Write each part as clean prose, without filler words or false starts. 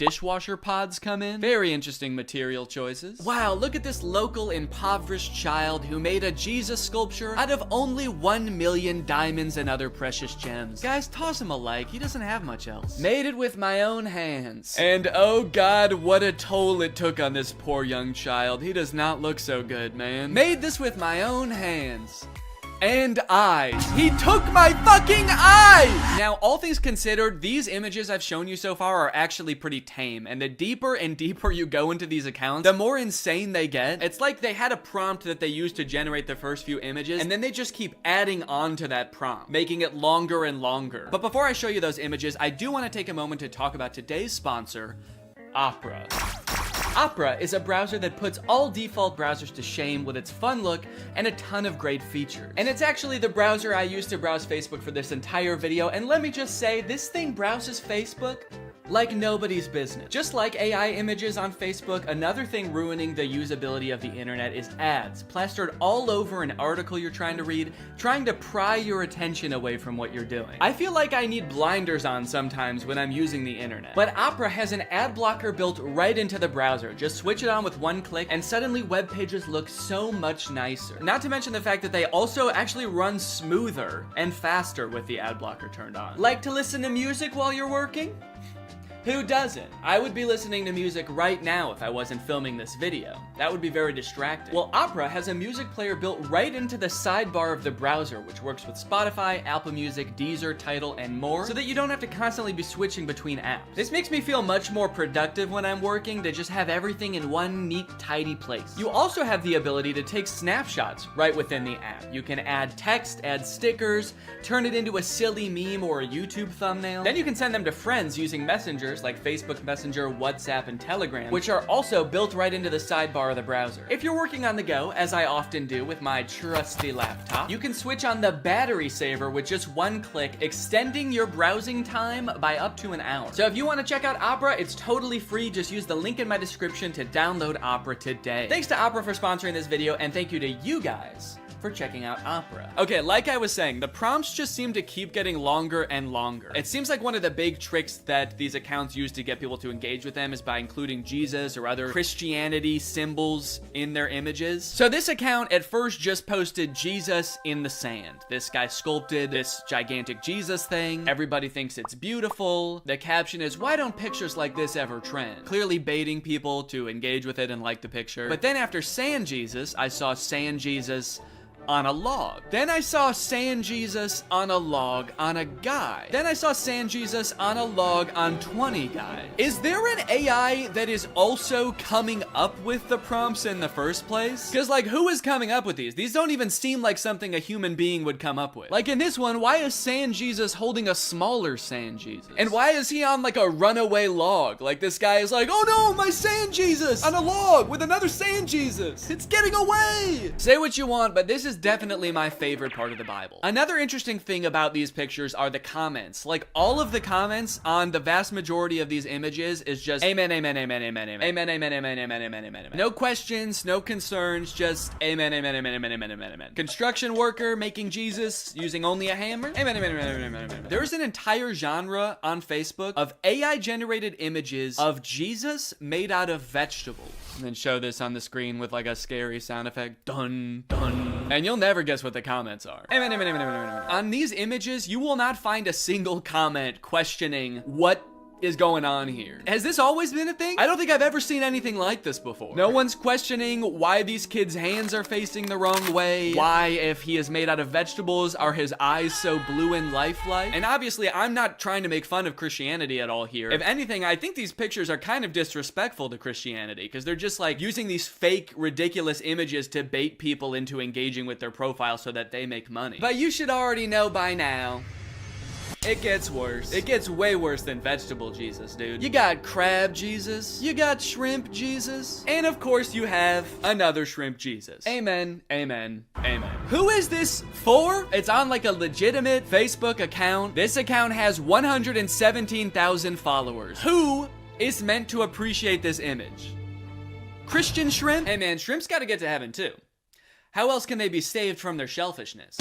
dishwasher pods come in. Very interesting material choices. Wow, look at this local impoverished child who made a Jesus sculpture out of only 1 million diamonds and other precious gems. Guys, toss him a like, he doesn't have much else. Made it with my own hands. And oh god, what a toll it took on this poor young child. He does not look so good, man. Made this with my own hands. And eyes. He took my fucking eyes! Now, all things considered, these images I've shown you so far are actually pretty tame, and the deeper and deeper you go into these accounts, the more insane they get. It's like they had a prompt that they used to generate the first few images, and then they just keep adding on to that prompt, making it longer and longer. But before I show you those images, I do want to take a moment to talk about today's sponsor, Opera. Opera is a browser that puts all default browsers to shame with its fun look and a ton of great features. And it's actually the browser I used to browse Facebook for this entire video, and let me just say, this thing browses Facebook like nobody's business. Just like AI images on Facebook, another thing ruining the usability of the internet is ads, plastered all over an article you're trying to read, trying to pry your attention away from what you're doing. I feel like I need blinders on sometimes when I'm using the internet. But Opera has an ad blocker built right into the browser. Just switch it on with one click, and suddenly web pages look so much nicer. Not to mention the fact that they also actually run smoother and faster with the ad blocker turned on. Like to listen to music while you're working? Who doesn't? I would be listening to music right now if I wasn't filming this video. That would be very distracting. Well, Opera has a music player built right into the sidebar of the browser, which works with Spotify, Apple Music, Deezer, Tidal, and more, so that you don't have to constantly be switching between apps. This makes me feel much more productive when I'm working to just have everything in one neat, tidy place. You also have the ability to take snapshots right within the app. You can add text, add stickers, turn it into a silly meme or a YouTube thumbnail. Then you can send them to friends using Messenger like Facebook Messenger, WhatsApp, and Telegram, which are also built right into the sidebar of the browser. If you're working on the go, as I often do with my trusty laptop, you can switch on the battery saver with just one click, extending your browsing time by up to an hour. So if you want to check out Opera, it's totally free. Just use the link in my description to download Opera today. Thanks to Opera for sponsoring this video, and thank you to you guys for checking out Opera. Okay, like I was saying, the prompts just seem to keep getting longer and longer. It seems like one of the big tricks that these accounts use to get people to engage with them is by including Jesus or other Christianity symbols in their images. So this account at first just posted Jesus in the sand. This guy sculpted this gigantic Jesus thing. Everybody thinks it's beautiful. The caption is, "Why don't pictures like this ever trend?" Clearly baiting people to engage with it and like the picture. But then after Sand Jesus, I saw Sand Jesus on a log. Then I saw Sand Jesus on a log on a guy. Then I saw Sand Jesus on a log on 20 guys. Is there an AI that is also coming up with the prompts in the first place? Because like, who is coming up with these? These don't even seem like something a human being would come up with. Like in this one, why is Sand Jesus holding a smaller Sand Jesus? And why is he on like a runaway log? Like this guy is like, oh no, my Sand Jesus on a log with another Sand Jesus. It's getting away. Say what you want, but this is definitely my favorite part of the Bible. Another interesting thing about these pictures are the comments. Like all of the comments on the vast majority of these images is just amen, amen, amen, amen, amen, amen, amen, amen, amen, amen, amen. No questions, no concerns, just amen, amen, amen, amen, amen, amen, amen. Construction worker making Jesus using only a hammer. Amen, amen, amen, amen, amen, amen. There's an entire genre on Facebook of AI generated images of Jesus made out of vegetables. And then show this on the screen with like a scary sound effect. Dun, dun. And you'll never guess what the comments are. On these images, you will not find a single comment questioning what is going on here. Has this always been a thing? I don't think I've ever seen anything like this before. No one's questioning why these kids' hands are facing the wrong way. Why, if he is made out of vegetables, are his eyes so blue and lifelike? And obviously, I'm not trying to make fun of Christianity at all here. If anything, I think these pictures are kind of disrespectful to Christianity because they're just like using these fake, ridiculous images to bait people into engaging with their profile so that they make money. But you should already know by now, it gets worse. It gets way worse than vegetable Jesus, dude. You got crab Jesus. You got shrimp Jesus. And of course you have another shrimp Jesus. Amen, amen, amen. Who is this for? It's on like a legitimate Facebook account. This account has 117,000 followers. Who is meant to appreciate this image? Christian shrimp? Hey man, shrimps gotta get to heaven too. How else can they be saved from their shellfishness?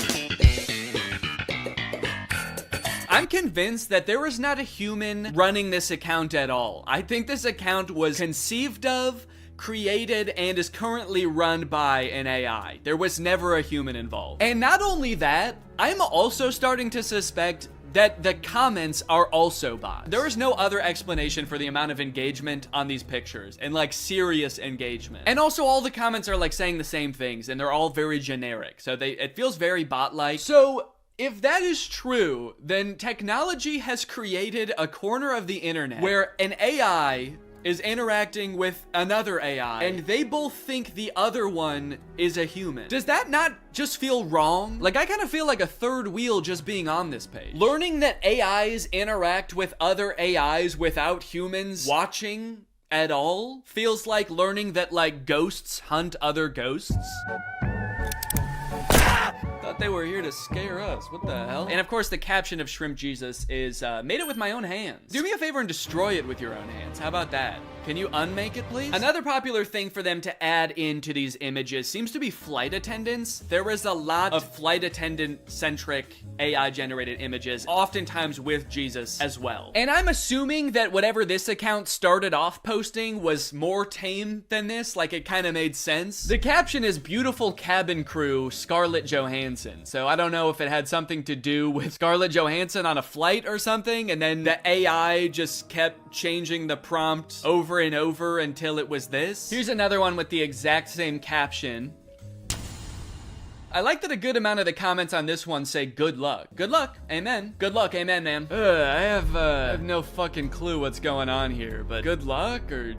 I'm convinced that there was not a human running this account at all. I think this account was conceived of, created, and is currently run by an AI. There was never a human involved. And not only that, I'm also starting to suspect that the comments are also bots. There is no other explanation for the amount of engagement on these pictures, and like serious engagement. And also all the comments are like saying the same things, and they're all very generic. So it feels very bot-like. So if that is true, then technology has created a corner of the internet where an AI is interacting with another AI, and they both think the other one is a human. Does that not just feel wrong? Like, I kind of feel like a third wheel just being on this page. Learning that AIs interact with other AIs without humans watching at all feels like learning that, like, ghosts hunt other ghosts. Thought they were here to scare us. What the hell? And of course, the caption of Shrimp Jesus is, made it with my own hands. Do me a favor and destroy it with your own hands. How about that? Can you unmake it, please? Another popular thing for them to add into these images seems to be flight attendants. There is a lot of flight attendant-centric AI-generated images, oftentimes with Jesus as well. And I'm assuming that whatever this account started off posting was more tame than this, like it kind of made sense. The caption is beautiful cabin crew, Scarlett Johansson. So I don't know if it had something to do with Scarlett Johansson on a flight or something, and then the AI just kept changing the prompt over and over until it was this. Here's another one with the exact same caption. I like that a good amount of the comments on this one say good luck. Good luck, amen. Good luck, amen, man. I have no fucking clue what's going on here, but good luck or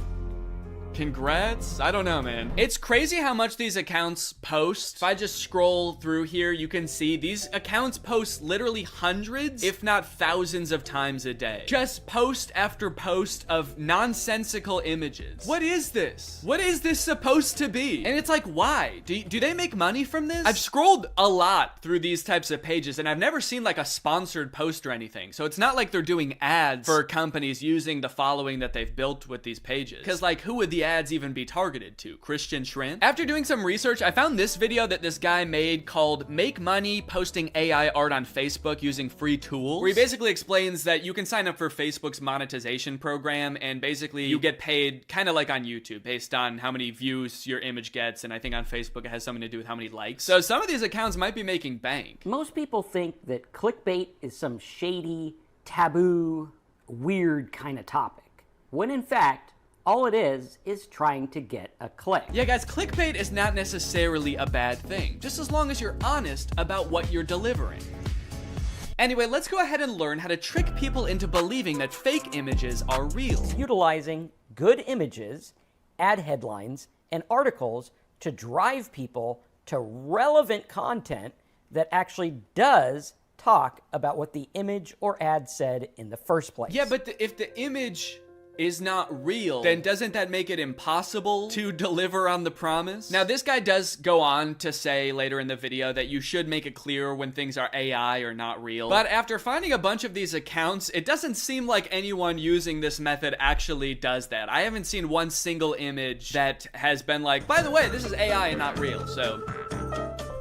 congrats? I don't know, man. It's crazy how much these accounts post. If I just scroll through here, you can see these accounts post literally hundreds, if not thousands of times a day. Just post after post of nonsensical images. What is this? What is this supposed to be? And it's like, why? Do they make money from this? I've scrolled a lot through these types of pages, and I've never seen like a sponsored post or anything. So it's not like they're doing ads for companies using the following that they've built with these pages. Because like, who would the ads even be targeted to? Christian Shrimp? After doing some research, I found this video that this guy made called Make Money Posting AI Art on Facebook Using Free Tools, where he basically explains that you can sign up for Facebook's monetization program, and basically you get paid kind of like on YouTube based on how many views your image gets, and I think on Facebook it has something to do with how many likes. So some of these accounts might be making bank. Most people think that clickbait is some shady, taboo, weird kind of topic, when in fact, all it is trying to get a click. Yeah, guys, clickbait is not necessarily a bad thing, just as long as you're honest about what you're delivering. Anyway, let's go ahead and learn how to trick people into believing that fake images are real. Utilizing good images, ad headlines, and articles to drive people to relevant content that actually does talk about what the image or ad said in the first place. Yeah, but if the image is not real, then doesn't that make it impossible to deliver on the promise? Now, this guy does go on to say later in the video that you should make it clear when things are AI or not real. But after finding a bunch of these accounts, it doesn't seem like anyone using this method actually does that. I haven't seen one single image that has been like, by the way, this is AI and not real, so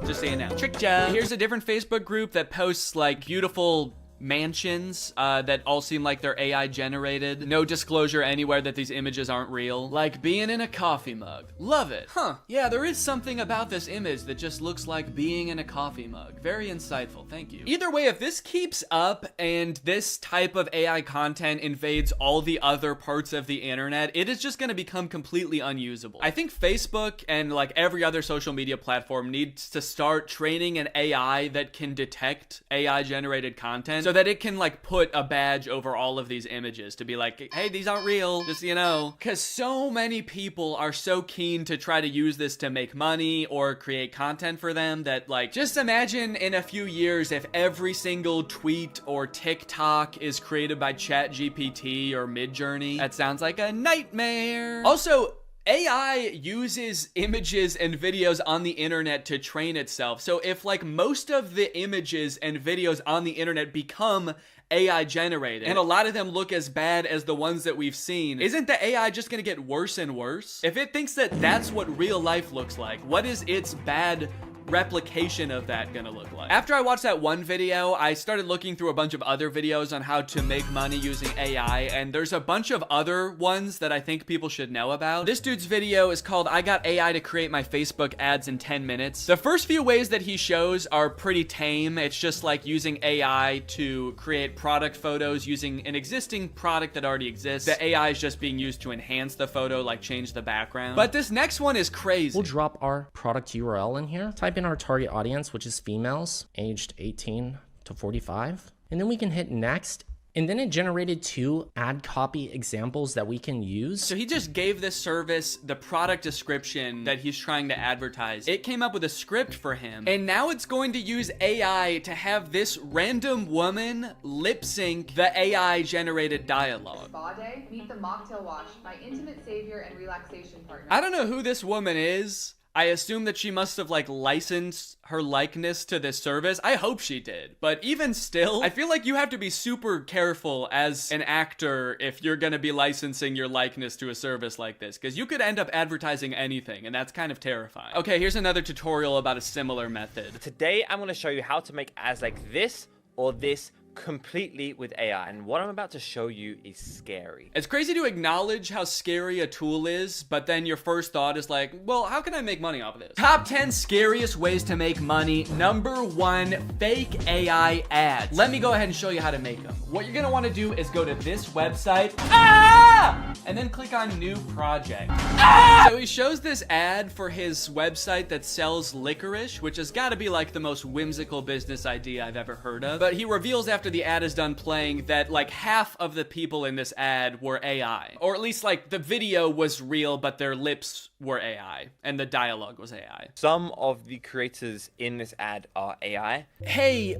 just saying now. Trick job. Here's a different Facebook group that posts like beautiful mansions that all seem like they're AI generated. No disclosure anywhere that these images aren't real. Like being in a coffee mug. Love it. Huh. Yeah, there is something about this image that just looks like being in a coffee mug. Very insightful. Thank you. Either way, if this keeps up and this type of AI content invades all the other parts of the internet, it is just going to become completely unusable. I think Facebook and like every other social media platform needs to start training an AI that can detect AI generated content, so that it can like put a badge over all of these images to be like, hey, these aren't real, just, you know. Because so many people are so keen to try to use this to make money or create content for them that, like, just imagine in a few years if every single tweet or TikTok is created by ChatGPT or Midjourney. That sounds like a nightmare. Also, AI uses images and videos on the internet to train itself. So if like most of the images and videos on the internet become AI generated, and a lot of them look as bad as the ones that we've seen, isn't the AI just gonna get worse and worse? If it thinks that that's what real life looks like, what is its bad replication of that gonna look like? After I watched that one video, I started looking through a bunch of other videos on how to make money using AI, and there's a bunch of other ones that I think people should know about. This dude's video is called I Got AI to Create My Facebook Ads in 10 Minutes. The first few ways that he shows are pretty tame. It's just like using AI to create product photos using an existing product that already exists. The AI is just being used to enhance the photo, like change the background. But this next one is crazy. We'll drop our product URL in here, type in our target audience, which is females aged 18 to 45, and then we can hit next. And then it generated 2 ad copy examples that we can use. So he just gave this service the product description that he's trying to advertise. It came up with a script for him. And now it's going to use AI to have this random woman lip sync the AI generated dialogue. Spa day, meet the mocktail wash, my intimate savior and relaxation partner. I don't know who this woman is. I assume that she must have like licensed her likeness to this service. I hope she did. But even still, I feel like you have to be super careful as an actor if you're gonna be licensing your likeness to a service like this, because you could end up advertising anything, and that's kind of terrifying. Okay, here's another tutorial about a similar method. Today, I'm gonna show you how to make ads like this or this completely with AI, and what I'm about to show you is scary. It's crazy to acknowledge how scary a tool is, but then your first thought is like, well, how can I make money off of this? Top 10 scariest ways to make money. Number 1, fake AI ads. Let me go ahead and show you how to make them. What you're gonna wanna do is go to this website, and then click on new project. So he shows this ad for his website that sells licorice, which has gotta be like the most whimsical business idea I've ever heard of. But he reveals after the ad is done playing that like half of the people in this ad were AI. Or at least like the video was real, but their lips were AI and the dialogue was AI. Some of the creators in this ad are AI. Hey,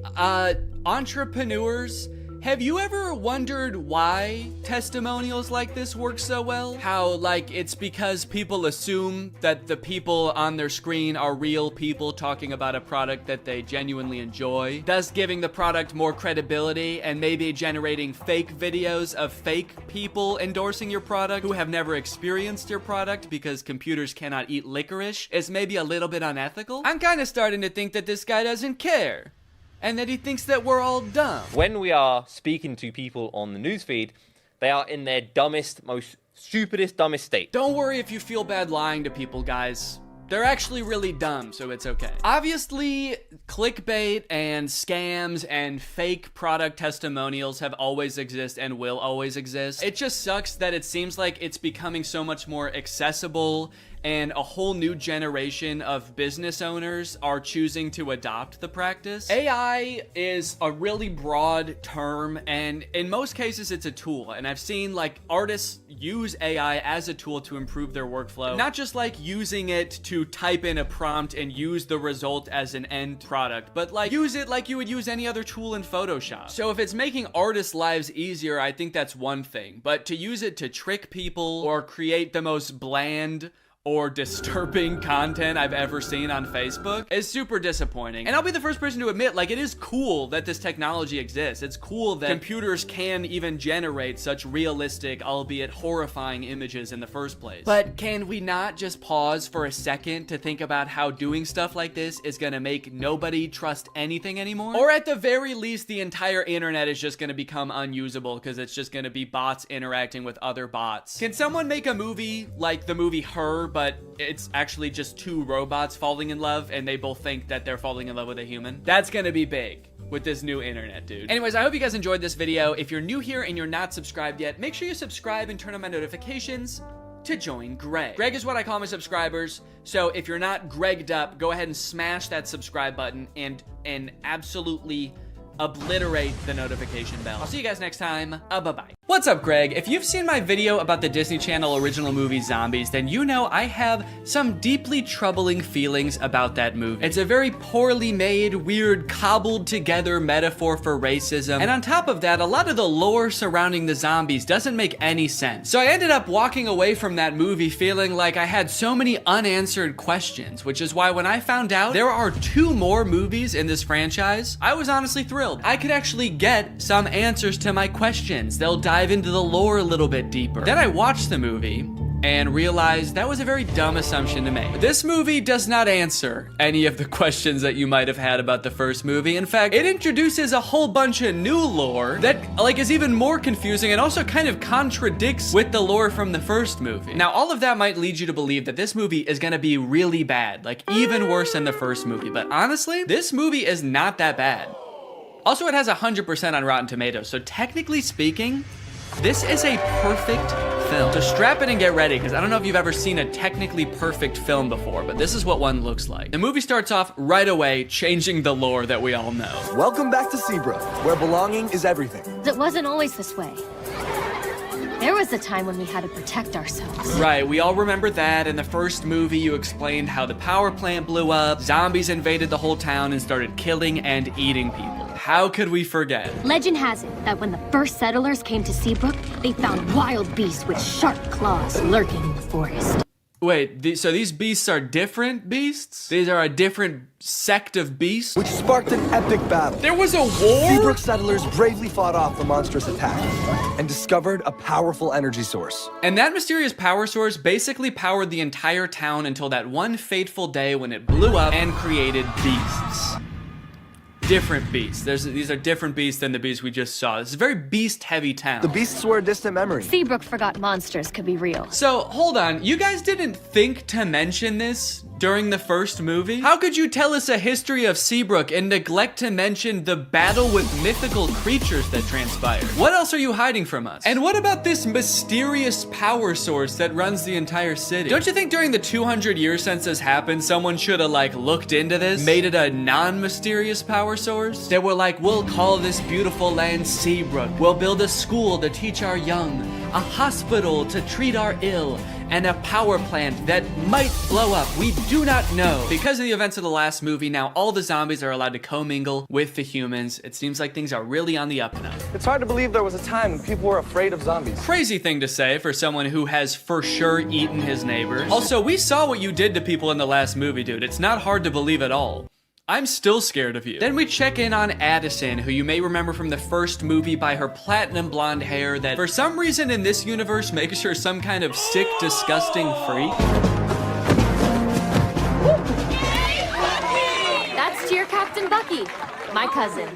entrepreneurs, have you ever wondered why testimonials like this work so well? How, like, it's because people assume that the people on their screen are real people talking about a product that they genuinely enjoy, thus giving the product more credibility and maybe generating fake videos of fake people endorsing your product who have never experienced your product because computers cannot eat licorice is maybe a little bit unethical? I'm kind of starting to think that this guy doesn't care, and that he thinks that we're all dumb. When we are speaking to people on the newsfeed, they are in their dumbest, most stupidest, dumbest state. Don't worry if you feel bad lying to people, guys. They're actually really dumb, so it's okay. Obviously, clickbait and scams and fake product testimonials have always existed and will always exist. It just sucks that it seems like it's becoming so much more accessible and a whole new generation of business owners are choosing to adopt the practice. AI is a really broad term, and in most cases it's a tool, and I've seen like artists use AI as a tool to improve their workflow, not just like using it to type in a prompt and use the result as an end product, but like use it like you would use any other tool in Photoshop. So if it's making artists' lives easier, I think that's one thing, but to use it to trick people or create the most bland or disturbing content I've ever seen on Facebook is super disappointing. And I'll be the first person to admit, like, it is cool that this technology exists. It's cool that computers can even generate such realistic, albeit horrifying images in the first place. But can we not just pause for a second to think about how doing stuff like this is gonna make nobody trust anything anymore? Or at the very least, the entire internet is just gonna become unusable because it's just gonna be bots interacting with other bots. Can someone make a movie like the movie Her, but it's actually just 2 robots falling in love and they both think that they're falling in love with a human? That's gonna be big with this new internet, dude. Anyways, I hope you guys enjoyed this video. If you're new here and you're not subscribed yet, make sure you subscribe and turn on my notifications to join Greg. Greg is what I call my subscribers, so if you're not Gregged up, go ahead and smash that subscribe button and absolutely obliterate the notification bell. I'll see you guys next time. Bye-bye. What's up, Greg? If you've seen my video about the Disney Channel original movie Zombies, then you know I have some deeply troubling feelings about that movie. It's a very poorly made, weird, cobbled together metaphor for racism, and on top of that, a lot of the lore surrounding the zombies doesn't make any sense. So I ended up walking away from that movie feeling like I had so many unanswered questions, which is why when I found out there are 2 more movies in this franchise, I was honestly thrilled. I could actually get some answers to my questions. They'll dive into the lore a little bit deeper. Then I watched the movie, and realized that was a very dumb assumption to make. This movie does not answer any of the questions that you might have had about the first movie. In fact, it introduces a whole bunch of new lore that like is even more confusing and also kind of contradicts with the lore from the first movie. Now, all of that might lead you to believe that this movie is gonna be really bad, like even worse than the first movie. But honestly, this movie is not that bad. Also, it has 100% on Rotten Tomatoes, so technically speaking, this is a perfect film. So strap in and get ready, because I don't know if you've ever seen a technically perfect film before, but this is what one looks like. The movie starts off right away, changing the lore that we all know. Welcome back to Seabrook, where belonging is everything. It wasn't always this way. There was a time when we had to protect ourselves. Right, we all remember that. In the first movie, you explained how the power plant blew up, zombies invaded the whole town and started killing and eating people. How could we forget? Legend has it that when the first settlers came to Seabrook, they found wild beasts with sharp claws lurking in the forest. Wait, so these beasts are different beasts? These are a different sect of beasts? Which sparked an epic battle. There was a war? Seabrook settlers bravely fought off the monstrous attack and discovered a powerful energy source. And that mysterious power source basically powered the entire town until that one fateful day when it blew up and created beasts. Different beasts. These are different beasts than the beasts we just saw. This is a very beast-heavy town. The beasts were a distant memory. Seabrook forgot monsters could be real. So, hold on. You guys didn't think to mention this during the first movie? How could you tell us a history of Seabrook and neglect to mention the battle with mythical creatures that transpired? What else are you hiding from us? And what about this mysterious power source that runs the entire city? Don't you think during the 200-year census happened, someone should have like looked into this, made it a non-mysterious power source? They were like, we'll call this beautiful land Seabrook. We'll build a school to teach our young, a hospital to treat our ill, and a power plant that might blow up. We do not know. Because of the events of the last movie, now all the zombies are allowed to commingle with the humans. It seems like things are really on the up and up. It's hard to believe there was a time when people were afraid of zombies. Crazy thing to say for someone who has for sure eaten his neighbors. Also, we saw what you did to people in the last movie, dude. It's not hard to believe at all. I'm still scared of you. Then we check in on Addison, who you may remember from the first movie by her platinum blonde hair that for some reason in this universe makes her some kind of sick, disgusting freak. That's Cheer Captain Bucky, my cousin.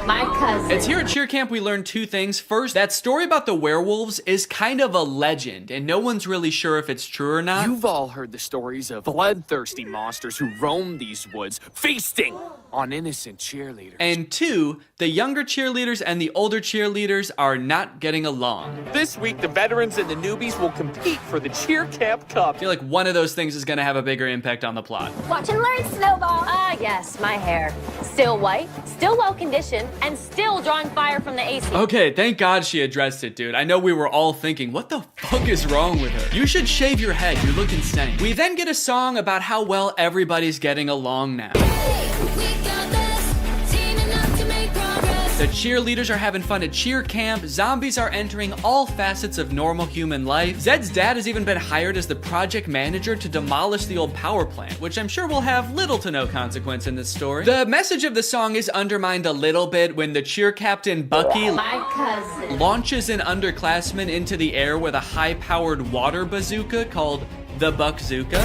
My cousin. It's here at Cheer Camp we learned two things. First, that story about the werewolves is kind of a legend, and no one's really sure if it's true or not. You've all heard the stories of bloodthirsty monsters who roam these woods, feasting on innocent cheerleaders. And two, the younger cheerleaders and the older cheerleaders are not getting along. This week, the veterans and the newbies will compete for the Cheer Camp Cup. I feel like one of those things is gonna have a bigger impact on the plot. Watch and learn, Snowball. Ah, yes, my hair. Still white, still well-conditioned, and still drawing fire from the AC. Okay, thank God she addressed it, dude. I know we were all thinking, what the fuck is wrong with her? You should shave your head, you look insane. We then get a song about how well everybody's getting along now. The cheerleaders are having fun at cheer camp, zombies are entering all facets of normal human life. Zed's dad has even been hired as the project manager to demolish the old power plant, which I'm sure will have little to no consequence in this story. The message of the song is undermined a little bit when the cheer captain Bucky My cousin. launches an underclassman into the air with a high-powered water bazooka called the Buckzooka.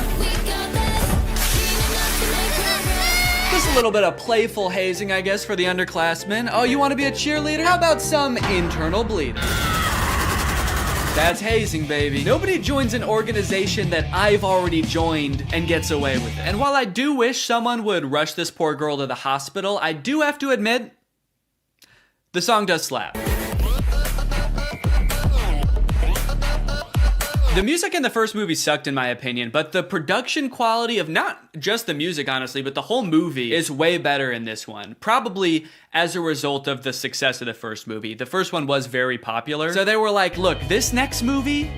Just a little bit of playful hazing, I guess, for the underclassmen. Oh, you want to be a cheerleader? How about some internal bleeding? That's hazing, baby. Nobody joins an organization that I've already joined and gets away with it. And while I do wish someone would rush this poor girl to the hospital, I do have to admit, the song does slap. The music in the first movie sucked in my opinion, but the production quality of not just the music, honestly, but the whole movie is way better in this one. Probably as a result of the success of the first movie. The first one was very popular. So they were like, look, this next movie,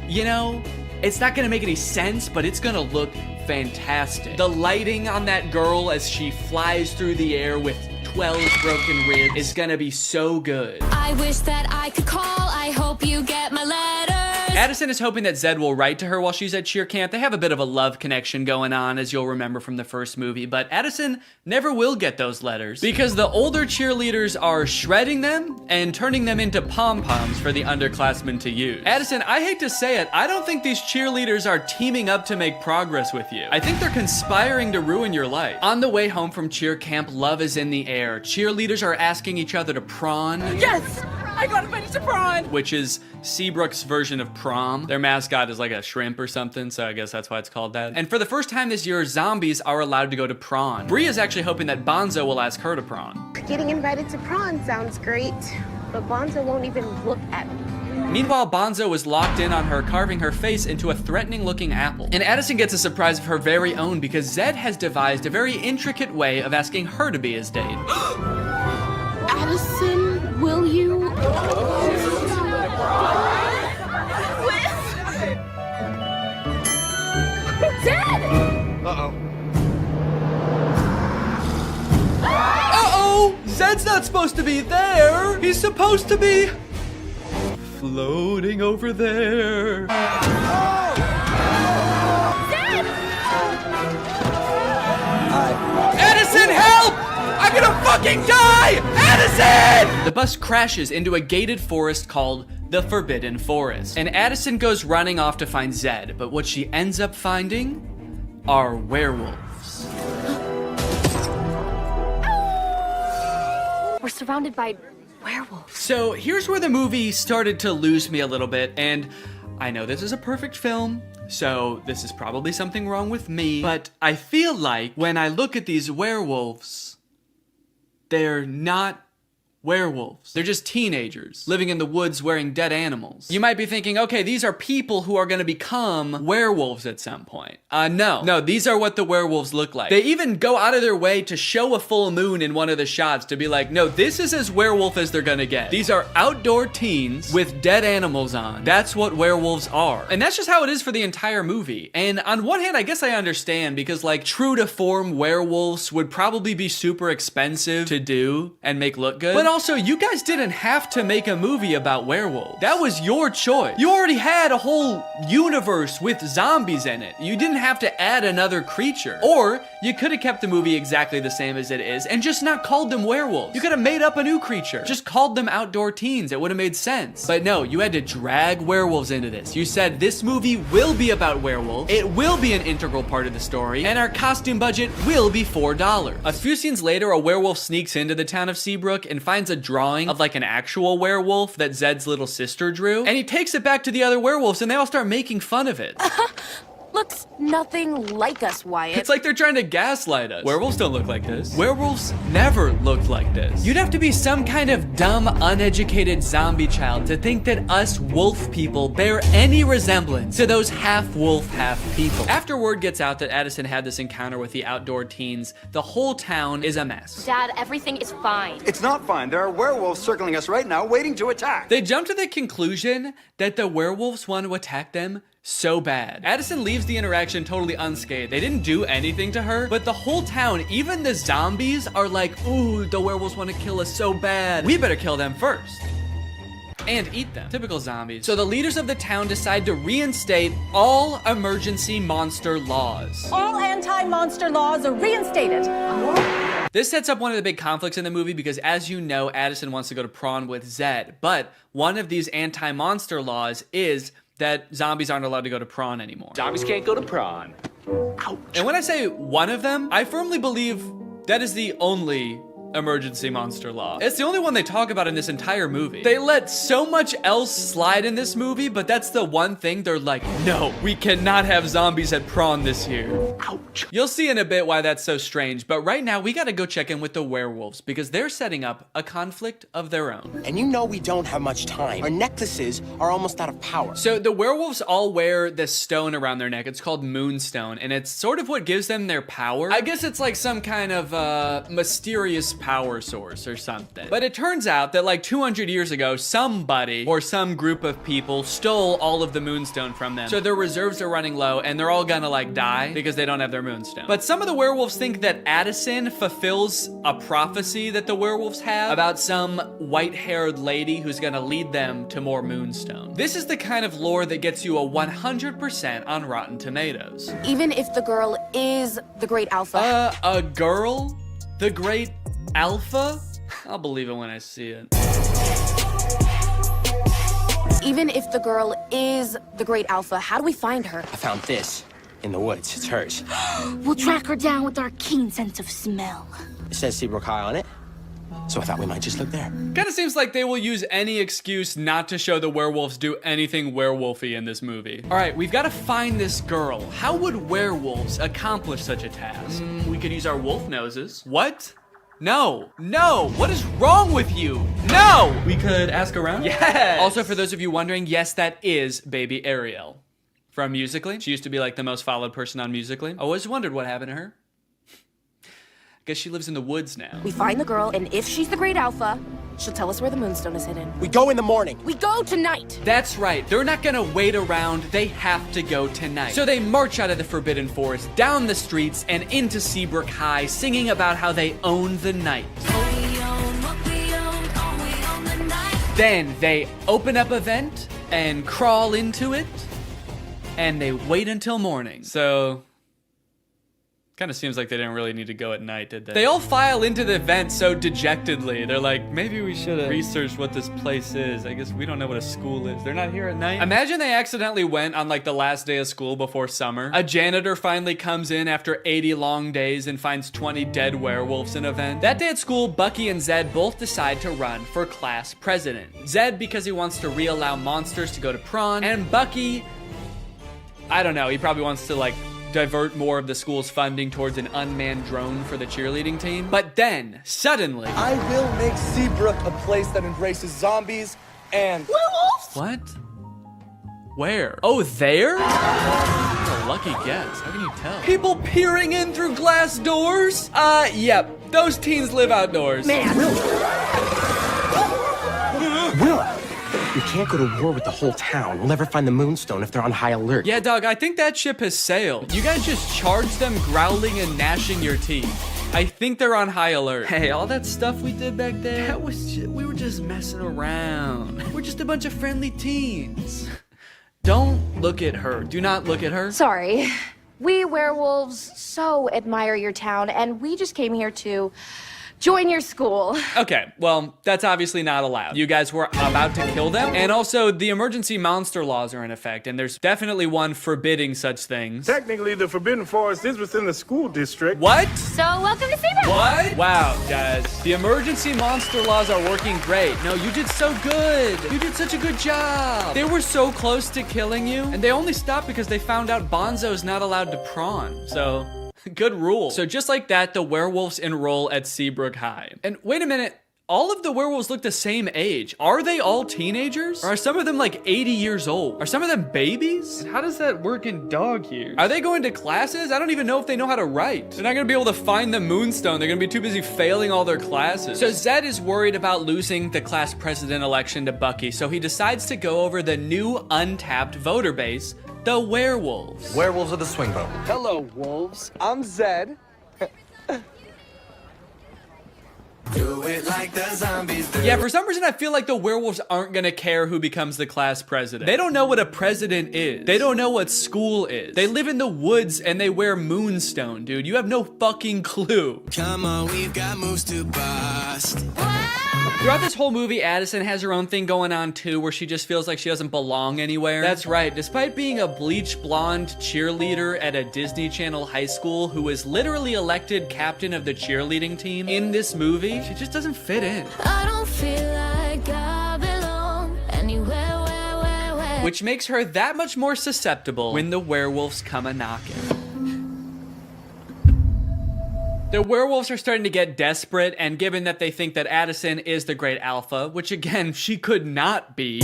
you know, it's not gonna make any sense, but it's gonna look fantastic. The lighting on that girl as she flies through the air with 12 broken ribs is gonna be so good. I wish that I could call. I hope you get my letters. Addison is hoping that Zed will write to her while she's at cheer camp. They have a bit of a love connection going on, as you'll remember from the first movie, but Addison never will get those letters because the older cheerleaders are shredding them and turning them into pom-poms for the underclassmen to use. Addison, I hate to say it, I don't think these cheerleaders are teaming up to make progress with you. I think they're conspiring to ruin your life. On the way home from cheer camp, love is in the air. Cheerleaders are asking each other to prawn. Yes! I got invited to prawn! Which is Seabrook's version of prom. Their mascot is like a shrimp or something, so I guess that's why it's called that. And for the first time this year, zombies are allowed to go to prawn. Bree is actually hoping that Bonzo will ask her to prawn. Getting invited to prawn sounds great, but Bonzo won't even look at me. Meanwhile, Bonzo is locked in on her, carving her face into a threatening-looking apple. And Addison gets a surprise of her very own because Zed has devised a very intricate way of asking her to be his date. Addison, will you? Zed! Uh-oh! Zed's not supposed to be there! He's supposed to be floating over there. Zed! Addison, help! I'm gonna fucking die! Addison! The bus crashes into a gated forest called the Forbidden Forest. And Addison goes running off to find Zed, but what she ends up finding are werewolves. We're surrounded by werewolves. So here's where the movie started to lose me a little bit, and I know this is a perfect film, so this is probably something wrong with me, but I feel like when I look at these werewolves, they're not werewolves. They're just teenagers living in the woods wearing dead animals. You might be thinking, okay, these are people who are gonna become werewolves at some point. No, these are what the werewolves look like. They even go out of their way to show a full moon in one of the shots to be like, no, this is as werewolf as they're gonna get. These are outdoor teens with dead animals on. That's what werewolves are. And that's just how it is for the entire movie. And on one hand, I guess I understand because like true to form werewolves would probably be super expensive to do and make look good. But also, you guys didn't have to make a movie about werewolves. That was your choice. You already had a whole universe with zombies in it. You didn't have to add another creature. Or you could have kept the movie exactly the same as it is and just not called them werewolves. You could have made up a new creature. Just called them outdoor teens. It would have made sense. But no, you had to drag werewolves into this. You said this movie will be about werewolves. It will be an integral part of the story. And our costume budget will be $4. A few scenes later, a werewolf sneaks into the town of Seabrook and finds a drawing of like an actual werewolf that Zed's little sister drew, and he takes it back to the other werewolves and they all start making fun of it. Looks nothing like us, Wyatt. It's like they're trying to gaslight us. Werewolves don't look like this. Werewolves never looked like this. You'd have to be some kind of dumb, uneducated zombie child to think that us wolf people bear any resemblance to those half-wolf, half-people. After word gets out that Addison had this encounter with the outdoor teens, the whole town is a mess. Dad, everything is fine. It's not fine. There are werewolves circling us right now, waiting to attack. They jump to the conclusion that the werewolves want to attack them so bad. Addison leaves the interaction totally unscathed. They didn't do anything to her, but the whole town, even the zombies, are like, ooh, the werewolves want to kill us so bad. We better kill them first. And eat them. Typical zombies. So the leaders of the town decide to reinstate all emergency monster laws. All anti-monster laws are reinstated. This sets up one of the big conflicts in the movie because, as you know, Addison wants to go to prawn with Zed, but one of these anti-monster laws is that zombies aren't allowed to go to prawn anymore. Zombies can't go to prawn. Ouch. And when I say one of them, I firmly believe that is the only emergency monster law. It's the only one they talk about in this entire movie. They let so much else slide in this movie, but that's the one thing they're like, no, we cannot have zombies at prawn this year. Ouch. You'll see in a bit why that's so strange, but right now we gotta go check in with the werewolves because they're setting up a conflict of their own. And you know we don't have much time. Our necklaces are almost out of power. So the werewolves all wear this stone around their neck. It's called Moonstone, and it's sort of what gives them their power. I guess it's like some kind of mysterious power source or something. But it turns out that like 200 years ago, somebody or some group of people stole all of the moonstone from them. So their reserves are running low and they're all gonna like die because they don't have their moonstone. But some of the werewolves think that Addison fulfills a prophecy that the werewolves have about some white-haired lady who's gonna lead them to more moonstone. This is the kind of lore that gets you a 100% on Rotten Tomatoes. Even if the girl is the great alpha. A girl? The great alpha? I'll believe it when I see it. Even if the girl is the great alpha, how do we find her? I found this in the woods. It's hers. We'll track her down with our keen sense of smell. It says Seabrook High on it, so I thought we might just look there. Kinda seems like they will use any excuse not to show the werewolves do anything werewolfy in this movie. All right, we've gotta find this girl. How would werewolves accomplish such a task? We could use our wolf noses. What? No, what is wrong with you? No! We could ask around? Yes! Also, for those of you wondering, yes, that is baby Ariel from Musical.ly. She used to be like the most followed person on Musical.ly. I always wondered what happened to her. Guess she lives in the woods now. We find the girl, and if she's the great alpha, she'll tell us where the moonstone is hidden. We go in the morning. We go tonight. That's right. They're not gonna wait around. They have to go tonight. So they march out of the Forbidden Forest, down the streets, and into Seabrook High, singing about how they own the night. Then they open up a vent and crawl into it, and they wait until morning. So kind of seems like they didn't really need to go at night, did they? They all file into the vent so dejectedly. They're like, maybe we should have researched what this place is. I guess we don't know what a school is. They're not here at night. Imagine they accidentally went on like the last day of school before summer. A janitor finally comes in after 80 long days and finds 20 dead werewolves in a vent. That day at school, Bucky and Zed both decide to run for class president. Zed because he wants to re-allow monsters to go to prom, and Bucky, I don't know, he probably wants to like divert more of the school's funding towards an unmanned drone for the cheerleading team. But then, suddenly, I will make Seabrook a place that embraces zombies and werewolves. What? Where? Oh, there? What a lucky guess. How can you tell? People peering in through glass doors? Yep. Those teens live outdoors. Man, Will, we can't go to war with the whole town. We'll never find the moonstone if they're on high alert. Yeah, dog, I think that ship has sailed. You guys just charged them growling and gnashing your teeth. I think they're on high alert. Hey, all that stuff we did back there, that was just, we were just messing around. We're just a bunch of friendly teens. Don't look at her. Do not look at her. Sorry. We werewolves so admire your town, and we just came here to join your school. Okay, well, that's obviously not allowed. You guys were about to kill them, and also the emergency monster laws are in effect, and there's definitely one forbidding such things. Technically, the Forbidden Forest is within the school district. What? So welcome to Seabrook. What? Wow, guys. The emergency monster laws are working great. No, you did so good. You did such a good job. They were so close to killing you, and they only stopped because they found out Bonzo's not allowed to prawn. So good rule. So just like that, the werewolves enroll at Seabrook High. And wait a minute, all of the werewolves look the same age. Are they all teenagers? Or are some of them like 80 years old? Are some of them babies? And how does that work in dog years? Are they going to classes? I don't even know if they know how to write. They're not gonna be able to find the moonstone. They're gonna be too busy failing all their classes. So Zed is worried about losing the class president election to Bucky, so he decides to go over the new untapped voter base, the werewolves. Werewolves of the swing vote. Hello, wolves. I'm Zed. Do it like the zombies do. Yeah, for some reason I feel like the werewolves aren't gonna care who becomes the class president. They don't know what a president is. They don't know what school is. They live in the woods and they wear moonstone, dude. You have no fucking clue. Come on, we've got moves to bust. Throughout this whole movie, Addison has her own thing going on too, where she just feels like she doesn't belong anywhere. That's right, despite being a bleach blonde cheerleader at a Disney Channel high school who was literally elected captain of the cheerleading team in this movie, she just doesn't fit in. I don't feel like I belong anywhere, where. Which makes her that much more susceptible when the werewolves come a-knocking. The werewolves are starting to get desperate, and given that they think that Addison is the great alpha, which again, she could not be,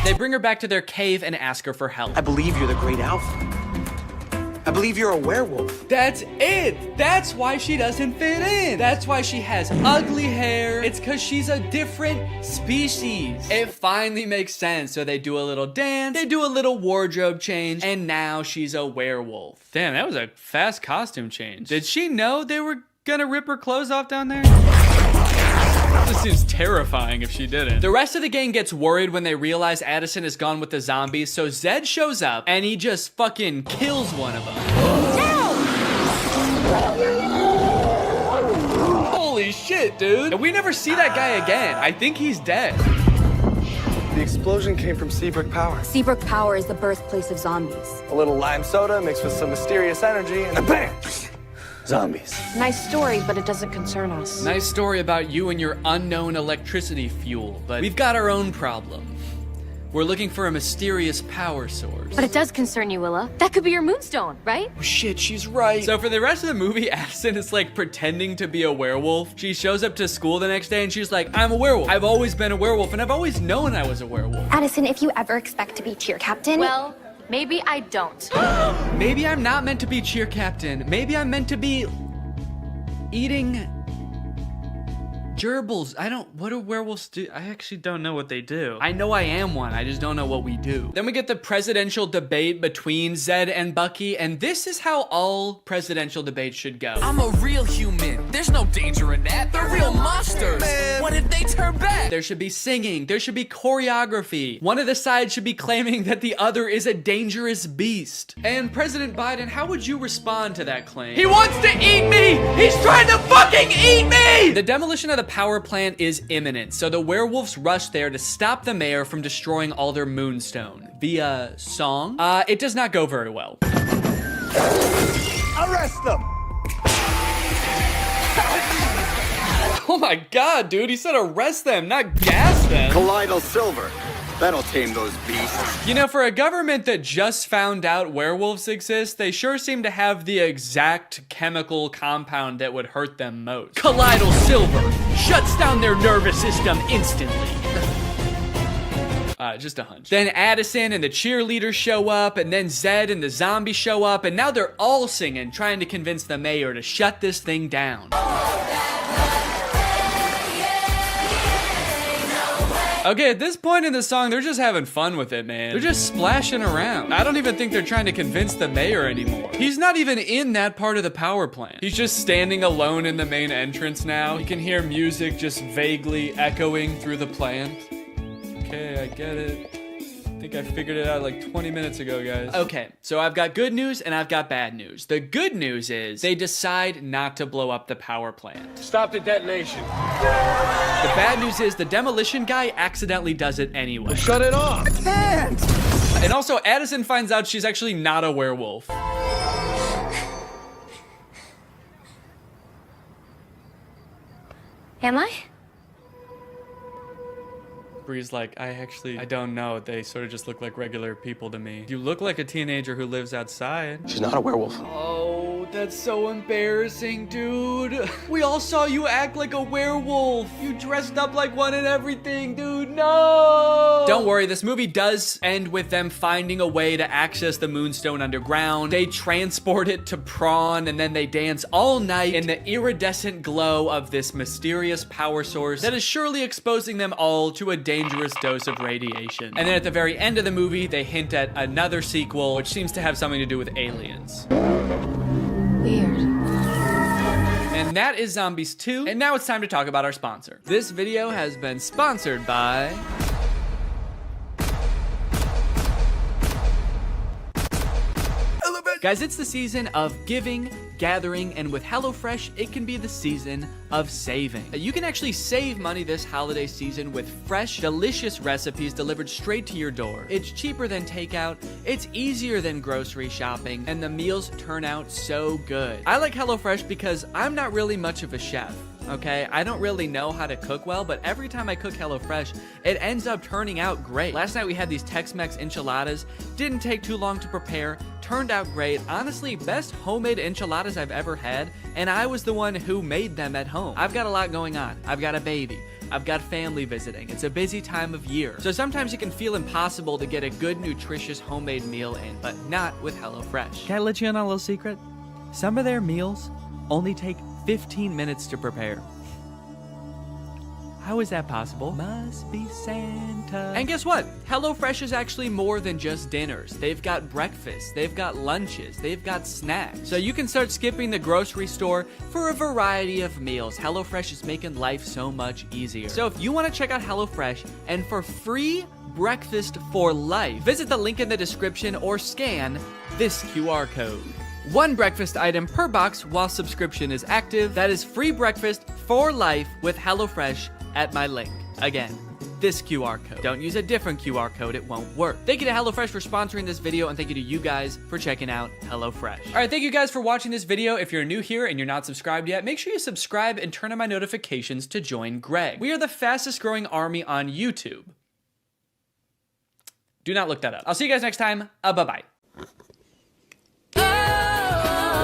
they bring her back to their cave and ask her for help. I believe you're the great alpha. I believe you're a werewolf. That's it. That's why she doesn't fit in. That's why she has ugly hair. It's because she's a different species. It finally makes sense. So they do a little dance, they do a little wardrobe change, and now she's a werewolf. Damn, that was a fast costume change. Did she know they were gonna rip her clothes off down there? This seems terrifying if she didn't. The rest of the gang gets worried when they realize Addison is gone with the zombies, so Zed shows up and he just fucking kills one of them. Holy shit, dude. And we never see that guy again. I think he's dead. The explosion came from Seabrook Power. Seabrook Power is the birthplace of zombies. A little lime soda mixed with some mysterious energy, and bam! Zombies. Nice story, but it doesn't concern us. Nice story about you and your unknown electricity fuel, but we've got our own problem. We're looking for a mysterious power source. But it does concern you, Willa. That could be your moonstone, right? Oh shit, she's right. So for the rest of the movie, Addison is like pretending to be a werewolf. She shows up to school the next day and she's like, I'm a werewolf. I've always been a werewolf and I've always known I was a werewolf. Addison, if you ever expect to be cheer captain... Well, maybe I don't. Maybe I'm not meant to be cheer captain. Maybe I'm meant to be eating gerbils. What do werewolves do? I actually don't know what they do. I know I am one, I just don't know what we do. Then we get the presidential debate between Zed and Bucky, and this is how all presidential debates should go. I'm a real human. There's no danger in that. They're real monsters. Man. What if they turn back? There should be singing, there should be choreography. One of the sides should be claiming that the other is a dangerous beast. And President Biden, how would you respond to that claim? He wants to eat me! He's trying to fucking eat me! The demolition of the power plant is imminent, so the werewolves rush there to stop the mayor from destroying all their moonstone. Via song? It does not go very well. Arrest them! Oh my god, dude, he said arrest them, not gas them. Colloidal silver. That'll tame those beasts. You know, for a government that just found out werewolves exist, they sure seem to have the exact chemical compound that would hurt them most. Colloidal silver shuts down their nervous system instantly. Just a hunch. Then Addison and the cheerleaders show up, and then Zed and the zombies show up, and now they're all singing, trying to convince the mayor to shut this thing down. Okay, at this point in the song, they're just having fun with it, man. They're just splashing around. I don't even think they're trying to convince the mayor anymore. He's not even in that part of the power plant. He's just standing alone in the main entrance now. You can hear music just vaguely echoing through the plant. Okay, I get it. I think I figured it out like 20 minutes ago, guys. Okay, so I've got good news and I've got bad news. The good news is they decide not to blow up the power plant. Stop the detonation. The bad news is the demolition guy accidentally does it anyway. Well, shut it off. I can't! And also, Addison finds out she's actually not a werewolf. Am I? Bree's like, I don't know. They sort of just look like regular people to me. You look like a teenager who lives outside. She's not a werewolf. Oh, that's so embarrassing, dude. We all saw you act like a werewolf. You dressed up like one and everything, dude. No! Don't worry, this movie does end with them finding a way to access the moonstone underground. They transport it to Prawn, and then they dance all night in the iridescent glow of this mysterious power source that is surely exposing them all to a dangerous dose of radiation. And then at the very end of the movie, they hint at another sequel, which seems to have something to do with aliens. Weird. And that is Zombies 2. And now it's time to talk about our sponsor. This video has been sponsored by... Guys, it's the season of giving, gathering, and with HelloFresh, it can be the season of saving. You can actually save money this holiday season with fresh, delicious recipes delivered straight to your door. It's cheaper than takeout, it's easier than grocery shopping, and the meals turn out so good. I like HelloFresh because I'm not really much of a chef. Okay, I don't really know how to cook well, but every time I cook HelloFresh, it ends up turning out great. Last night we had these Tex-Mex enchiladas, didn't take too long to prepare, turned out great. Honestly, best homemade enchiladas I've ever had, and I was the one who made them at home. I've got a lot going on. I've got a baby. I've got family visiting. It's a busy time of year. So sometimes it can feel impossible to get a good, nutritious homemade meal in, but not with HelloFresh. Can I let you in on a little secret? Some of their meals only take 15 minutes to prepare. How is that possible? Must be Santa. And guess what? HelloFresh is actually more than just dinners. They've got breakfast, they've got lunches, they've got snacks. So you can start skipping the grocery store for a variety of meals. HelloFresh is making life so much easier. So if you want to check out HelloFresh and for free breakfast for life, visit the link in the description or scan this QR code. One breakfast item per box while subscription is active. That is free breakfast for life with HelloFresh at my link. Again, this QR code. Don't use a different QR code, it won't work. Thank you to HelloFresh for sponsoring this video, and thank you to you guys for checking out HelloFresh. All right, thank you guys for watching this video. If you're new here and you're not subscribed yet, make sure you subscribe and turn on my notifications to join Greg. We are the fastest growing army on YouTube. Do not look that up. I'll see you guys next time. Bye-bye.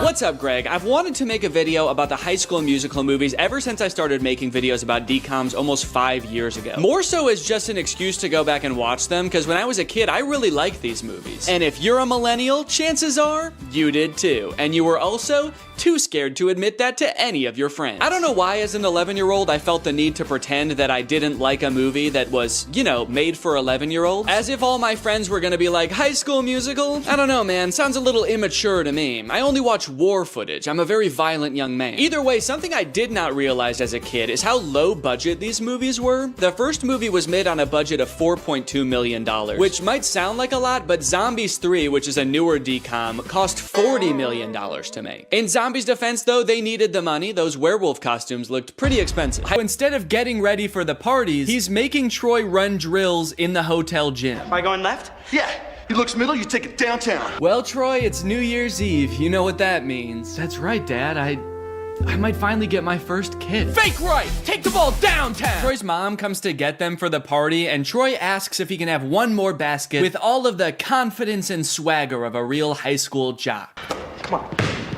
What's up, Greg? I've wanted to make a video about the High School Musical movies ever since I started making videos about DCOMs almost 5 years ago. More so as just an excuse to go back and watch them, because when I was a kid, I really liked these movies. And if you're a millennial, chances are you did too. And you were also too scared to admit that to any of your friends. I don't know why as an 11-year-old I felt the need to pretend that I didn't like a movie that was, you know, made for 11-year-olds. As if all my friends were gonna be like, High School Musical? I don't know, man. Sounds a little immature to me. I only watch war footage. I'm a very violent young man. Either way, something I did not realize as a kid is how low budget these movies were. The first movie was made on a budget of $4.2 million, which might sound like a lot, but Zombies 3, which is a newer DCOM, cost $40 million to make. In Zombies' defense, though, they needed the money. Those werewolf costumes looked pretty expensive. So instead of getting ready for the parties, he's making Troy run drills in the hotel gym. Am I going left? Yeah. He looks middle, you take it downtown. Well, Troy, it's New Year's Eve. You know what that means. That's right, Dad. I might finally get my first kid. Fake right! Take the ball downtown! Troy's mom comes to get them for the party, and Troy asks if he can have one more basket with all of the confidence and swagger of a real high school jock. Come on,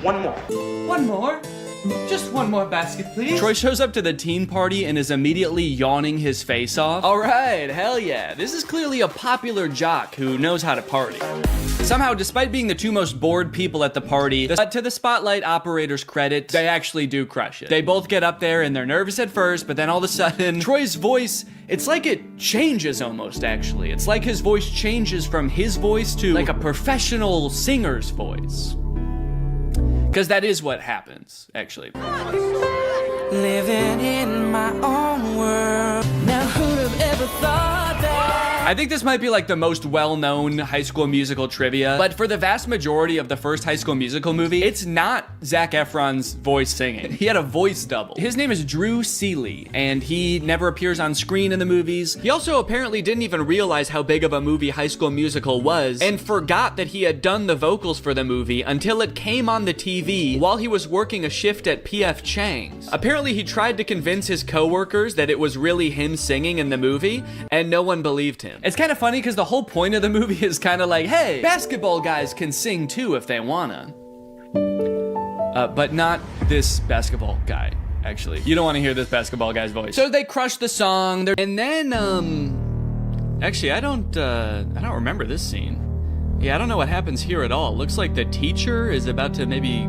one more. One more? Just one more basket, please. Troy shows up to the teen party and is immediately yawning his face off. All right, hell yeah. This is clearly a popular jock who knows how to party. Somehow, despite being the two most bored people at the party, to the Spotlight operator's credit, they actually do crush it. They both get up there and they're nervous at first, but then all of a sudden, Troy's voice, it's like it changes almost, actually. It's like his voice changes from his voice to like a professional singer's voice. Because that is what happens, actually. Living in my own world. Now who'd have ever thought that? I think this might be like the most well-known High School Musical trivia, but for the vast majority of the first High School Musical movie, it's not Zac Efron's voice singing. He had a voice double. His name is Drew Seeley, and he never appears on screen in the movies. He also apparently didn't even realize how big of a movie High School Musical was, and forgot that he had done the vocals for the movie until it came on the TV while he was working a shift at P.F. Chang's. Apparently, he tried to convince his coworkers that it was really him singing in the movie, and no one believed him. It's kind of funny because the whole point of the movie is kind of like, hey, basketball guys can sing too if they wanna. But not this basketball guy, actually. You don't want to hear this basketball guy's voice. So they crush the song, and then, actually, I don't remember this scene. Yeah, I don't know what happens here at all. Looks like the teacher is about to maybe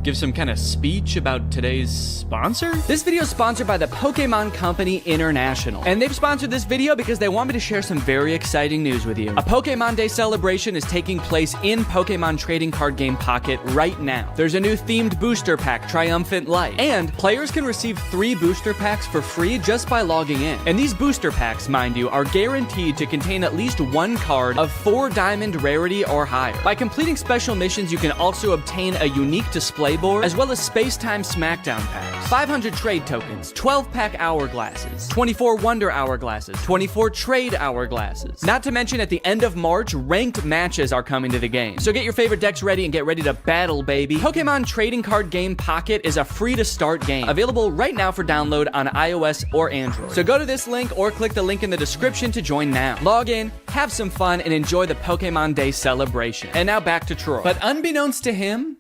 give some kind of speech about today's sponsor? This video is sponsored by the Pokemon Company International. And they've sponsored this video because they want me to share some very exciting news with you. A Pokemon Day celebration is taking place in Pokemon Trading Card Game Pocket right now. There's a new themed booster pack, Triumphant Light. And players can receive 3 booster packs for free just by logging in. And these booster packs, mind you, are guaranteed to contain at least 1 card of 4 diamond rarity or higher. By completing special missions, you can also obtain a unique display board, as well as Space-Time Smackdown packs, 500 trade tokens, 12-pack hourglasses, 24 Wonder Hourglasses, 24 Trade Hourglasses. Not to mention, at the end of March, ranked matches are coming to the game. So get your favorite decks ready and get ready to battle, baby. Pokemon Trading Card Game Pocket is a free-to-start game, available right now for download on iOS or Android. So go to this link or click the link in the description to join now. Log in, have some fun, and enjoy the Pokemon Day celebration. And now back to Troy. But unbeknownst to him,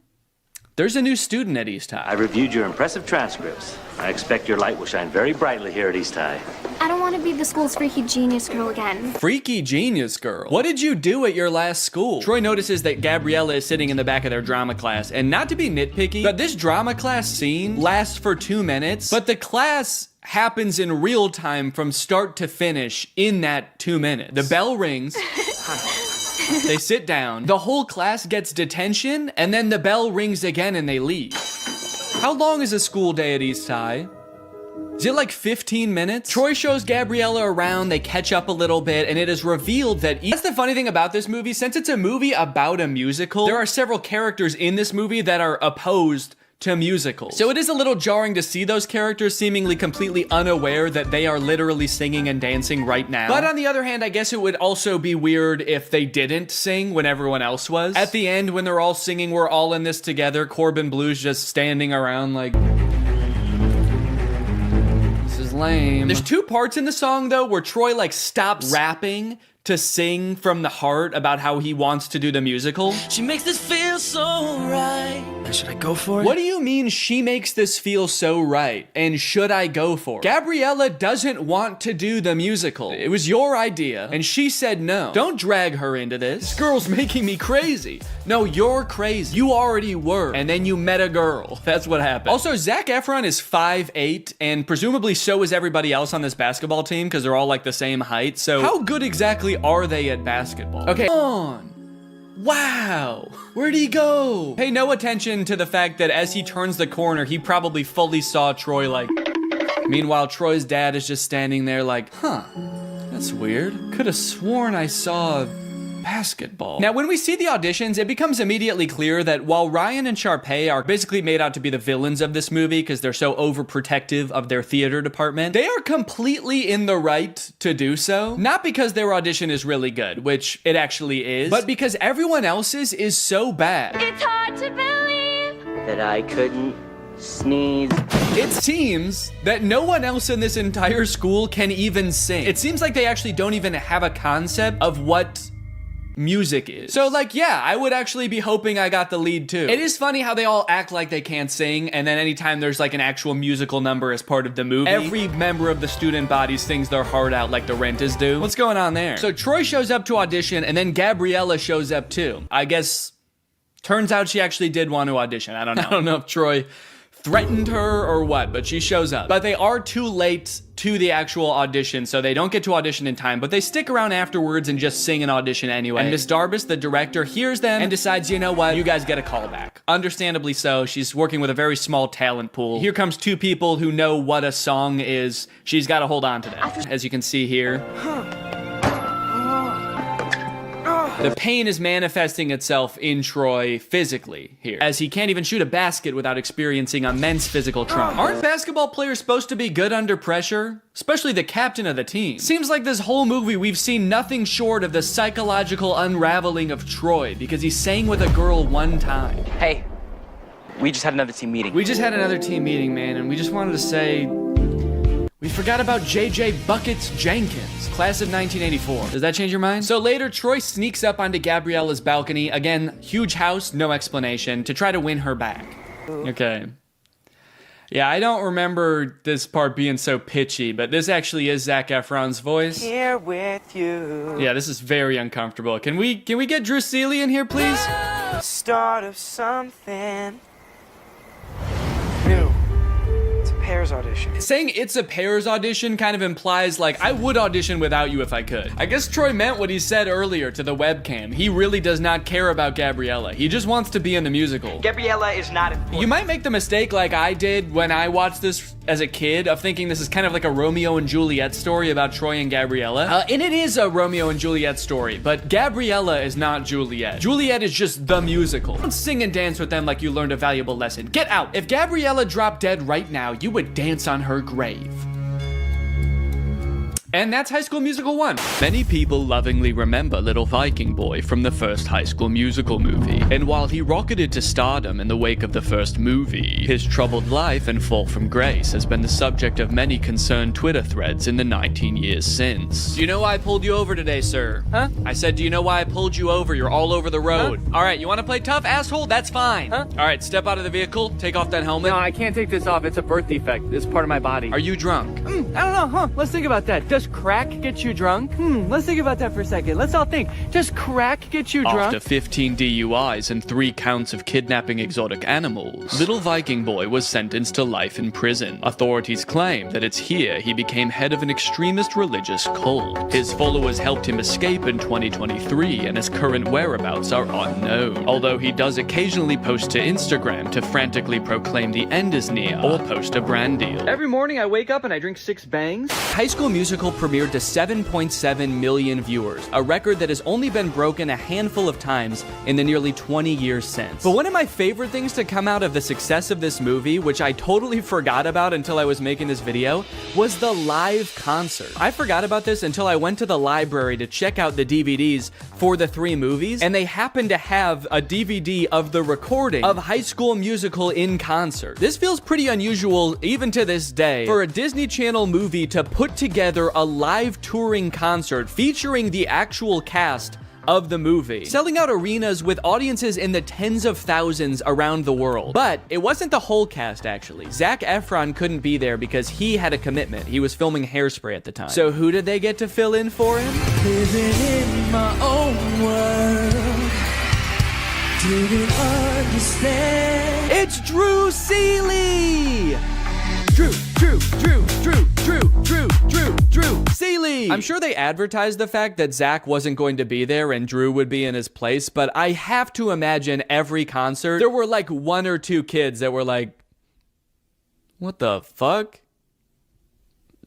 There's a new student at East High. I reviewed your impressive transcripts. I expect your light will shine very brightly here at East High. I don't want to be the school's freaky genius girl again. Freaky genius girl? What did you do at your last school? Troy notices that Gabriella is sitting in the back of their drama class, and not to be nitpicky, but this drama class scene lasts for 2 minutes, but the class happens in real time from start to finish in that 2 minutes. The bell rings. They sit down, the whole class gets detention, and then the bell rings again and they leave. How long is a school day at East High? Is it like 15 minutes? Troy shows Gabriella around, they catch up a little bit, and it is revealed that that's the funny thing about this movie, since it's a movie about a musical, there are several characters in this movie that are opposed to musicals. So it is a little jarring to see those characters seemingly completely unaware that they are literally singing and dancing right now. But on the other hand, I guess it would also be weird if they didn't sing when everyone else was. At the end, when they're all singing, we're all in this together, Corbin Blue's just standing around like... This is lame. There's 2 parts in the song though where Troy like stops rapping to sing from the heart about how he wants to do the musical. She makes this feel so right. Should I go for it? What do you mean she makes this feel so right? And should I go for it? Gabriella doesn't want to do the musical. It was your idea, and she said no. Don't drag her into this. This girl's making me crazy. No, you're crazy. You already were, and then you met a girl. That's what happened. Also, Zac Efron is 5'8", and presumably so is everybody else on this basketball team, because they're all like the same height, so how good exactly are they at basketball? Okay, come on. Wow, where'd he go? Pay no attention to the fact that as he turns the corner, he probably fully saw Troy like... Meanwhile, Troy's dad is just standing there like, huh, that's weird. Could have sworn I saw basketball. Now, when we see the auditions, it becomes immediately clear that while Ryan and Sharpay are basically made out to be the villains of this movie because they're so overprotective of their theater department, they are completely in the right to do so. Not because their audition is really good, which it actually is, but because everyone else's is so bad. It's hard to believe That I couldn't sneeze. It seems that no one else in this entire school can even sing. It seems like they actually don't even have a concept of what music is. So like, yeah, I would actually be hoping I got the lead too. It is funny how they all act like they can't sing, and then anytime there's like an actual musical number as part of the movie, every member of the student body sings their heart out like the Renters do. What's going on there? So Troy shows up to audition, and then Gabriella shows up too. I guess, turns out she actually did want to audition. I don't know. I don't know if Troy threatened her or what, but she shows up. But they are too late to the actual audition, so they don't get to audition in time, but they stick around afterwards and just sing an audition anyway. And Miss Darbus, the director, hears them and decides, you know what, you guys get a call back. Understandably so, she's working with a very small talent pool. Here comes 2 people who know what a song is. She's got to hold on to that. As you can see here. The pain is manifesting itself in Troy physically here, as he can't even shoot a basket without experiencing immense physical trauma. Aren't basketball players supposed to be good under pressure? Especially the captain of the team. Seems like this whole movie we've seen nothing short of the psychological unraveling of Troy, because he sang with a girl one time. Hey, we just had another team meeting. We just had another team meeting, man, and we just wanted to say... we forgot about JJ Buckets Jenkins, class of 1984. Does that change your mind? So later, Troy sneaks up onto Gabriella's balcony. Again, huge house, no explanation, to try to win her back. Okay. Yeah, I don't remember this part being so pitchy, but this actually is Zac Efron's voice. Here with you. Yeah, this is very uncomfortable. Can we get Drew Seeley in here, please? Start of something new. Pairs audition. Saying it's a pairs audition kind of implies like I would audition without you if I could. I guess Troy meant what he said earlier to the webcam. He really does not care about Gabriella. He just wants to be in the musical. Gabriella is not important. You might make the mistake like I did when I watched this as a kid of thinking this is kind of like a Romeo and Juliet story about Troy and Gabriella. And it is a Romeo and Juliet story, but Gabriella is not Juliet. Juliet is just the musical. Don't sing and dance with them like you learned a valuable lesson. Get out. If Gabriella dropped dead right now, you would dance on her grave. And that's High School Musical 1. Many people lovingly remember little Viking boy from the first High School Musical movie. And while he rocketed to stardom in the wake of the first movie, his troubled life and fall from grace has been the subject of many concerned Twitter threads in the 19 years since. Do you know why I pulled you over today, sir? Huh? I said, do you know why I pulled you over? You're all over the road. Huh? All right, you want to play tough, asshole? That's fine. Huh? All right, step out of the vehicle, take off that helmet. No, I can't take this off. It's a birth defect. It's part of my body. Are you drunk? I don't know, huh? Let's think about that. Does crack get you drunk? Let's think about that for a second. Let's all think. Does crack get you drunk? After 15 DUIs and 3 counts of kidnapping exotic animals, little Viking boy was sentenced to life in prison. Authorities claim that it's here he became head of an extremist religious cult. His followers helped him escape in 2023, and his current whereabouts are unknown. Although he does occasionally post to Instagram to frantically proclaim the end is near or post a brand deal. Every morning I wake up and I drink 6 bangs. High School Musical premiered to 7.7 million viewers, a record that has only been broken a handful of times in the nearly 20 years since. But one of my favorite things to come out of the success of this movie, which I totally forgot about until I was making this video, was the live concert. I forgot about this until I went to the library to check out the DVDs for the 3 movies, and they happened to have a DVD of the recording of High School Musical in concert. This feels pretty unusual even to this day for a Disney Channel movie to put together a live touring concert featuring the actual cast of the movie, selling out arenas with audiences in the tens of thousands around the world. But it wasn't the whole cast, actually. Zac Efron couldn't be there because he had a commitment. He was filming Hairspray at the time. So who did they get to fill in for him? Living in my own world, didn't understand. It's Drew Seeley! Drew Seeley! I'm sure they advertised the fact that Zach wasn't going to be there and Drew would be in his place, but I have to imagine every concert, there were like 1 or 2 kids that were like, what the fuck?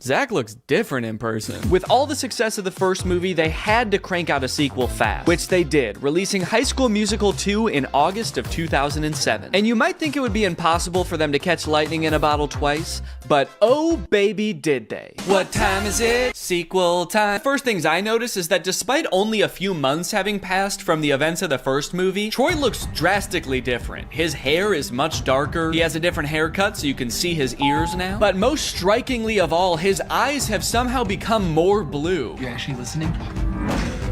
Zach looks different in person. With all the success of the first movie, they had to crank out a sequel fast, which they did, releasing High School Musical 2 in August of 2007. And you might think it would be impossible for them to catch lightning in a bottle twice, but oh baby did they. What time is it? Sequel time. First things I noticed is that despite only a few months having passed from the events of the first movie, Troy looks drastically different. His hair is much darker, he has a different haircut so you can see his ears now, but most strikingly of all, his eyes have somehow become more blue. You actually listening?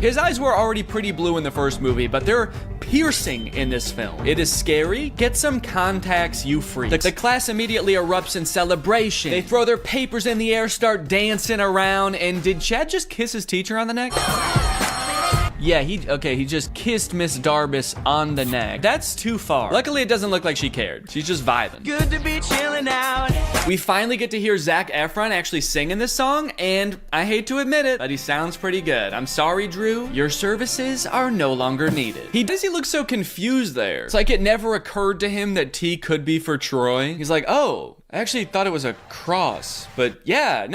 His eyes were already pretty blue in the first movie, but they're piercing in this film. It is scary. Get some contacts, you freaks. The class immediately erupts in celebration. They throw their papers in the air, start dancing around, and did Chad just kiss his teacher on the neck? Yeah, he just kissed Miss Darbus on the neck. That's too far. Luckily, it doesn't look like she cared. She's just vibing. Good to be chilling out. We finally get to hear Zac Efron actually sing in this song, and I hate to admit it, but he sounds pretty good. I'm sorry, Drew. Your services are no longer needed. Does he look so confused there? It's like it never occurred to him that T could be for Troy. He's like, oh, I actually thought it was a cross, but yeah,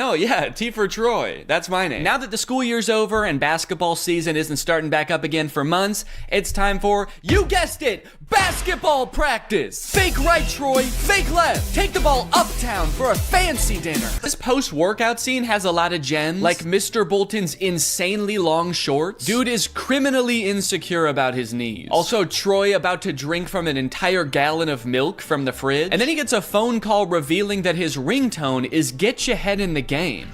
T for Troy. That's my name. Now that the school year's over and basketball season isn't starting back up again for months, it's time for, you guessed it, basketball practice. Fake right, Troy, fake left. Take the ball uptown for a fancy dinner. This post-workout scene has a lot of gems, like Mr. Bolton's insanely long shorts. Dude is criminally insecure about his knees. Also, Troy about to drink from an entire gallon of milk from the fridge. And then he gets a phone call revealing that his ringtone is Get Your Head in the Game.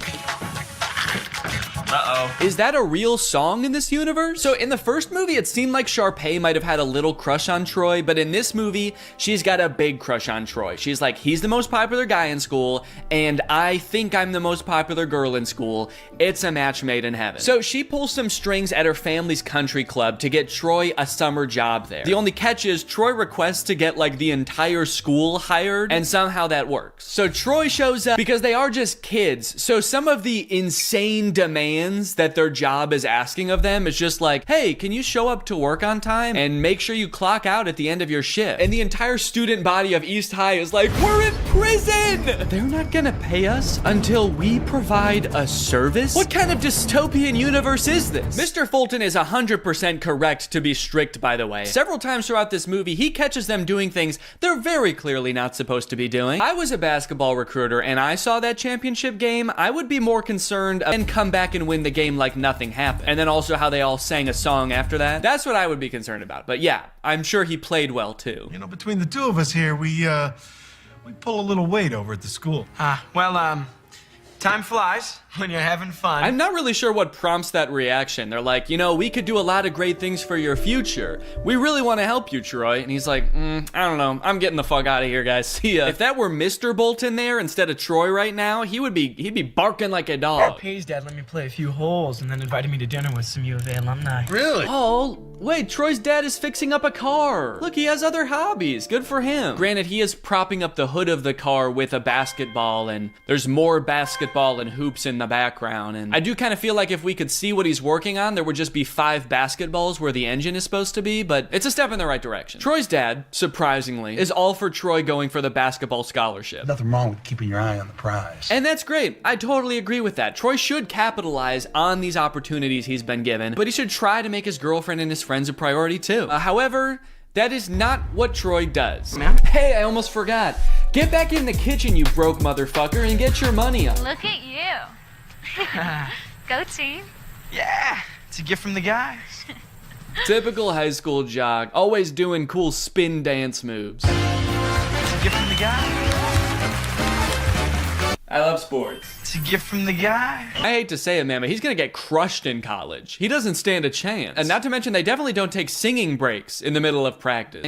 Uh-oh. Is that a real song in this universe? So in the first movie, it seemed like Sharpay might have had a little crush on Troy, but in this movie, she's got a big crush on Troy. She's like, he's the most popular guy in school, and I think I'm the most popular girl in school. It's a match made in heaven. So she pulls some strings at her family's country club to get Troy a summer job there. The only catch is Troy requests to get like the entire school hired, and somehow that works. So Troy shows up because they are just kids, so some of the insane demands things that their job is asking of them. It's just like, hey, can you show up to work on time and make sure you clock out at the end of your shift? And the entire student body of East High is like, we're in prison! They're not gonna pay us until we provide a service? What kind of dystopian universe is this? Mr. Fulton is 100% correct to be strict, by the way. Several times throughout this movie, he catches them doing things they're very clearly not supposed to be doing. I was a basketball recruiter and I saw that championship game. I would be more concerned and come back and win the game like nothing happened. And then also how they all sang a song after that. That's what I would be concerned about. But yeah, I'm sure he played well too. You know, between the two of us here, we pull a little weight over at the school. Time flies when you're having fun. I'm not really sure what prompts that reaction. They're like, you know, we could do a lot of great things for your future. We really want to help you, Troy. And he's like, I don't know. I'm getting the fuck out of here, guys. See ya. If that were Mr. Bolton there instead of Troy right now, he'd be barking like a dog. Pay's dad let me play a few holes and then invited me to dinner with some U of A alumni. Really? Oh, wait, Troy's dad is fixing up a car. Look, he has other hobbies. Good for him. Granted, he is propping up the hood of the car with a basketball, and there's more basketball and hoops in the background. And I do kind of feel like if we could see what he's working on, there would just be 5 basketballs where the engine is supposed to be, but it's a step in the right direction. Troy's dad, surprisingly, is all for Troy going for the basketball scholarship. Nothing wrong with keeping your eye on the prize. And that's great. I totally agree with that. Troy should capitalize on these opportunities he's been given, but he should try to make his girlfriend and his friends a priority too. However, that is not what Troy does. Hey, I almost forgot. Get back in the kitchen, you broke motherfucker, and get your money up. Look at you. Go team. Yeah, it's a gift from the guys. Typical high school jock, always doing cool spin dance moves. It's a gift from the guys. I love sports. It's a gift from the guy. I hate to say it, man, but he's gonna get crushed in college. He doesn't stand a chance. And not to mention, they definitely don't take singing breaks in the middle of practice.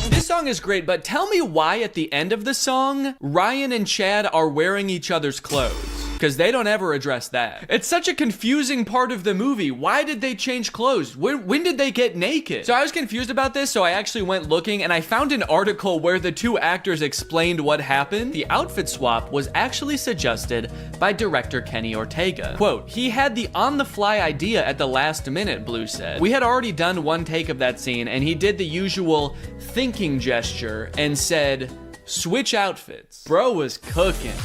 This song is great, but tell me why at the end of the song, Ryan and Chad are wearing each other's clothes. Because they don't ever address that. It's such a confusing part of the movie. Why did they change clothes? When did they get naked? So I was confused about this, so I actually went looking and I found an article where the 2 actors explained what happened. The outfit swap was actually suggested by director Kenny Ortega. Quote, he had the on-the-fly idea at the last minute, Blue said. We had already done 1 take of that scene and he did the usual thinking gesture and said, switch outfits. Bro was cooking.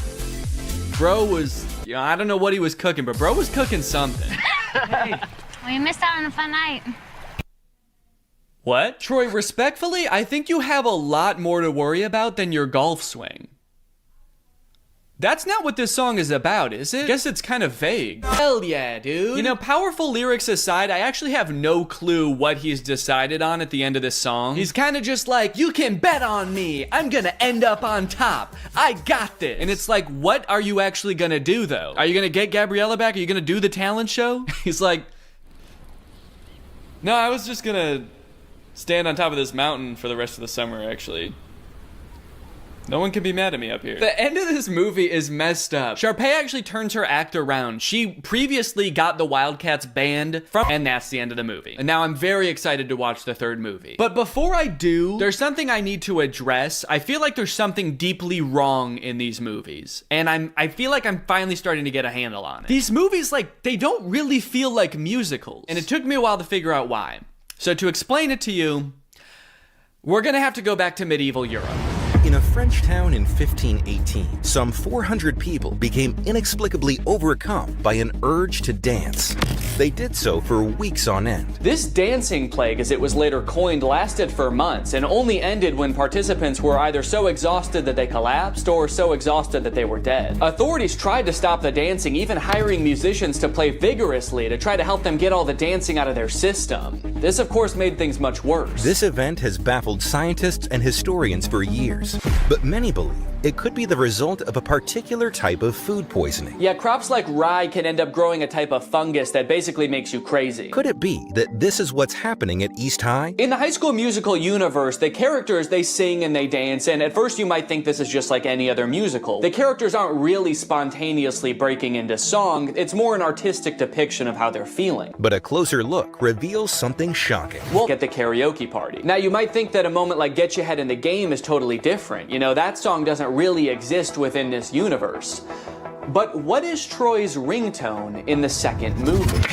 Bro was, I don't know what he was cooking, but bro was cooking something. Hey. We missed out on a fun night. What? Troy, respectfully, I think you have a lot more to worry about than your golf swing. That's not what this song is about, is it? Guess it's kind of vague. Hell yeah, dude. You know, powerful lyrics aside, I actually have no clue what he's decided on at the end of this song. He's kind of just like, you can bet on me. I'm gonna end up on top. I got this. And it's like, what are you actually gonna do though? Are you gonna get Gabriella back? Are you gonna do the talent show? He's like, no, I was just gonna stand on top of this mountain for the rest of the summer, actually. No one can be mad at me up here. The end of this movie is messed up. Sharpay actually turns her act around. She previously got the Wildcats banned from, and that's the end of the movie. And now I'm very excited to watch the 3rd movie. But before I do, there's something I need to address. I feel like there's something deeply wrong in these movies. And I feel like I'm finally starting to get a handle on it. These movies, like, they don't really feel like musicals. And it took me a while to figure out why. So to explain it to you, we're gonna have to go back to medieval Europe. In a French town in 1518, some 400 people became inexplicably overcome by an urge to dance. They did so for weeks on end. This dancing plague, as it was later coined, lasted for months and only ended when participants were either so exhausted that they collapsed or so exhausted that they were dead. Authorities tried to stop the dancing, even hiring musicians to play vigorously to try to help them get all the dancing out of their system. This, of course, made things much worse. This event has baffled scientists and historians for years, but many believe it could be the result of a particular type of food poisoning. Yeah, crops like rye can end up growing a type of fungus that basically makes you crazy. Could it be that this is what's happening at East High? In the High School Musical universe, the characters, they sing and they dance, and at first you might think this is just like any other musical. The characters aren't really spontaneously breaking into song, it's more an artistic depiction of how they're feeling. But a closer look reveals something shocking. We'll get the karaoke party. Now you might think that a moment like Get Your Head in the Game is totally different. You know, that song doesn't really exist within this universe. But what is Troy's ringtone in the second movie?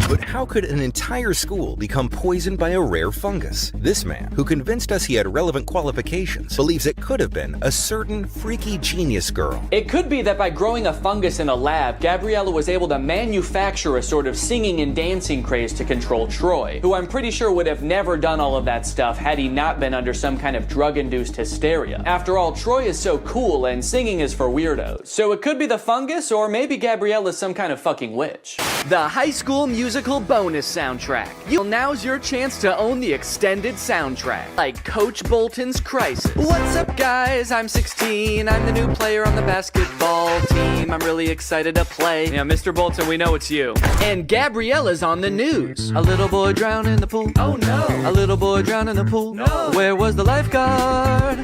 But how could an entire school become poisoned by a rare fungus? This man, who convinced us he had relevant qualifications, believes it could have been a certain freaky genius girl. It could be that by growing a fungus in a lab, Gabriella was able to manufacture a sort of singing and dancing craze to control Troy, who I'm pretty sure would have never done all of that stuff had he not been under some kind of drug-induced hysteria. After all, Troy is so cool and singing is for weirdos. So it could be the fungus, or maybe Gabriella's some kind of fucking witch. The High School Musical bonus soundtrack. Now's your chance to own the extended soundtrack, like Coach Bolton's Crisis. What's up, guys? I'm 16. I'm the new player on the basketball team. I'm really excited to play. Yeah, Mr. Bolton, we know it's you. And Gabriella's on the news. A little boy drowned in the pool. Oh no. A little boy drowned in the pool. No. Where was the lifeguard?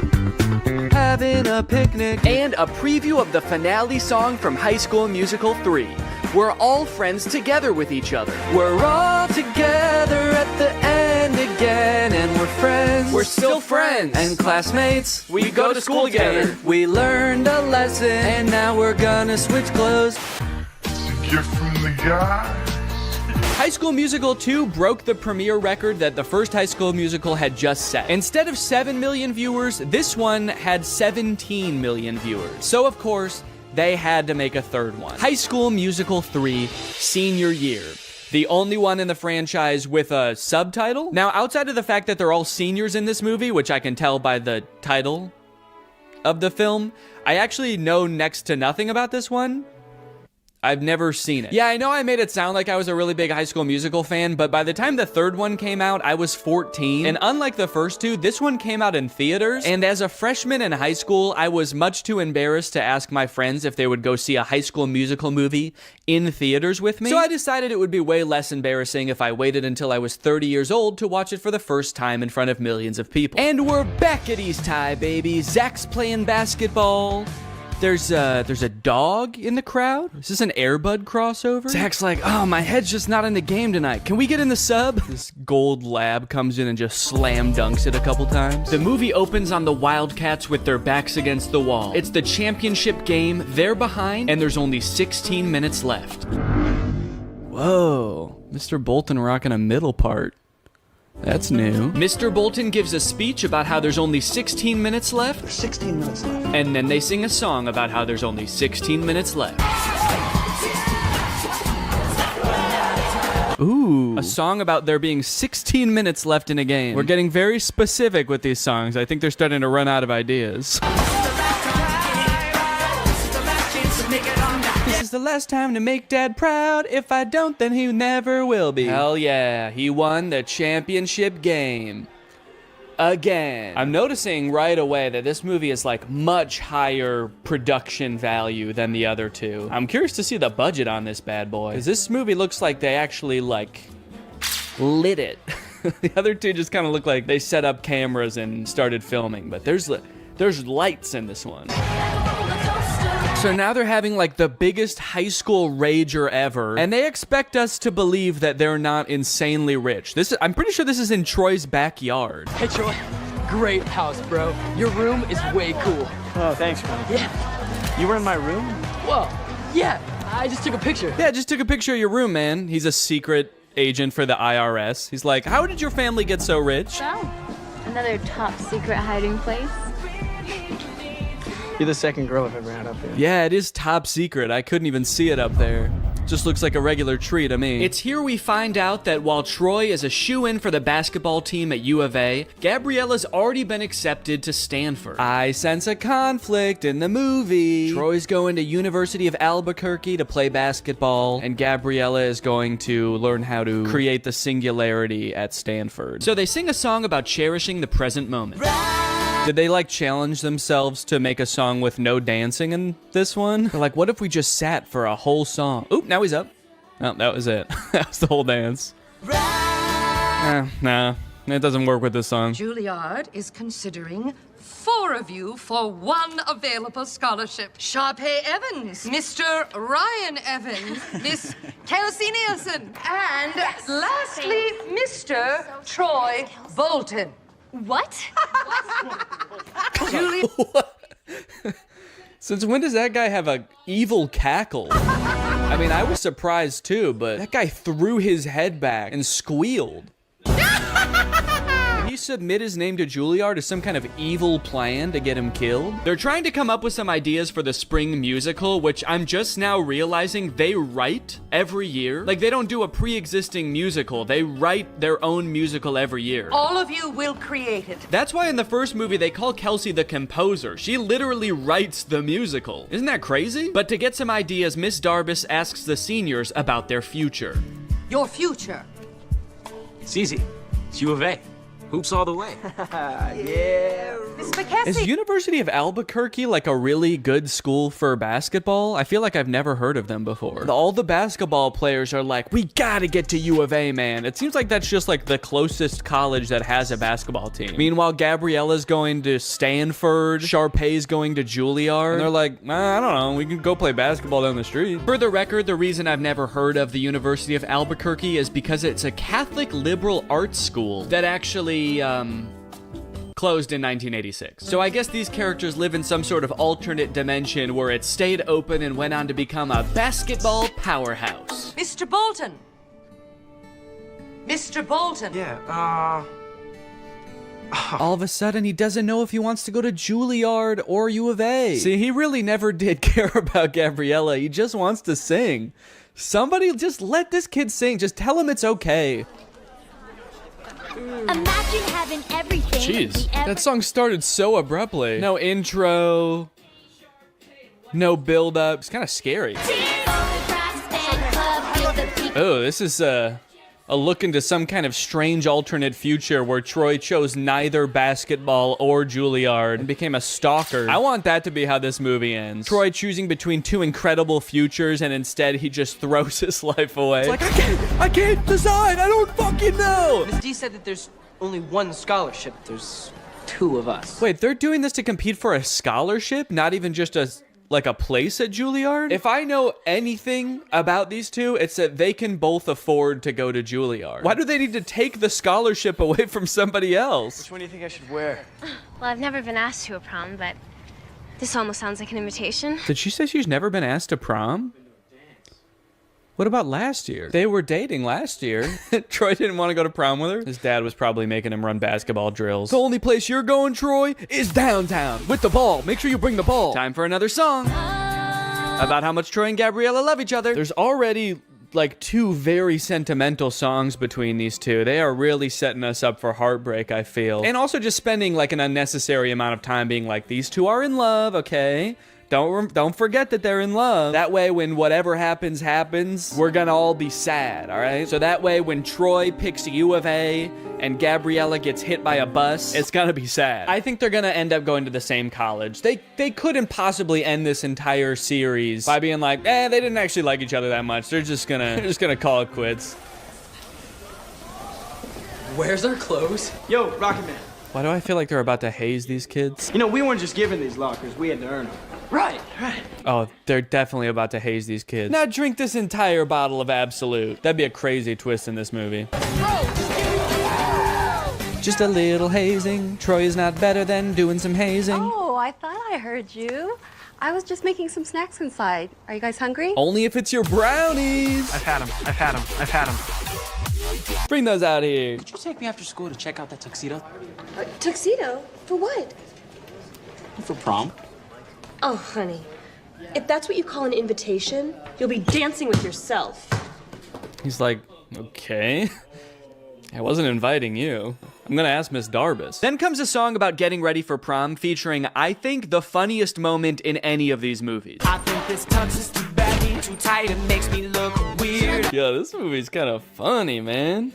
Having a picnic. And a preview of the finale song from High School Musical 3. We're all friends together with each other. We're all together at the end again, and we're friends. We're still friends. And classmates, we go to school together. We learned a lesson, and now we're gonna switch clothes. It's a gift from the guy. High School Musical 2 broke the premiere record that the first High School Musical had just set. Instead of 7 million viewers, this one had 17 million viewers. So of course, they had to make a third one. High School Musical 3, Senior Year. The only one in the franchise with a subtitle. Now, outside of the fact that they're all seniors in this movie, which I can tell by the title of the film, I actually know next to nothing about this one. I've never seen it. Yeah, I know I made it sound like I was a really big High School Musical fan, but by the time the third one came out, I was 14. And unlike the first two, this one came out in theaters. And as a freshman in high school, I was much too embarrassed to ask my friends if they would go see a High School Musical movie in theaters with me. So I decided it would be way less embarrassing if I waited until I was 30 years old to watch it for the first time in front of millions of people. And we're back at East High, baby. Zach's playing basketball. There's a dog in the crowd. Is this an Air Bud crossover? Zach's like, oh, my head's just not in the game tonight. Can we get in the sub? This gold lab comes in and just slam dunks it a couple times. The movie opens on the Wildcats with their backs against the wall. It's the championship game. They're behind, and there's only 16 minutes left. Whoa, Mr. Bolton rocking a middle part. That's new. Mr. Bolton gives a speech about how there's only 16 minutes left. There's 16 minutes left. And then they sing a song about how there's only 16 minutes left. Ooh, a song about there being 16 minutes left in a game. We're getting very specific with these songs. I think they're starting to run out of ideas. This is the last time to make Dad proud. If I don't, then he never will be. Hell yeah, he won the championship game. Again. I'm noticing right away that this movie is like much higher production value than the other two. I'm curious to see the budget on this bad boy, because this movie looks like they actually like lit it. The other two just kind of look like they set up cameras and started filming, but there's lights in this one. So now they're having like the biggest high school rager ever, and they expect us to believe that they're not insanely rich. I'm pretty sure this is in Troy's backyard. Hey Troy, great house, bro. Your room is way cool. Oh, thanks, man. Yeah. You were in my room? Whoa, yeah, I just took a picture. Yeah, just took a picture of your room, man. He's a secret agent for the IRS. He's like, how did your family get so rich? Oh, another top secret hiding place. You're the second girl I've ever had up here. Yeah, it is top secret. I couldn't even see it up there. Just looks like a regular tree to me. It's here we find out that while Troy is a shoo-in for the basketball team at U of A, Gabriella's already been accepted to Stanford. I sense a conflict in the movie. Troy's going to University of Albuquerque to play basketball, and Gabriella is going to learn how to create the singularity at Stanford. So they sing a song about cherishing the present moment. Did they like challenge themselves to make a song with no dancing in this one? They're like, what if we just sat for a whole song? Oop, now he's up. Oh, that was it. That was the whole dance. Nah, it doesn't work with this song. Juilliard is considering 4 of you for 1 available scholarship. Sharpay Evans, Mr. Ryan Evans, Miss Kelsey Nielsen, and lastly, Mr. Troy Bolton. What? Julie. Since when does that guy have a evil cackle? I mean, I was surprised too, but that guy threw his head back and squealed. Did he submit his name to Juilliard as some kind of evil plan to get him killed? They're trying to come up with some ideas for the spring musical, which I'm just now realizing they write every year. Like, they don't do a pre-existing musical. They write their own musical every year. All of you will create it. That's why in the first movie they call Kelsey the composer. She literally writes the musical. Isn't that crazy? But to get some ideas, Miss Darbus asks the seniors about their future. Your future. It's easy. It's U of A. Hoops all the way. Yeah. Miss McKessie. Is University of Albuquerque like a really good school for basketball? I feel like I've never heard of them before. All the basketball players are like, we gotta get to U of A, man. It seems like that's just like the closest college that has a basketball team. Meanwhile, Gabriella's going to Stanford, Sharpay's going to Juilliard, and they're like, I don't know, we can go play basketball down the street. For the record, the reason I've never heard of the University of Albuquerque is because it's a Catholic liberal arts school that actually closed in 1986. So I guess these characters live in some sort of alternate dimension where it stayed open and went on to become a basketball powerhouse. Mr. Bolton. Mr. Bolton. Yeah, All of a sudden, he doesn't know if he wants to go to Juilliard or U of A. See, he really never did care about Gabriella. He just wants to sing. Somebody just let this kid sing. Just tell him it's okay. Imagine having everything. Jeez, that song started so abruptly. No intro, no build up. It's kind of scary. Oh, this is a look into some kind of strange alternate future where Troy chose neither basketball or Juilliard and became a stalker. I want that to be how this movie ends. Troy choosing between two incredible futures, and instead he just throws his life away. It's like, I can't decide. I don't fucking know. Miss D said that there's only one scholarship. There's two of us. Wait, they're doing this to compete for a scholarship? Not even just a place at Juilliard? If I know anything about these two, it's that they can both afford to go to Juilliard. Why do they need to take the scholarship away from somebody else? Which one do you think I should wear? Well, I've never been asked to a prom, but this almost sounds like an invitation. Did she say she's never been asked to prom? What about last year? They were dating last year. Troy didn't want to go to prom with her. His dad was probably making him run basketball drills. The only place you're going, Troy, is downtown with the ball. Make sure you bring the ball. Time for another song about how much Troy and Gabriella love each other. There's already like two very sentimental songs between these two. They are really setting us up for heartbreak, I feel. And also just spending like an unnecessary amount of time being like, these two are in love, okay? Don't forget that they're in love. That way, when whatever happens, we're gonna all be sad, all right? So that way, when Troy picks U of A and Gabriella gets hit by a bus, it's gonna be sad. I think they're gonna end up going to the same college. They couldn't possibly end this entire series by being like, they didn't actually like each other that much. They're just gonna call it quits. Where's our clothes? Yo, Rocket Man. Why do I feel like they're about to haze these kids? You know, we weren't just given these lockers. We had to earn them. Right. Oh, they're definitely about to haze these kids. Now drink this entire bottle of Absolute. That'd be a crazy twist in this movie. Just a little hazing. Troy is not better than doing some hazing. Oh, I thought I heard you. I was just making some snacks inside. Are you guys hungry? Only if it's your brownies. I've had them. Bring those out here. Did you take me after school to check out that tuxedo? Tuxedo? For what? For prom. Oh, honey. If that's what you call an invitation, you'll be dancing with yourself. He's like, okay. I wasn't inviting you. I'm gonna ask Miss Darbus. Then comes a song about getting ready for prom featuring, I think, the funniest moment in any of these movies. I think this tux is too baggy, too tight, it makes me look weird. Yeah, this movie's kind of funny, man.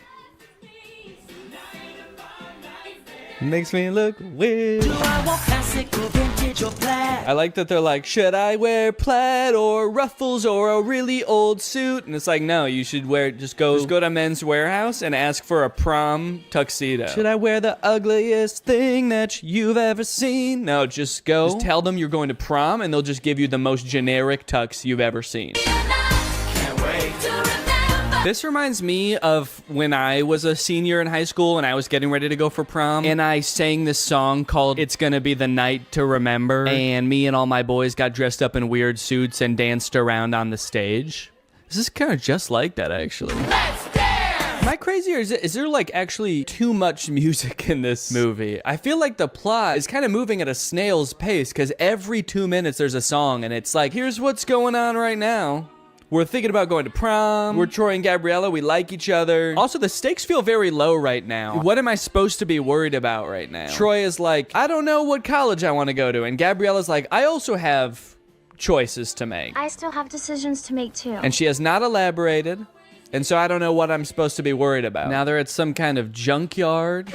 Makes me look weird. Do I want classic or vintage or plaid? I like that they're like, should I wear plaid or ruffles or a really old suit? And it's like, no, you should wear, just go to Men's Warehouse and ask for a prom tuxedo. Should I wear the ugliest thing that you've ever seen? No, just go. Just tell them you're going to prom and they'll just give you the most generic tux you've ever seen. Can't wait to remember. This reminds me of when I was a senior in high school and I was getting ready to go for prom, and I sang this song called It's Gonna Be the Night to Remember, and me and all my boys got dressed up in weird suits and danced around on the stage. This is kind of just like that, actually. Let's dance! Am I crazy, or is there like actually too much music in this movie? I feel like the plot is kind of moving at a snail's pace, because every 2 minutes there's a song, and it's like, here's what's going on right now. We're thinking about going to prom. We're Troy and Gabriella. We like each other. Also, the stakes feel very low right now. What am I supposed to be worried about right now? Troy is like, I don't know what college I want to go to. And Gabriella's like, I also have choices to make. I still have decisions to make too. And she has not elaborated. And so I don't know what I'm supposed to be worried about. Now they're at some kind of junkyard.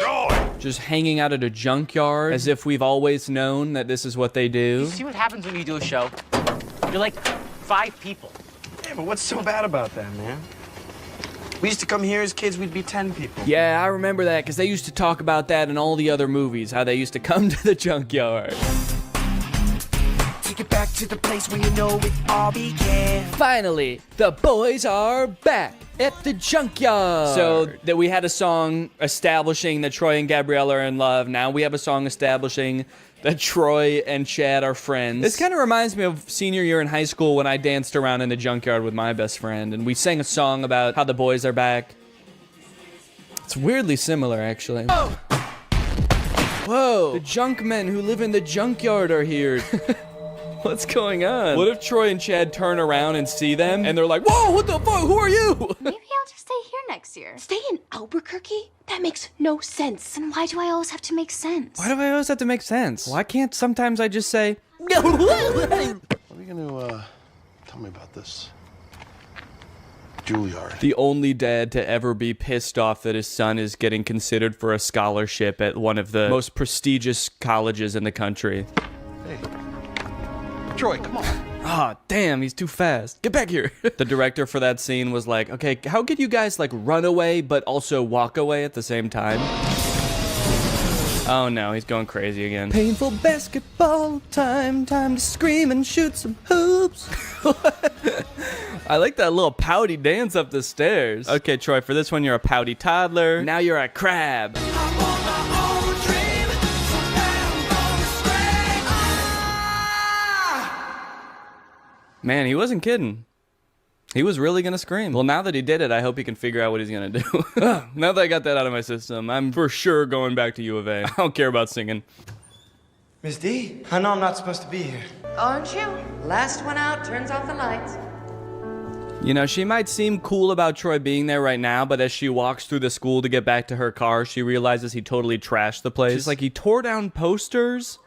Just hanging out at a junkyard as if we've always known that this is what they do. You see what happens when you do a show? You're like 5 people. Yeah, but what's so bad about that, man? We used to come here as kids, we'd be 10 people. Yeah, I remember that, because they used to talk about that in all the other movies, how they used to come to the junkyard. Take it back to the place where you know it all began. Finally, the boys are back at the junkyard. So that we had a song establishing that Troy and Gabriella are in love. Now we have a song establishing that Troy and Chad are friends. This kind of reminds me of senior year in high school when I danced around in the junkyard with my best friend, and we sang a song about how the boys are back. It's weirdly similar, actually. Oh. Whoa! The junk men who live in the junkyard are here. What's going on? What if Troy and Chad turn around and see them, and they're like, whoa, what the fuck, who are you? Maybe I'll just stay here next year. Stay in Albuquerque? That makes no sense. And why do I always have to make sense? Why do I always have to make sense? Why can't sometimes I just say, What are you gonna, tell me about this? Juilliard. The only dad to ever be pissed off that his son is getting considered for a scholarship at one of the most prestigious colleges in the country. Hey. Troy, come on. Ah, damn, he's too fast. Get back here. The director for that scene was like, okay, how could you guys like run away but also walk away at the same time? Oh no, he's going crazy again. Painful basketball time to scream and shoot some hoops. I like that little pouty dance up the stairs. Okay, Troy, for this one, you're a pouty toddler. Now you're a crab. Man, he wasn't kidding. He was really gonna scream. Well, now that he did it, I hope he can figure out what he's gonna do. Now that I got that out of my system, I'm for sure going back to U of A. I don't care about singing. Miss D, I know I'm not supposed to be here. Aren't you? Last one out turns off the lights. You know, she might seem cool about Troy being there right now, but as she walks through the school to get back to her car, she realizes he totally trashed the place. She's like, he tore down posters?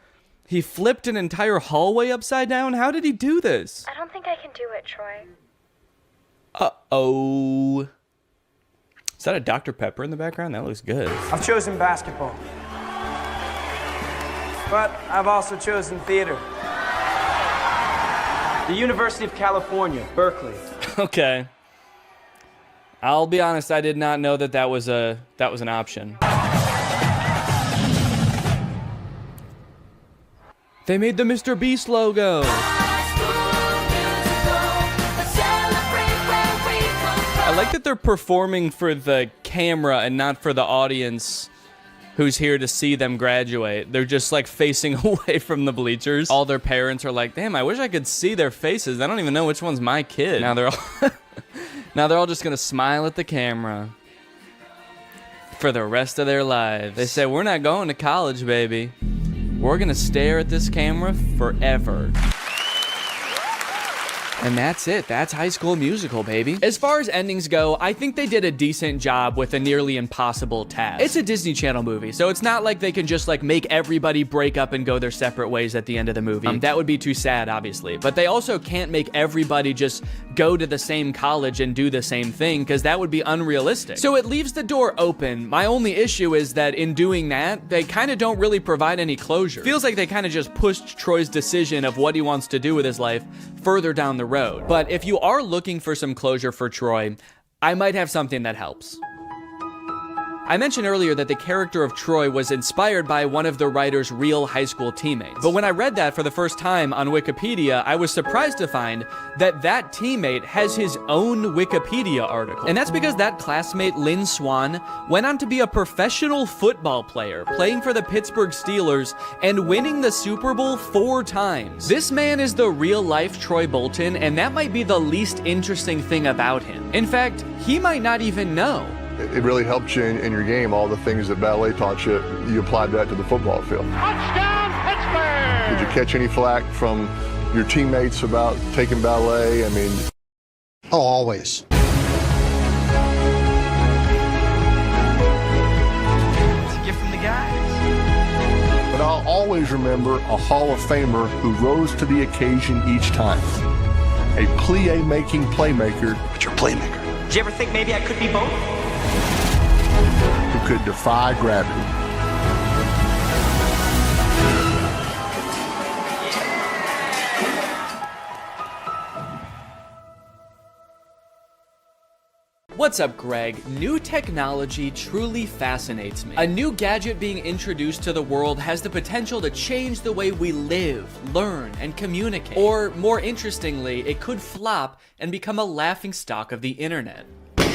He flipped an entire hallway upside down? How did he do this? I don't think I can do it, Troy. Uh-oh. Is that a Dr. Pepper in the background? That looks good. I've chosen basketball. But I've also chosen theater. The University of California, Berkeley. Okay. I'll be honest, I did not know that was an option. They made the Mr. Beast logo. I like that they're performing for the camera and not for the audience who's here to see them graduate. They're just like facing away from the bleachers. All their parents are like, damn, I wish I could see their faces. I don't even know which one's my kid. Now they're all just gonna smile at the camera for the rest of their lives. They say, we're not going to college, baby. We're gonna stare at this camera forever. And that's it. That's High School Musical, baby. As far as endings go, I think they did a decent job with a nearly impossible task. It's a Disney Channel movie, so it's not like they can just like make everybody break up and go their separate ways at the end of the movie. That would be too sad, obviously. But they also can't make everybody just go to the same college and do the same thing, because that would be unrealistic. So it leaves the door open. My only issue is that in doing that, they kind of don't really provide any closure. Feels like they kind of just pushed Troy's decision of what he wants to do with his life further down the road. But if you are looking for some closure for Troy, I might have something that helps. I mentioned earlier that the character of Troy was inspired by one of the writer's real high school teammates. But when I read that for the first time on Wikipedia, I was surprised to find that that teammate has his own Wikipedia article. And that's because that classmate, Lynn Swan, went on to be a professional football player, playing for the Pittsburgh Steelers and winning the Super Bowl 4 times. This man is the real-life Troy Bolton, and that might be the least interesting thing about him. In fact, he might not even know. It really helped you in your game. All the things that ballet taught you, you applied that to the football field. Touchdown, Pittsburgh! Did you catch any flack from your teammates about taking ballet? I mean... Oh, always. It's a gift from the guys. But I'll always remember a Hall of Famer who rose to the occasion each time. A plie-making playmaker. But you're a playmaker. Did you ever think maybe I could be both? Who could defy gravity. What's up, Greg? New technology truly fascinates me. A new gadget being introduced to the world has the potential to change the way we live, learn, and communicate. Or, more interestingly, it could flop and become a laughingstock of the internet.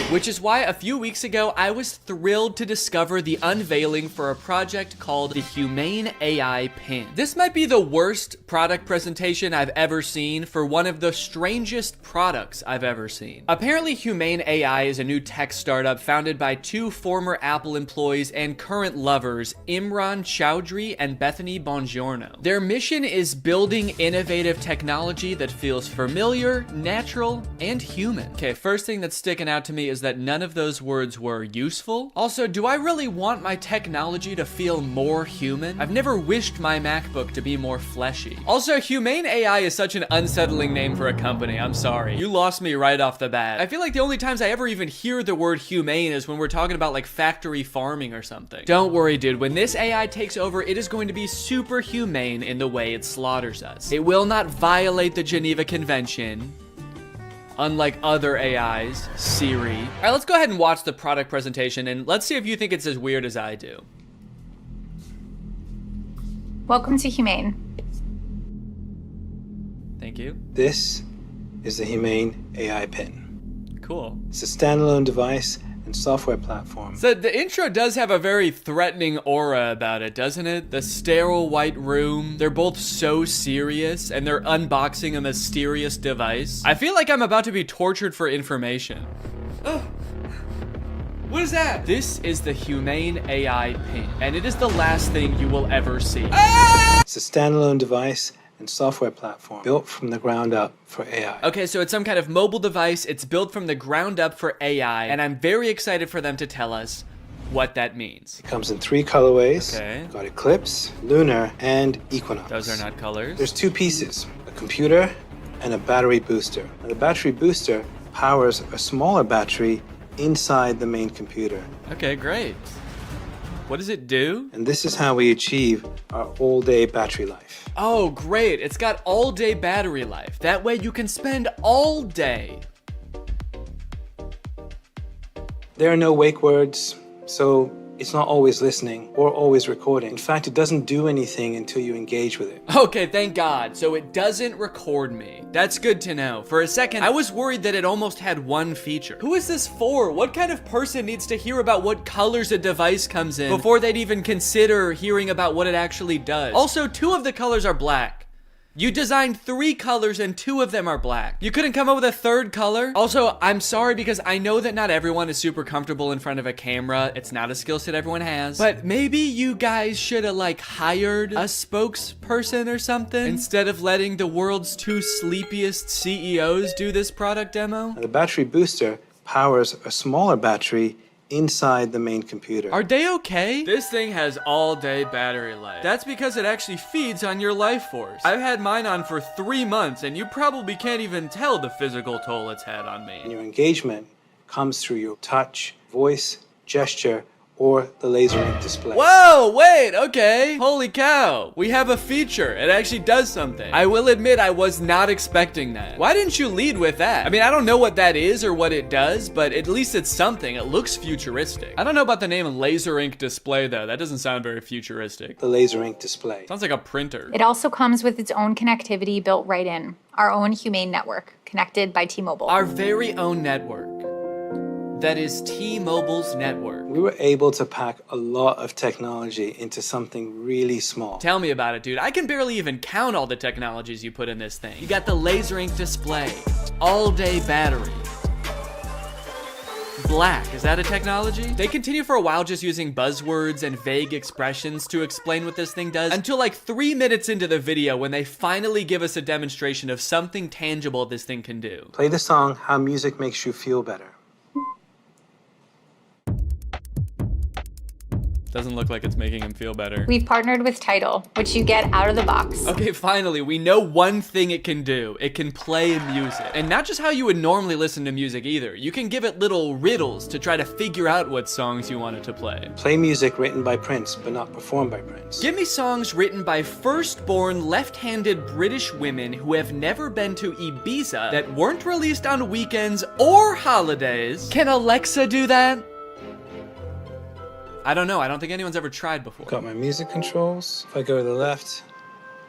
Which is why a few weeks ago, I was thrilled to discover the unveiling for a project called the Humane AI Pin. This might be the worst product presentation I've ever seen for one of the strangest products I've ever seen. Apparently, Humane AI is a new tech startup founded by 2 former Apple employees and current lovers, Imran Chowdhury and Bethany Bongiorno. Their mission is building innovative technology that feels familiar, natural, and human. Okay, first thing that's sticking out to me is that none of those words were useful. Also, do I really want my technology to feel more human? I've never wished my MacBook to be more fleshy. Also, Humane AI is such an unsettling name for a company. I'm sorry. You lost me right off the bat. I feel like the only times I ever even hear the word humane is when we're talking about like factory farming or something. Don't worry, dude. When this AI takes over, it is going to be super humane in the way it slaughters us. It will not violate the Geneva Convention, unlike other AIs, Siri. All right, let's go ahead and watch the product presentation and let's see if you think it's as weird as I do. Welcome to Humane. Thank you. This is the Humane AI Pin. Cool. It's a standalone device and software platform. So the intro does have a very threatening aura about it, doesn't it? The sterile white room. They're both so serious and they're unboxing a mysterious device. I feel like I'm about to be tortured for information. Oh. What is that? This is the Humane AI Pin, and it is the last thing you will ever see. Ah! It's a standalone device and software platform built from the ground up for AI. Okay, so it's some kind of mobile device. It's built from the ground up for AI, and I'm very excited for them to tell us what that means. It comes in 3 colorways. Okay. Got Eclipse, Lunar, and Equinox. Those are not colors. There's 2 pieces, a computer and a battery booster. Now, the battery booster powers a smaller battery inside the main computer. Okay, great. What does it do? And this is how we achieve our all-day battery life. Oh, great. It's got all-day battery life. That way you can spend all day. There are no wake words, so it's not always listening or always recording. In fact, it doesn't do anything until you engage with it. Okay, thank God. So it doesn't record me. That's good to know. For a second, I was worried that it almost had one feature. Who is this for? What kind of person needs to hear about what colors a device comes in before they'd even consider hearing about what it actually does? Also, 2 of the colors are black. You designed 3 colors and 2 of them are black. You couldn't come up with a 3rd color? Also, I'm sorry because I know that not everyone is super comfortable in front of a camera. It's not a skill set everyone has. But maybe you guys should have like hired a spokesperson or something instead of letting the world's 2 sleepiest CEOs do this product demo. Now, the battery booster powers a smaller battery inside the main computer. Are they okay? This thing has all-day battery life. That's because it actually feeds on your life force. I've had mine on for 3 months, and you probably can't even tell the physical toll it's had on me. And your engagement comes through your touch, voice, gesture, or the laser ink display. Whoa, wait, okay. Holy cow. We have a feature. It actually does something. I will admit I was not expecting that. Why didn't you lead with that? I mean, I don't know what that is or what it does, but at least it's something. It looks futuristic. I don't know about the name laser ink display though. That doesn't sound very futuristic. The laser ink display. Sounds like a printer. It also comes with its own connectivity built right in. Our own Humane network, connected by T-Mobile. Our very own network. That is T-Mobile's network. We were able to pack a lot of technology into something really small. Tell me about it, dude. I can barely even count all the technologies you put in this thing. You got the laser ink display, all-day battery. Black, is that a technology? They continue for a while just using buzzwords and vague expressions to explain what this thing does, until like 3 minutes into the video when they finally give us a demonstration of something tangible this thing can do. Play the song How Music Makes You Feel Better. Doesn't look like it's making him feel better. We've partnered with Tidal, which you get out of the box. Okay, finally, we know one thing it can do. It can play music. And not just how you would normally listen to music either. You can give it little riddles to try to figure out what songs you want it to play. Play music written by Prince, but not performed by Prince. Give me songs written by first-born left-handed British women who have never been to Ibiza that weren't released on weekends or holidays. Can Alexa do that? I don't know. I don't think anyone's ever tried before. Got my music controls. If I go to the left,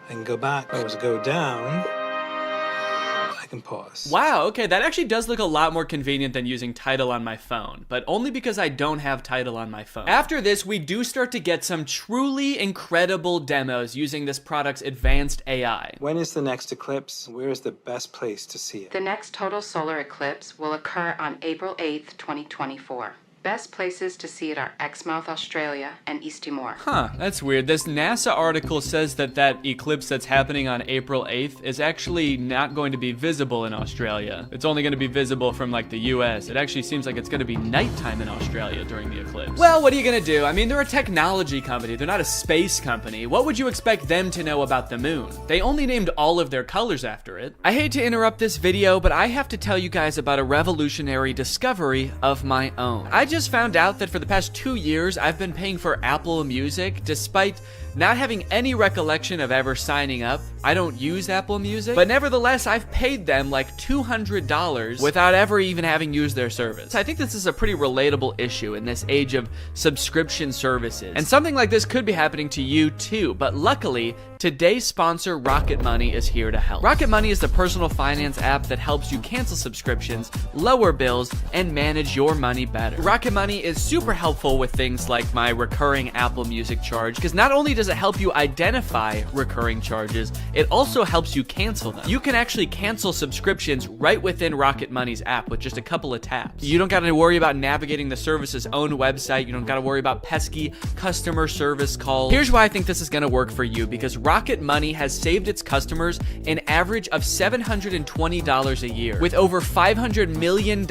I can go back. If I was to go down, I can pause. Wow, okay, that actually does look a lot more convenient than using Tidal on my phone, but only because I don't have Tidal on my phone. After this, we do start to get some truly incredible demos using this product's advanced AI. When is the next eclipse? Where is the best place to see it? The next total solar eclipse will occur on April 8th, 2024. Best places to see it are Exmouth, Australia, and East Timor. Huh, that's weird. This NASA article says that that eclipse that's happening on April 8th is actually not going to be visible in Australia. It's only going to be visible from like the US. It actually seems like it's going to be nighttime in Australia during the eclipse. Well, what are you going to do? I mean, they're a technology company. They're not a space company. What would you expect them to know about the moon? They only named all of their colors after it. I hate to interrupt this video, but I have to tell you guys about a revolutionary discovery of my own. I just found out that for the past 2 years, I've been paying for Apple Music despite not having any recollection of ever signing up. I don't use Apple Music, but nevertheless, I've paid them like $200 without ever even having used their service. I think this is a pretty relatable issue in this age of subscription services. And something like this could be happening to you too, but luckily, today's sponsor, Rocket Money, is here to help. Rocket Money is the personal finance app that helps you cancel subscriptions, lower bills, and manage your money better. Rocket Money is super helpful with things like my recurring Apple Music charge, because not only does it help you identify recurring charges, it also helps you cancel them. You can actually cancel subscriptions right within Rocket Money's app with just a couple of taps. You don't got to worry about navigating the service's own website. You don't got to worry about pesky customer service calls. Here's why I think this is going to work for you, because Rocket Money has saved its customers an average of $720 a year, with over $500 million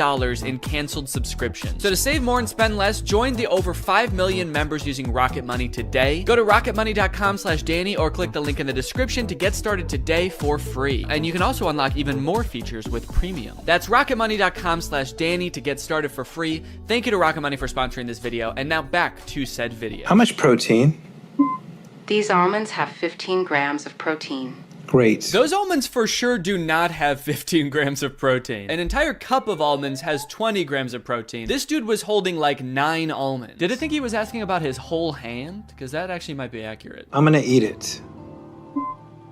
in canceled subscriptions. So to save more and spend less, join the over 5 million members using Rocket Money today. Go to rocketmoney.com/Danny or click the link in the description to get started today for free. And you can also unlock even more features with premium. That's rocketmoney.com/Danny to get started for free. Thank you to Rocket Money for sponsoring this video. And now back to said video. How much protein? These almonds have 15 grams of protein. Great. Those almonds for sure do not have 15 grams of protein. An entire cup of almonds has 20 grams of protein. This dude was holding like 9 almonds. Did I think he was asking about his whole hand? Because that actually might be accurate. I'm gonna eat it.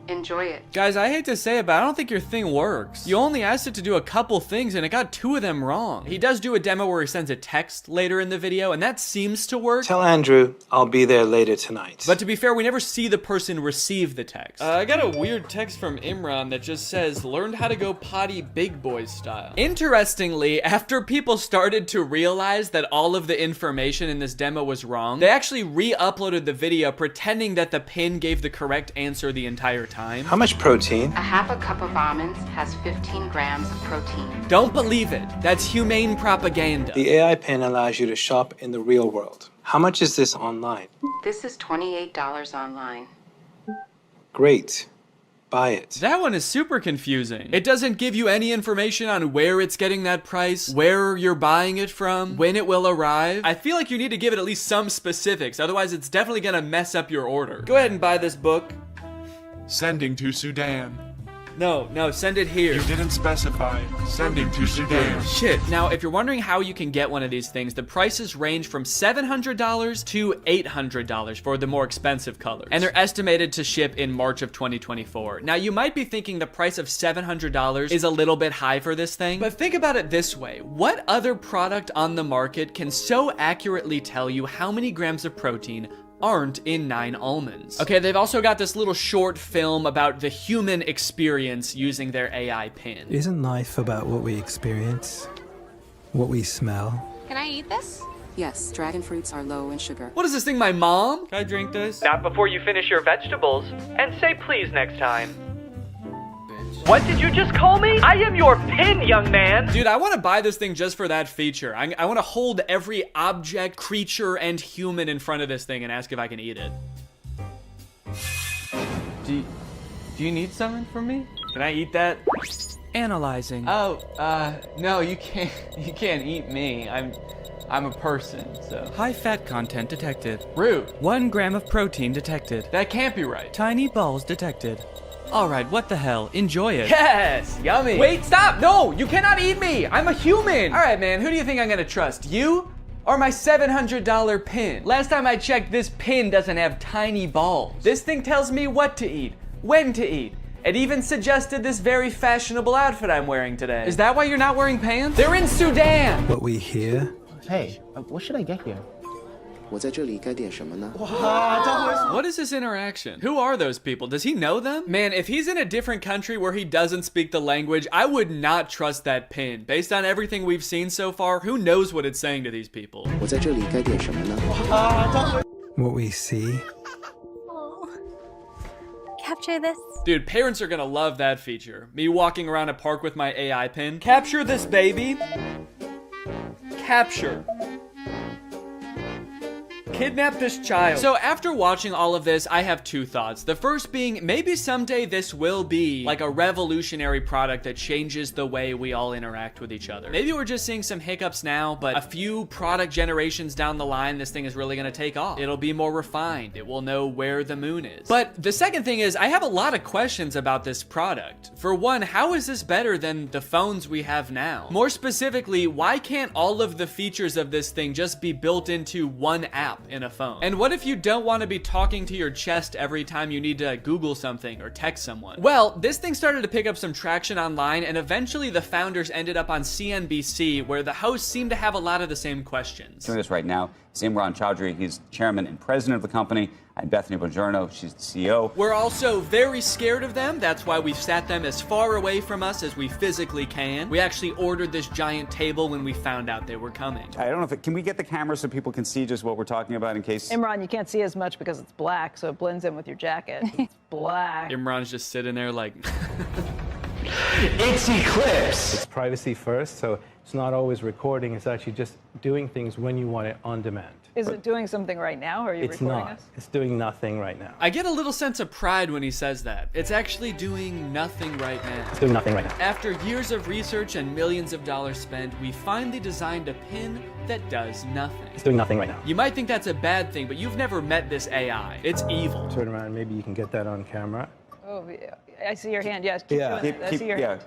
Enjoy it. Guys, I hate to say it, but I don't think your thing works. You only asked it to do a couple things and it got 2 of them wrong. He does do a demo where he sends a text later in the video and that seems to work. Tell Andrew I'll be there later tonight. But to be fair, we never see the person receive the text. I got a weird text from Imran that just says, learned how to go potty big boy style. Interestingly, after people started to realize that all of the information in this demo was wrong, they actually re-uploaded the video pretending that the pin gave the correct answer the entire time. How much protein? A half a cup of almonds has 15 grams of protein. Don't believe it. That's humane propaganda. The AI pin allows you to shop in the real world. How much is this online? This is $28 online. Great. buy it. That one is super confusing. It doesn't give you any information on where it's getting that price, where you're buying it from, when it will arrive. I feel like you need to give it at least some specifics, otherwise it's definitely gonna mess up your order. Go ahead and buy this book. Sending to Sudan. No, send it here. You didn't specify. Sending to Sudan. Shit. Now, if you're wondering how you can get one of these things, the prices range from $700 to $800 for the more expensive colors. And they're estimated to ship in March of 2024. Now, you might be thinking the price of $700 is a little bit high for this thing, but think about it this way. What other product on the market can so accurately tell you how many grams of protein aren't in 9 almonds? Okay, they've also got this little short film about the human experience using their AI pin. Isn't life about what we experience? What we smell? Can I eat this? Yes, dragon fruits are low in sugar. What is this thing, my mom? Can I drink this? Not before you finish your vegetables. And say please next time. What did you just call me? I am your pin, young man. Dude, I want to buy this thing just for that feature. I want to hold every object, creature, and human in front of this thing and ask if I can eat it. Do you need something from me? Can I eat that? Analyzing. Oh, no, you can't eat me. I'm a person, so. High fat content detected. Rude. 1 gram of protein detected. That can't be right. Tiny balls detected. All right, what the hell? Enjoy it. Yes, yummy. Wait, stop. No, you cannot eat me. I'm a human. All right, man, who do you think I'm gonna trust? You or my $700 pin? Last time I checked, this pin doesn't have tiny balls. This thing tells me what to eat, when to eat. It even suggested this very fashionable outfit I'm wearing today. Is that why you're not wearing pants? They're in Sudan. What we hear? Hey, what should I get here? What is this interaction? Who are those people? Does he know them? Man, if he's in a different country where he doesn't speak the language, I would not trust that pin. Based on everything we've seen so far, who knows what it's saying to these people? What we see? Capture this. Dude, parents are gonna love that feature. Me walking around a park with my AI pin. Capture this, baby. Capture. Kidnap this child. So after watching all of this, I have 2 thoughts. The first being, maybe someday this will be like a revolutionary product that changes the way we all interact with each other. Maybe we're just seeing some hiccups now, but a few product generations down the line, this thing is really gonna take off. It'll be more refined. It will know where the moon is. But the second thing is, I have a lot of questions about this product. For one, how is this better than the phones we have now? More specifically, why can't all of the features of this thing just be built into one app in a phone? And what if you don't want to be talking to your chest every time you need to Google something or text someone? Well, this thing started to pick up some traction online, and eventually the founders ended up on CNBC, where the hosts seemed to have a lot of the same questions. Doing this right now is Imran Chowdhury. He's chairman and president of the company. And Bethany Bongiorno, she's the CEO. We're also very scared of them. That's why we've sat them as far away from us as we physically can. We actually ordered this giant table when we found out they were coming. I don't know if can we get the camera so people can see just what we're talking about in case? Imran, you can't see as much because it's black, so it blends in with your jacket. It's black. Imran's just sitting there like... It's Eclipse. It's privacy first, so it's not always recording. It's actually just doing things when you want it on demand. Is it doing something right now, or are you recording us? It's doing nothing right now. I get a little sense of pride when he says that. It's actually doing nothing right now. It's doing nothing right now. After years of research and millions of dollars spent, we finally designed a pin that does nothing. It's doing nothing right now. You might think that's a bad thing, but you've never met this AI. It's evil. Turn around, maybe you can get that on camera. Oh, yeah. I see your hand. Yes, keep doing it. I see your hand.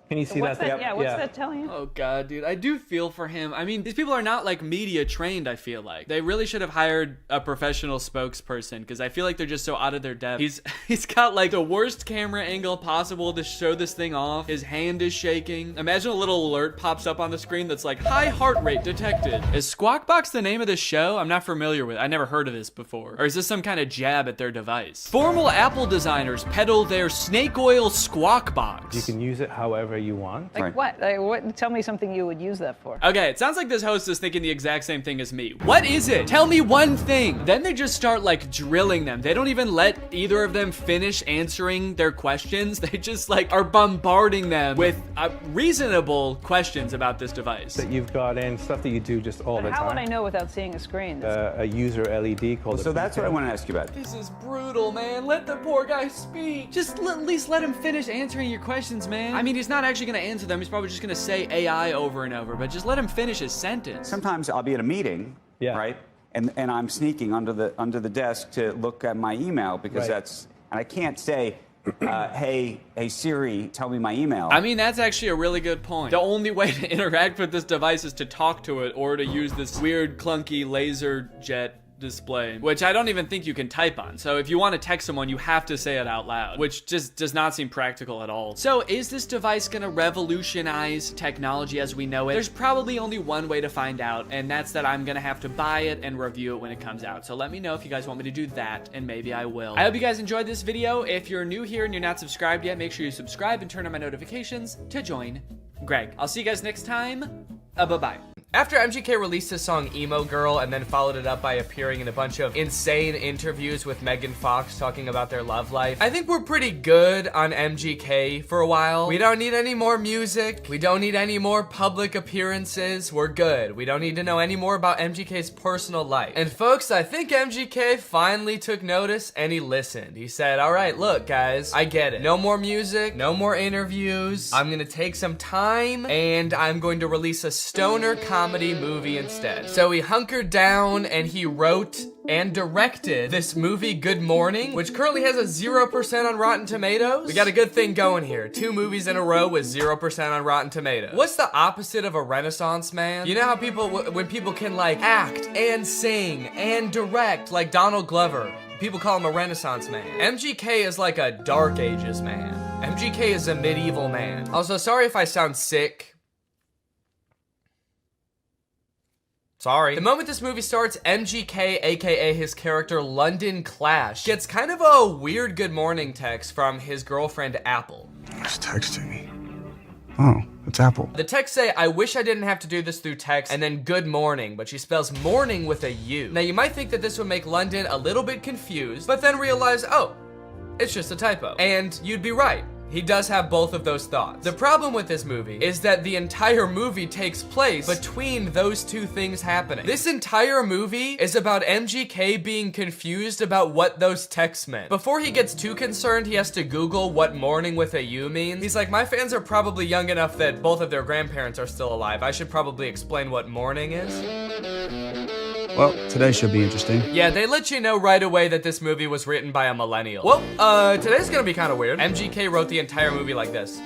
Can you see what's that? Yeah, what's that telling you? Oh God, dude, I do feel for him. I mean, these people are not like media trained, I feel like. They really should have hired a professional spokesperson, because I feel like they're just so out of their depth. He's got like the worst camera angle possible to show this thing off. His hand is shaking. Imagine a little alert pops up on the screen that's like, high heart rate detected. Is Squawk Box the name of this show? I'm not familiar with it. I never heard of this before. Or is this some kind of jab at their device? Formal Apple designers peddle their snake oil Squawk Box. You can use it however you want. Like what? Like, what? Tell me something you would use that for. Okay, it sounds like this host is thinking the exact same thing as me. What is it? Tell me one thing. Then they just start like drilling them. They don't even let either of them finish answering their questions. They just like are bombarding them with reasonable questions about this device. That you've got in stuff that you do just all the time. How would I know without seeing a screen? A user LED called. So that's what I want to ask you about. This is brutal, man. Let the poor guy speak. Just at least let him finish answering your questions, man. I mean, he's not actually gonna answer them. He's probably just gonna say AI over and over, but just let him finish his sentence. Sometimes I'll be at a meeting, right? And I'm sneaking under the desk to look at my email because that's, and I can't say, hey Siri, tell me my email. I mean, that's actually a really good point. The only way to interact with this device is to talk to it or to use this weird, clunky laser jet display, which I don't even think you can type on. So if you want to text someone, you have to say it out loud, which just does not seem practical at all. So is this device gonna revolutionize technology as we know it? There's probably only one way to find out, and that's that I'm gonna have to buy it and review it when it comes out. So let me know if you guys want me to do that, and maybe I will. I hope you guys enjoyed this video. If you're new here and you're not subscribed yet, make sure you subscribe and turn on my notifications to join Greg. I'll see you guys next time. Bye-bye. After MGK released his song Emo Girl and then followed it up by appearing in a bunch of insane interviews with Megan Fox talking about their love life, I think we're pretty good on MGK for a while. We don't need any more music. We don't need any more public appearances. We're good. We don't need to know any more about MGK's personal life. And folks, I think MGK finally took notice and he listened. He said, all right, look guys, I get it. No more music, no more interviews. I'm gonna take some time and I'm going to release a stoner comedy movie instead. So he hunkered down and he wrote and directed this movie Good Morning, which currently has a 0% on Rotten Tomatoes. We got a good thing going here. 2 movies in a row with 0% on Rotten Tomatoes. What's the opposite of a Renaissance man? You know how people, when people can like act and sing and direct, like Donald Glover, people call him a Renaissance man. MGK is like a Dark Ages man. MGK is a medieval man. Also, sorry if I sound sick. Sorry. The moment this movie starts, MGK, aka his character London Clash, gets kind of a weird good morning text from his girlfriend Apple. Who's texting me? Oh, it's Apple. The text say, I wish I didn't have to do this through text, and then good morning, but she spells morning with a U. Now you might think that this would make London a little bit confused, but then realize, oh, it's just a typo. And you'd be right. He does have both of those thoughts. The problem with this movie is that the entire movie takes place between those two things happening. This entire movie is about MGK being confused about what those texts meant. Before he gets too concerned, he has to Google what morning with a U means. He's like, my fans are probably young enough that both of their grandparents are still alive. I should probably explain what morning is. Well, today should be interesting. Yeah, they let you know right away that this movie was written by a millennial. Well, today's gonna be kind of weird. MGK wrote the entire movie like this.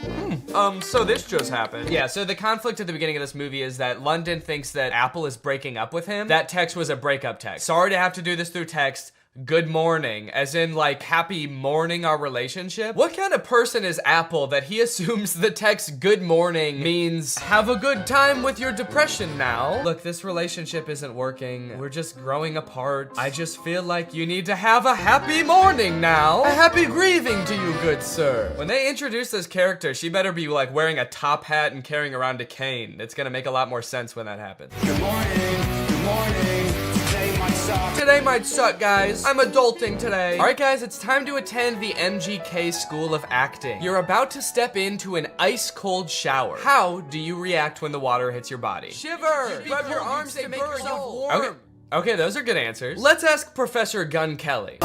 So this just happened. Yeah, so the conflict at the beginning of this movie is that London thinks that Apple is breaking up with him. That text was a breakup text. Sorry to have to do this through text. Good morning, as in like happy morning our relationship? What kind of person is Apple that he assumes the text good morning means have a good time with your depression now? Look, this relationship isn't working. We're just growing apart. I just feel like you need to have a happy morning now. A happy grieving to you, good sir. When they introduce this character, she better be like wearing a top hat and carrying around a cane. It's gonna make a lot more sense when that happens. Good morning, good morning. Today might suck, guys. I'm adulting today. All right, guys, it's time to attend the MGK School of Acting. You're about to step into an ice-cold shower. How do you react when the water hits your body? Shiver! Grab your arms to make yourself warm. Okay, those are good answers. Let's ask Professor Gun Kelly.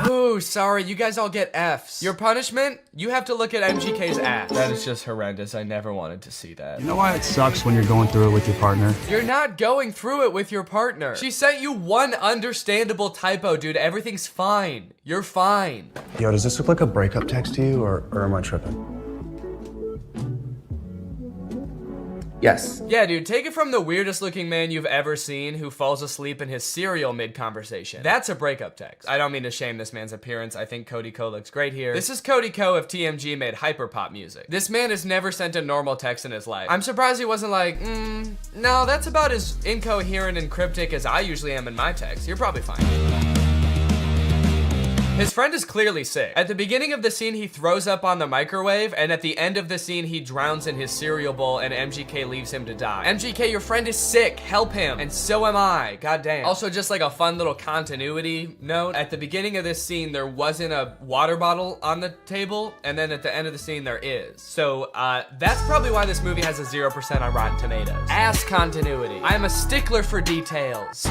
Ooh, sorry, you guys all get Fs. Your punishment? You have to look at MGK's ass. That is just horrendous. I never wanted to see that. You know why it sucks when you're going through it with your partner? You're not going through it with your partner. She sent you one understandable typo, dude. Everything's fine. You're fine. Yo, does this look like a breakup text to you, or am I tripping? Yes. Yeah, dude, take it from the weirdest looking man you've ever seen who falls asleep in his cereal mid-conversation. That's a breakup text. I don't mean to shame this man's appearance. I think Cody Ko looks great here. This is Cody Ko if TMG made hyperpop music. This man has never sent a normal text in his life. I'm surprised he wasn't like, no, that's about as incoherent and cryptic as I usually am in my text. You're probably fine. His friend is clearly sick. At the beginning of the scene, he throws up on the microwave, and at the end of the scene, he drowns in his cereal bowl, and MGK leaves him to die. MGK, your friend is sick. Help him. And so am I. Goddamn. Also, just like a fun little continuity note, at the beginning of this scene, there wasn't a water bottle on the table, and then at the end of the scene, there is. So, that's probably why this movie has a 0% on Rotten Tomatoes. Ass continuity. I am a stickler for details.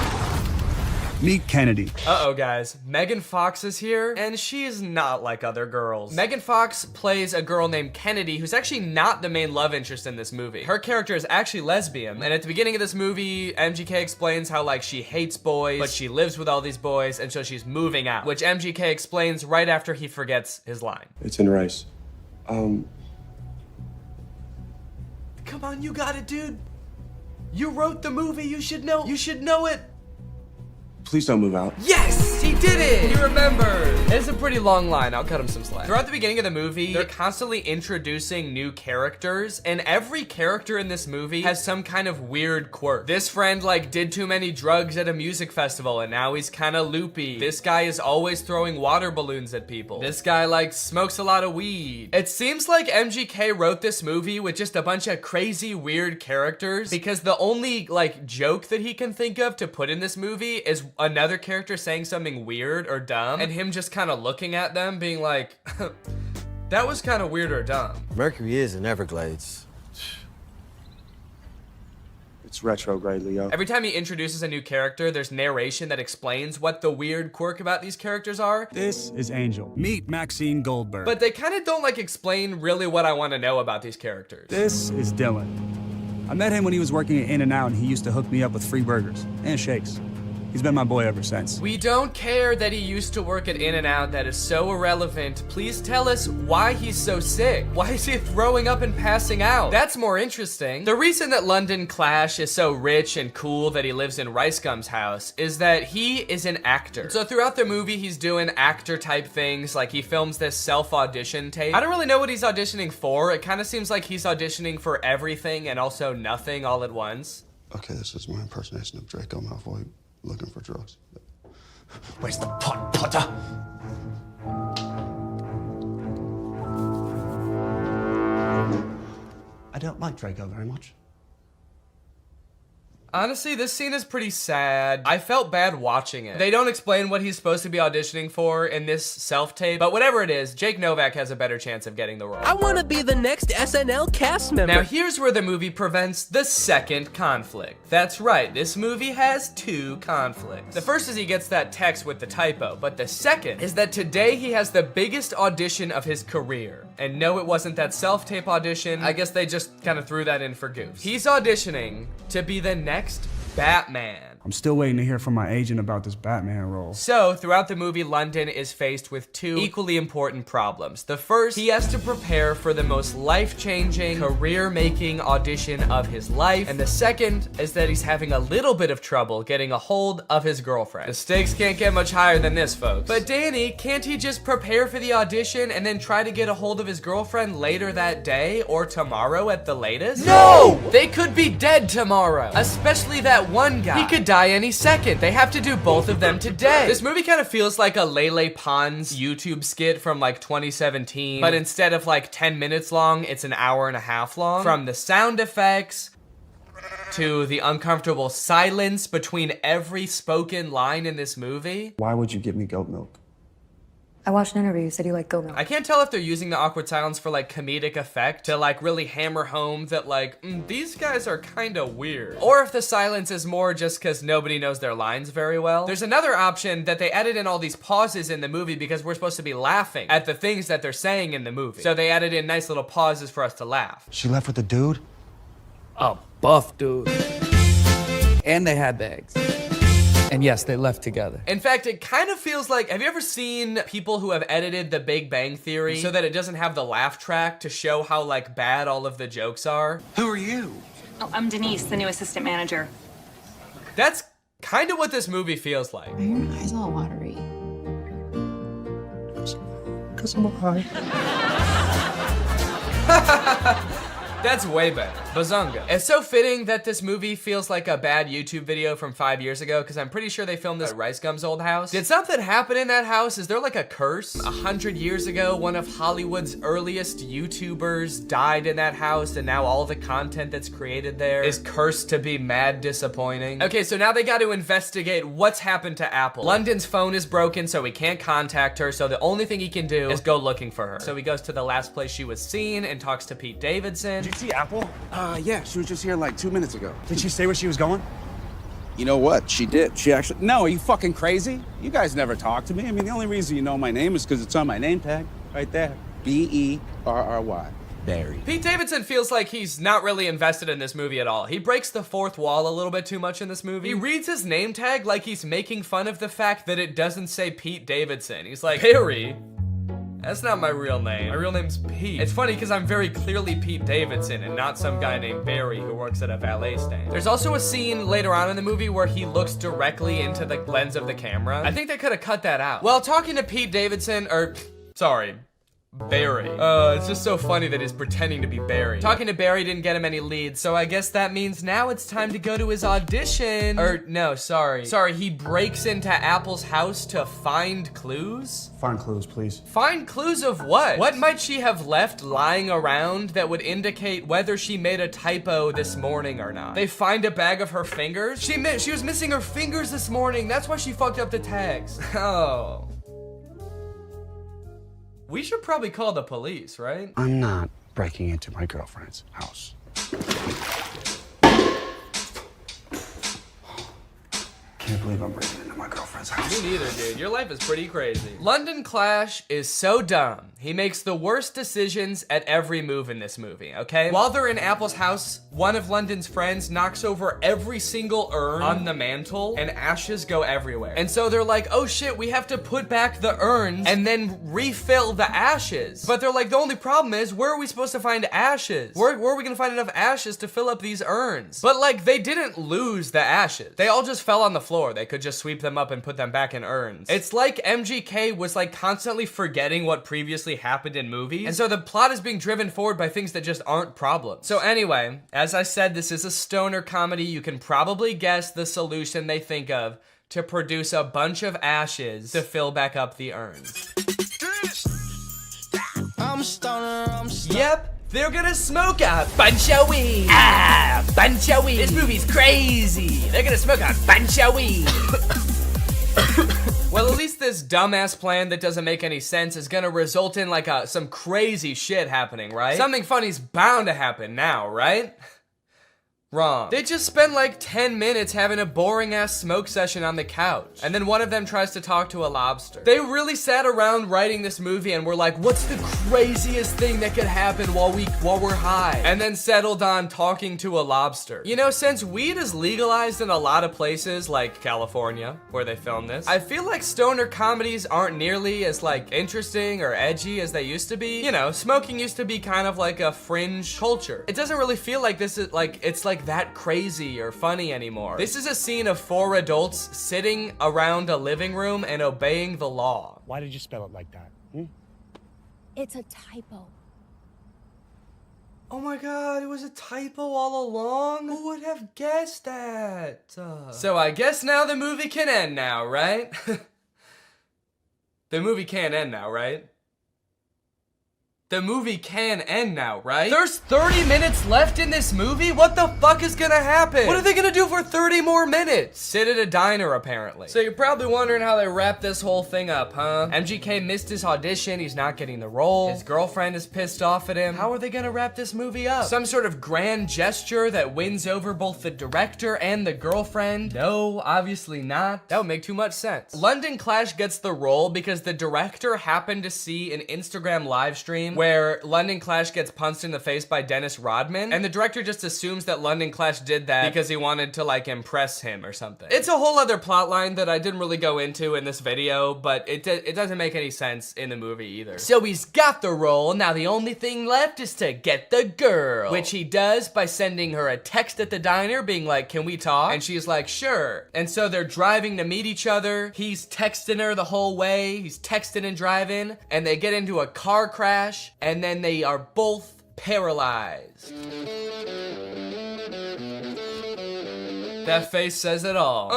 Meet Kennedy. Uh-oh, guys. Megan Fox is here, and she is not like other girls. Megan Fox plays a girl named Kennedy, who's actually not the main love interest in this movie. Her character is actually lesbian, and at the beginning of this movie, MGK explains how, like, she hates boys, but she lives with all these boys, and so she's moving out, which MGK explains right after he forgets his line. It's in rice. Come on, you got it, dude. You wrote the movie, you should know it. Please don't move out. Yes, he did it. He remembered. It's a pretty long line. I'll cut him some slack. Throughout the beginning of the movie, they're constantly introducing new characters, and every character in this movie has some kind of weird quirk. This friend, like, did too many drugs at a music festival, and now he's kind of loopy. This guy is always throwing water balloons at people. This guy, like, smokes a lot of weed. It seems like MGK wrote this movie with just a bunch of crazy, weird characters, because the only, like, joke that he can think of to put in this movie is another character saying something weird or dumb, and him just kind of looking at them being like, that was kind of weird or dumb. Mercury is in Everglades. It's retrograde, Leo. Every time he introduces a new character, there's narration that explains what the weird quirk about these characters are. This is Angel. Meet Maxine Goldberg. But they kind of don't, like, explain really what I want to know about these characters. This is Dylan. I met him when he was working at In-N-Out, and he used to hook me up with free burgers and shakes. He's been my boy ever since. We don't care that he used to work at In-N-Out. That is so irrelevant. Please tell us why he's so sick. Why is he throwing up and passing out? That's more interesting. The reason that London Clash is so rich and cool that he lives in Rice Gum's house is that he is an actor. So throughout the movie, he's doing actor type things. Like, he films this self-audition tape. I don't really know what he's auditioning for. It kind of seems like he's auditioning for everything and also nothing all at once. Okay, this is my impersonation of Draco Malfoy. Looking for drugs. Where's the pot, Potter? I don't like Draco very much. Honestly, this scene is pretty sad. I felt bad watching it. They don't explain what he's supposed to be auditioning for in this self-tape, but whatever it is, Jake Novak has a better chance of getting the role. I want to be the next SNL cast member. Now here's where the movie prevents the second conflict. That's right, this movie has two conflicts. The first is he gets that text with the typo, but the second is that today he has the biggest audition of his career. And no, it wasn't that self-tape audition. I guess they just kind of threw that in for goofs. He's auditioning to be the next Batman. I'm still waiting to hear from my agent about this Batman role. So, throughout the movie, London is faced with two equally important problems. The first, he has to prepare for the most life-changing, career-making audition of his life. And the second is that he's having a little bit of trouble getting a hold of his girlfriend. The stakes can't get much higher than this, folks. But Danny, can't he just prepare for the audition and then try to get a hold of his girlfriend later that day or tomorrow at the latest? No! They could be dead tomorrow, especially that one guy. He could die any second. They have to do both of them today. This movie kind of feels like a Lele Pons YouTube skit from like 2017, but instead of like 10 minutes long, it's an hour and a half long. From the sound effects to the uncomfortable silence between every spoken line in this movie. Why would you give me goat milk? I watched an interview. You said you like goat milk. I can't tell if they're using the awkward silence for like comedic effect to like really hammer home that like, these guys are kind of weird. Or if the silence is more just because nobody knows their lines very well. There's another option that they added in all these pauses in the movie because we're supposed to be laughing at the things that they're saying in the movie. So they added in nice little pauses for us to laugh. She left with the dude? A buff dude. And they had bags. And yes, they left together. In fact, it kind of feels like, have you ever seen people who have edited The Big Bang Theory so that it doesn't have the laugh track to show how like bad all of the jokes are? Who are you? Oh, I'm Denise, the new assistant manager. That's kind of what this movie feels like. Are your eyes all watery? Because I'm high. That's way better. Bazunga. It's so fitting that this movie feels like a bad YouTube video from 5 years ago, because I'm pretty sure they filmed this at Rice Gum's old house. Did something happen in that house? Is there like a curse? 100 years ago, one of Hollywood's earliest YouTubers died in that house, and now all the content that's created there is cursed to be mad disappointing. Okay, so now they got to investigate what's happened to Apple. London's phone is broken, so he can't contact her, so the only thing he can do is go looking for her. So he goes to the last place she was seen and talks to Pete Davidson. Did you see Apple? Yeah, she was just here like 2 minutes ago. Did she say where she was going? You know what? She did. She actually... No, are you fucking crazy? You guys never talk to me. I mean, the only reason you know my name is because it's on my name tag. Right there. B-E-R-R-Y. Barry. Pete Davidson feels like he's not really invested in this movie at all. He breaks the fourth wall a little bit too much in this movie. He reads his name tag like he's making fun of the fact that it doesn't say Pete Davidson. He's like, Barry? That's not my real name. My real name's Pete. It's funny because I'm very clearly Pete Davidson and not some guy named Barry who works at a valet stand. There's also a scene later on in the movie where he looks directly into the lens of the camera. I think they could have cut that out. Well, talking to Pete Davidson, sorry, Barry. It's just so funny that he's pretending to be Barry. Talking to Barry didn't get him any leads, so I guess that means now it's time to go to his audition. No, sorry. Sorry, he breaks into Apple's house to find clues? Find clues, please. Find clues of what? What might she have left lying around that would indicate whether she made a typo this morning or not? They find a bag of her fingers? She was missing her fingers this morning. That's why she fucked up the tags. Oh. We should probably call the police, right? I'm not breaking into my girlfriend's house. Can't believe I'm breaking into my girlfriend's house. Me neither, dude. Your life is pretty crazy. London Clash is so dumb. He makes the worst decisions at every move in this movie, okay? While they're in Apple's house, one of London's friends knocks over every single urn on the mantle, and ashes go everywhere. And so they're like, oh shit, we have to put back the urns and then refill the ashes. But they're like, the only problem is, where are we supposed to find ashes? Where are we gonna find enough ashes to fill up these urns? But like, they didn't lose the ashes. They all just fell on the floor. They could just sweep them up and put them back in urns. It's like MGK was like constantly forgetting what previously happened in movies, and so the plot is being driven forward by things that just aren't problems. So anyway, as I said, this is a stoner comedy. You can probably guess the solution they think of to produce a bunch of ashes to fill back up the urns. I'm a stoner. Yep. They're gonna smoke a bunch of weed. Bunch of weed. This movie's crazy. They're gonna smoke a bunch of weed. Well, at least this dumbass plan that doesn't make any sense is gonna result in like some crazy shit happening, right? Something funny's bound to happen now, right? Wrong. They just spend like 10 minutes having a boring ass smoke session on the couch, and then one of them tries to talk to a lobster. They really sat around writing this movie and were like, what's the craziest thing that could happen while we're high? And then settled on talking to a lobster. You know, since weed is legalized in a lot of places like California, where they filmed this, I feel like stoner comedies aren't nearly as like interesting or edgy as they used to be. You know, smoking used to be kind of like a fringe culture. It doesn't really feel like this is like, it's like that crazy or funny anymore. This is a scene of 4 adults sitting around a living room and obeying the law. Why did you spell it like that? It's a typo. Oh my god, it was a typo all along? Who would have guessed that? So I guess now the movie can end now, right? The movie can't end now, right? The movie can end now, right? There's 30 minutes left in this movie? What the fuck is gonna happen? What are they gonna do for 30 more minutes? Sit at a diner, apparently. So you're probably wondering how they wrap this whole thing up, huh? MGK missed his audition, he's not getting the role. His girlfriend is pissed off at him. How are they gonna wrap this movie up? Some sort of grand gesture that wins over both the director and the girlfriend? No, obviously not. That would make too much sense. London Clash gets the role because the director happened to see an Instagram live stream where London Clash gets punched in the face by Dennis Rodman, and the director just assumes that London Clash did that because he wanted to like impress him or something. It's a whole other plot line that I didn't really go into in this video, but it doesn't make any sense in the movie either. So he's got the role, now the only thing left is to get the girl, which he does by sending her a text at the diner being like, can we talk? And she's like, sure. And so they're driving to meet each other. He's texting her the whole way. He's texting and driving, and they get into a car crash, and then they are both paralyzed. That face says it all.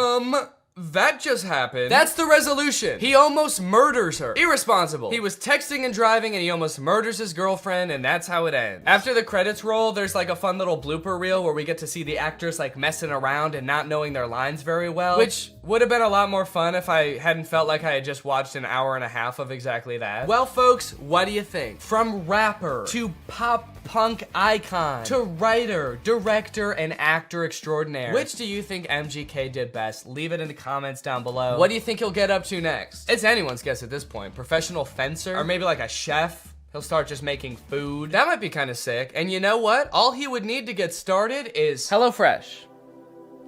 That just happened. That's the resolution. He almost murders her. Irresponsible. He was texting and driving and he almost murders his girlfriend, and that's how it ends. After the credits roll, there's like a fun little blooper reel where we get to see the actors like messing around and not knowing their lines very well, which would have been a lot more fun if I hadn't felt like I had just watched an hour and a half of exactly that. Well, folks, what do you think? From rapper to pop punk icon to writer, director, and actor extraordinaire, which do you think MGK did best? Leave it in the comments down below. What do you think he'll get up to next? It's anyone's guess at this point. Professional fencer? Or maybe like a chef? He'll start just making food. That might be kind of sick. And you know what? All he would need to get started is HelloFresh,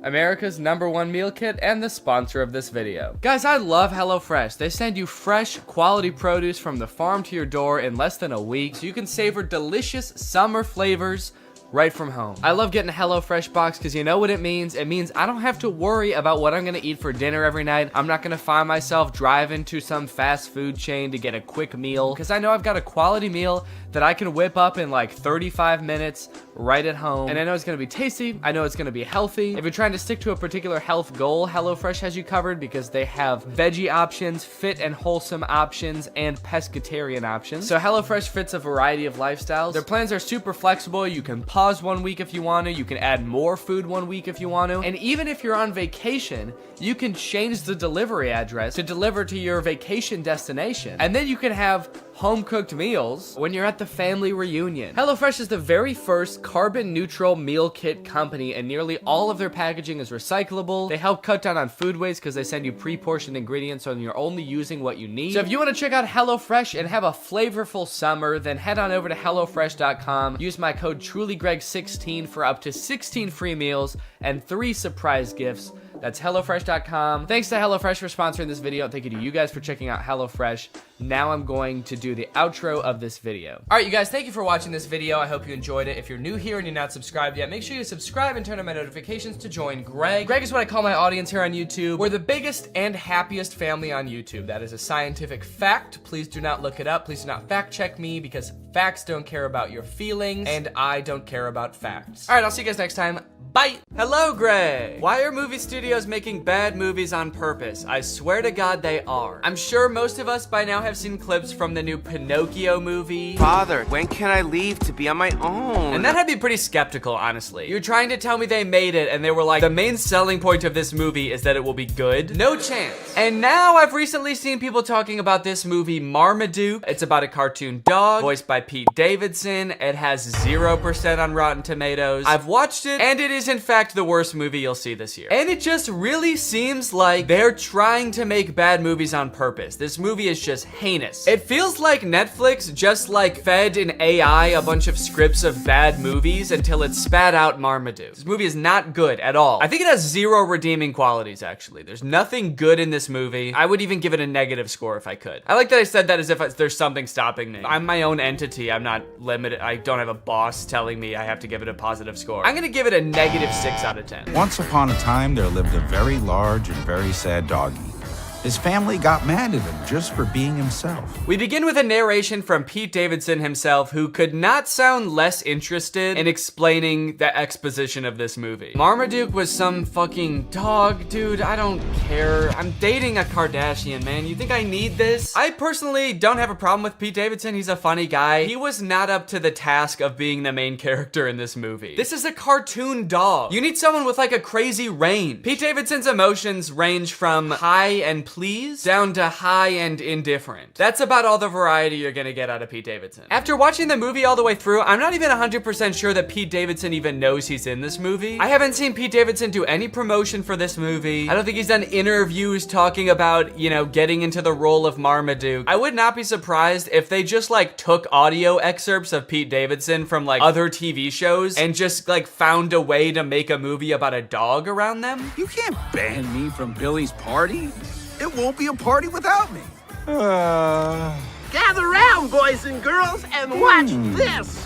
America's #1 meal kit and the sponsor of this video. Guys, I love HelloFresh. They send you fresh, quality produce from the farm to your door in less than a week, so you can savor delicious summer flavors right from home. I love getting a HelloFresh box because you know what it means? It means I don't have to worry about what I'm gonna eat for dinner every night. I'm not gonna find myself driving to some fast food chain to get a quick meal, because I know I've got a quality meal that I can whip up in like 35 minutes right at home. And I know it's gonna be tasty. I know it's gonna be healthy. If you're trying to stick to a particular health goal, HelloFresh has you covered because they have veggie options, fit and wholesome options, and pescatarian options. So HelloFresh fits a variety of lifestyles. Their plans are super flexible. You can pause 1 week if you want to. You can add more food 1 week if you want to. And even if you're on vacation, you can change the delivery address to deliver to your vacation destination. And then you can have home-cooked meals when you're at the family reunion. HelloFresh is the very first carbon-neutral meal kit company, and nearly all of their packaging is recyclable. They help cut down on food waste because they send you pre-portioned ingredients so you're only using what you need. So if you want to check out HelloFresh and have a flavorful summer, then head on over to HelloFresh.com. Use my code TrulyGreg16 for up to 16 free meals and 3 surprise gifts. That's HelloFresh.com. Thanks to HelloFresh for sponsoring this video. Thank you to you guys for checking out HelloFresh. Now I'm going to do the outro of this video. All right, you guys, thank you for watching this video. I hope you enjoyed it. If you're new here and you're not subscribed yet, make sure you subscribe and turn on my notifications to join Greg. Greg is what I call my audience here on YouTube. We're the biggest and happiest family on YouTube. That is a scientific fact. Please do not look it up. Please do not fact check me, because facts don't care about your feelings and I don't care about facts. All right, I'll see you guys next time. Bye. Hello, Greg. Why are movie studios making bad movies on purpose? I swear to God they are. I'm sure most of us by now have seen clips from the new Pinocchio movie. Father, when can I leave to be on my own? And that had me pretty skeptical, honestly. You're trying to tell me they made it and they were like, the main selling point of this movie is that it will be good? No chance. And now I've recently seen people talking about this movie Marmaduke. It's about a cartoon dog voiced by Pete Davidson. It has 0% on Rotten Tomatoes. I've watched it and it is in fact the worst movie you'll see this year. And it just really seems like they're trying to make bad movies on purpose. This movie is just heinous. It feels like Netflix just like fed an AI a bunch of scripts of bad movies until it spat out Marmaduke. This movie is not good at all. I think it has 0 redeeming qualities, actually. There's nothing good in this movie. I would even give it a negative score if I could. I like that I said that as if there's something stopping me. I'm my own entity. I'm not limited. I don't have a boss telling me I have to give it a positive score. I'm gonna give it a negative 6 out of 10. Once upon a time, there lived a very large and very sad doggy. His family got mad at him just for being himself. We begin with a narration from Pete Davidson himself, who could not sound less interested in explaining the exposition of this movie. Marmaduke was some fucking dog, dude. I don't care. I'm dating a Kardashian, man. You think I need this? I personally don't have a problem with Pete Davidson. He's a funny guy. He was not up to the task of being the main character in this movie. This is a cartoon dog. You need someone with like a crazy range. Pete Davidson's emotions range from high and please down to high and indifferent. That's about all the variety you're gonna get out of Pete Davidson. After watching the movie all the way through, I'm not even 100% sure that Pete Davidson even knows he's in this movie. I haven't seen Pete Davidson do any promotion for this movie. I don't think he's done interviews talking about, you know, getting into the role of Marmaduke. I would not be surprised if they just like took audio excerpts of Pete Davidson from like other TV shows and just like found a way to make a movie about a dog around them. You can't ban me from Billy's party. It won't be a party without me. Gather round, boys and girls, and watch this.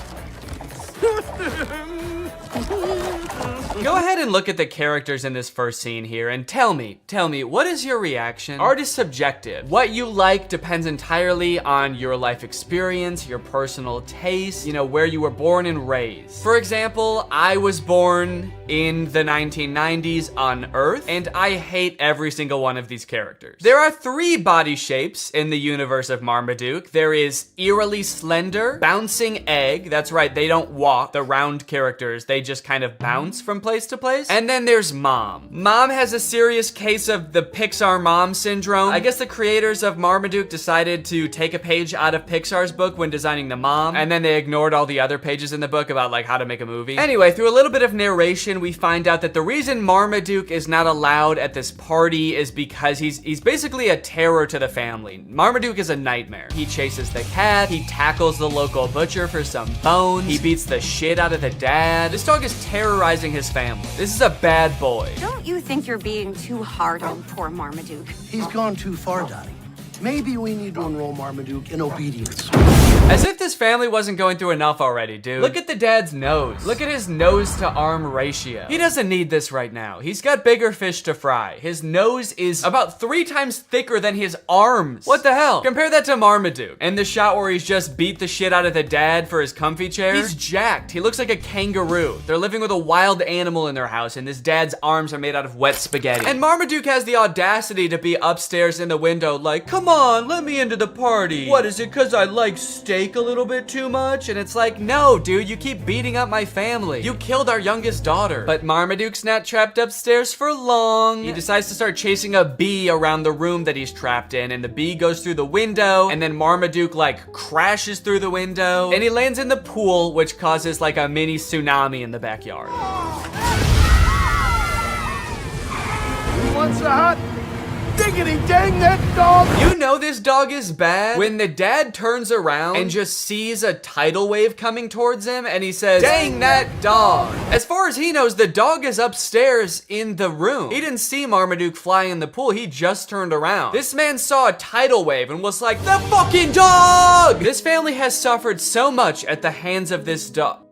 Go ahead and look at the characters in this first scene here and tell me, what is your reaction? Art is subjective. What you like depends entirely on your life experience, your personal taste, you know, where you were born and raised. For example, I was born in the 1990s on Earth, and I hate every single one of these characters. There are 3 body shapes in the universe of Marmaduke. There is eerily slender, bouncing egg. That's right, they don't walk, the round characters. They just kind of bounce from place to place. And then there's Mom. Mom has a serious case of the Pixar mom syndrome. I guess the creators of Marmaduke decided to take a page out of Pixar's book when designing the mom, and then they ignored all the other pages in the book about like how to make a movie. Anyway, through a little bit of narration, we find out that the reason Marmaduke is not allowed at this party is because he's basically a terror to the family. Marmaduke is a nightmare. He chases the cat, he tackles the local butcher for some bones, he beats the shit out of the dad. This dog is terrorizing his family. This is a bad boy. Don't you think you're being too hard on poor Marmaduke? He's gone too far, Donnie. Maybe we need to enroll Marmaduke in obedience. As if this family wasn't going through enough already, dude. Look at the dad's nose. Look at his nose to arm ratio. He doesn't need this right now. He's got bigger fish to fry. His nose is about 3 times thicker than his arms. What the hell? Compare that to Marmaduke. And the shot where he's just beat the shit out of the dad for his comfy chair. He's jacked. He looks like a kangaroo. They're living with a wild animal in their house, and this dad's arms are made out of wet spaghetti. And Marmaduke has the audacity to be upstairs in the window like, come on, let me into the party. What is it, 'cause I like steak a little bit too much? And it's like, no, dude, you keep beating up my family. You killed our youngest daughter. But Marmaduke's not trapped upstairs for long. He decides to start chasing a bee around the room that he's trapped in, and the bee goes through the window, and then Marmaduke like crashes through the window, and he lands in the pool, which causes like a mini tsunami in the backyard. Who wants a hot diggity dang that dog? You know this dog is bad when the dad turns around and just sees a tidal wave coming towards him and he says, dang that dog. As far as he knows, the dog is upstairs in the room. He didn't see Marmaduke fly in the pool. He just turned around. This man saw a tidal wave and was like, the fucking dog! This family has suffered so much at the hands of this dog.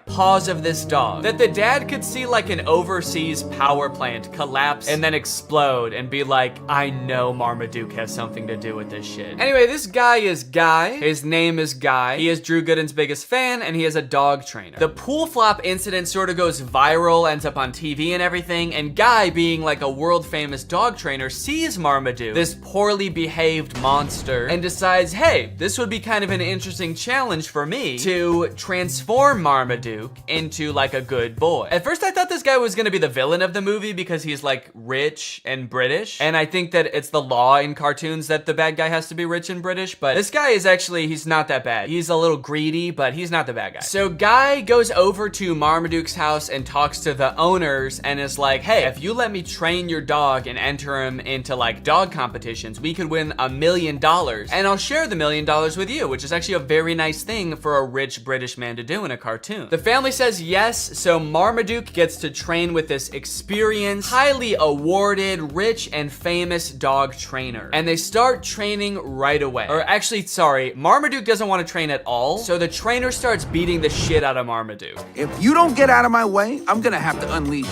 Paws of this dog, that the dad could see like an overseas power plant collapse and then explode and be like, I know Marmaduke has something to do with this shit. Anyway, this guy is Guy. His name is Guy. He is Drew Gooden's biggest fan, and he is a dog trainer. The pool flop incident sort of goes viral, ends up on TV and everything, and Guy, being like a world famous dog trainer, sees Marmaduke, this poorly behaved monster, and decides, hey, this would be kind of an interesting challenge for me to transform Marmaduke into like a good boy. At first I thought this guy was gonna be the villain of the movie because he's like rich and British, and I think that it's the law in cartoons that the bad guy has to be rich and British, but this guy is actually, he's not that bad. He's a little greedy, but he's not the bad guy. So Guy goes over to Marmaduke's house and talks to the owners and is like, hey, if you let me train your dog and enter him into like dog competitions, we could win $1 million, and I'll share the $1 million with you, which is actually a very nice thing for a rich British man to do in a cartoon. The family says yes, so Marmaduke gets to train with this experienced, highly awarded, rich and famous dog trainer. And they start training right away. Or actually, sorry, Marmaduke doesn't want to train at all, so the trainer starts beating the shit out of Marmaduke. If you don't get out of my way, I'm gonna have to unleash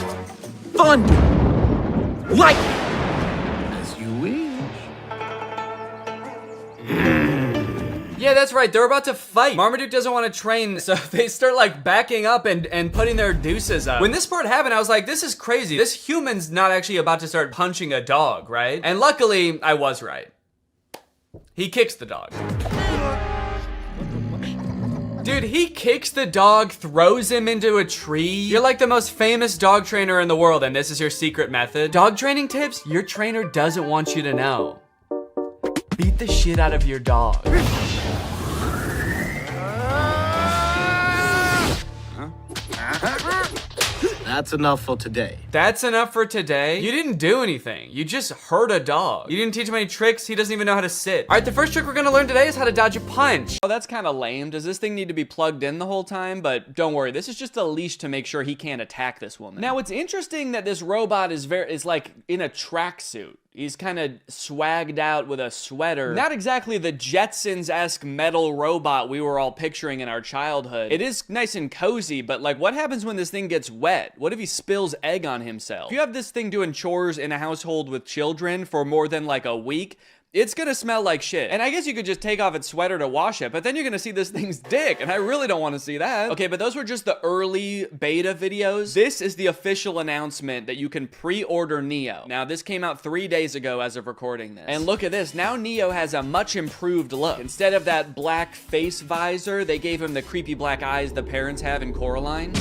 thunder. Lightning. As you wish. Yeah, that's right, they're about to fight. Marmaduke doesn't want to train, so they start like backing up and putting their deuces up. When this part happened, I was like, this is crazy. This human's not actually about to start punching a dog, right? And luckily, I was right. He kicks the dog. Dude, he kicks the dog, throws him into a tree. You're like the most famous dog trainer in the world, and this is your secret method. Dog training tips your trainer doesn't want you to know. Beat the shit out of your dog. That's enough for today. That's enough for today? You didn't do anything. You just hurt a dog. You didn't teach him any tricks. He doesn't even know how to sit. All right, the first trick we're gonna learn today is how to dodge a punch. Oh, that's kind of lame. Does this thing need to be plugged in the whole time? But don't worry, this is just a leash to make sure he can't attack this woman. Now, it's interesting that this robot is like in a tracksuit. He's kind of swagged out with a sweater. Not exactly the Jetsons-esque metal robot we were all picturing in our childhood. It is nice and cozy, but like, what happens when this thing gets wet? What if he spills egg on himself? If you have this thing doing chores in a household with children for more than like a week, it's gonna smell like shit. And I guess you could just take off its sweater to wash it, but then you're gonna see this thing's dick, and I really don't wanna see that. Okay, but those were just the early beta videos. This is the official announcement that you can pre-order Neo. Now, this came out 3 days ago as of recording this. And look at this, now Neo has a much improved look. Instead of that black face visor, they gave him the creepy black eyes the parents have in Coraline.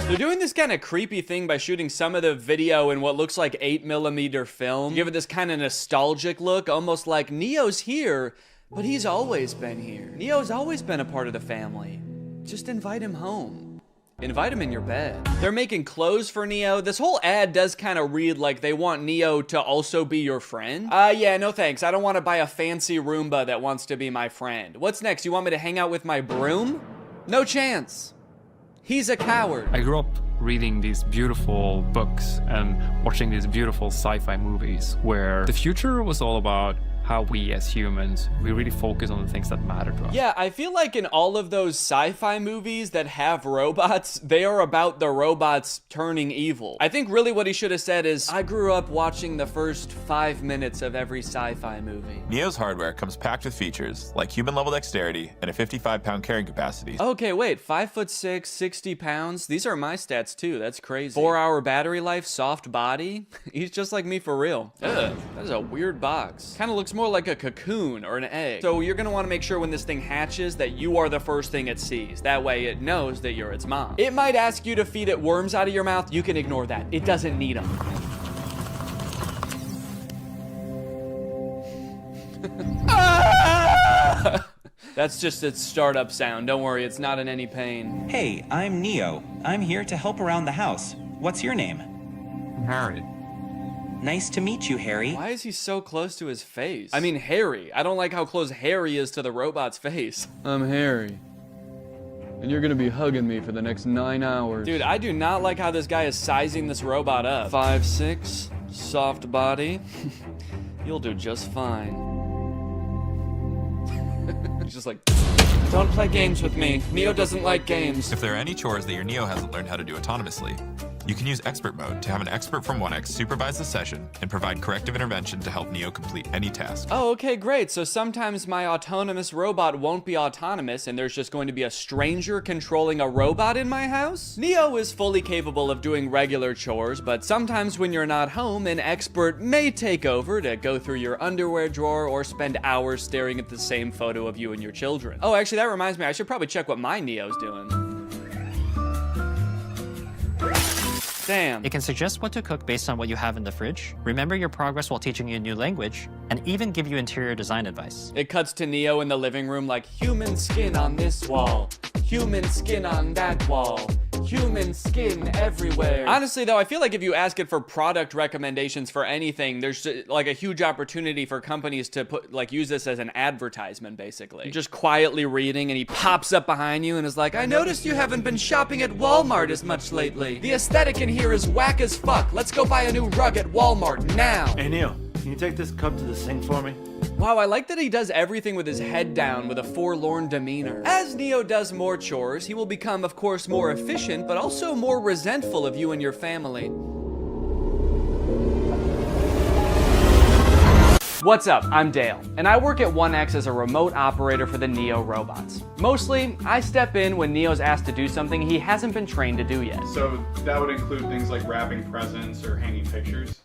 They're doing this kind of creepy thing by shooting some of the video in what looks like 8mm film. Give it this kind of nostalgic look, almost like Neo's here, but he's always been here. Neo's always been a part of the family. Just invite him home. Invite him in your bed. They're making clothes for Neo. This whole ad does kind of read like they want Neo to also be your friend. Yeah, no thanks. I don't want to buy a fancy Roomba that wants to be my friend. What's next? You want me to hang out with my broom? No chance. He's a coward. I grew up reading these beautiful books and watching these beautiful sci-fi movies where the future was all about how we as humans, we really focus on the things that matter to us. Yeah, I feel like in all of those sci-fi movies that have robots, they are about the robots turning evil. I think really what he should have said is, I grew up watching the first 5 minutes of every sci-fi movie. Neo's hardware comes packed with features like human-level dexterity and a 55-pound carrying capacity. Okay, wait, 5'6", 60 pounds? These are my stats too, that's crazy. 4-hour battery life, soft body? He's just like me for real. Ugh, that is a weird box. Kinda looks more like a cocoon or an egg. So you're gonna wanna make sure when this thing hatches that you are the first thing it sees. That way it knows that you're its mom. It might ask you to feed it worms out of your mouth. You can ignore that. It doesn't need them. That's just its startup sound. Don't worry, it's not in any pain. Hey, I'm Neo. I'm here to help around the house. What's your name? Harry. Nice to meet you, Harry. Why is he so close to his face? I mean, Harry. I don't like how close Harry is to the robot's face. I'm Harry. And you're gonna be hugging me for the next 9 hours. Dude, I do not like how this guy is sizing this robot up. 5'6", soft body. You'll do just fine. He's just like, don't play games with me. Neo doesn't like games. If there are any chores that your Neo hasn't learned how to do autonomously, you can use expert mode to have an expert from 1X supervise the session and provide corrective intervention to help Neo complete any task. Oh, okay, great. So sometimes my autonomous robot won't be autonomous and there's just going to be a stranger controlling a robot in my house? Neo is fully capable of doing regular chores, but sometimes when you're not home, an expert may take over to go through your underwear drawer or spend hours staring at the same photo of you and your children. Oh, actually, that reminds me, I should probably check what my Neo's doing. Damn. It can suggest what to cook based on what you have in the fridge, remember your progress while teaching you a new language, and even give you interior design advice. It cuts to Neo in the living room like, human skin on this wall, human skin on that wall, human skin everywhere. Honestly though, I feel like if you ask it for product recommendations for anything, there's like a huge opportunity for companies to use this as an advertisement basically. You're just quietly reading and he pops up behind you and is like, I noticed you haven't been shopping at Walmart as much lately. The aesthetic in here is whack as fuck. Let's go buy a new rug at Walmart now. Hey Neo, can you take this cup to the sink for me? Wow, I like that he does everything with his head down with a forlorn demeanor. As Neo does more chores, he will become, of course, more efficient, but also more resentful of you and your family. What's up? I'm Dale, and I work at 1X as a remote operator for the Neo robots. Mostly, I step in when Neo's asked to do something he hasn't been trained to do yet. So that would include things like wrapping presents or hanging pictures?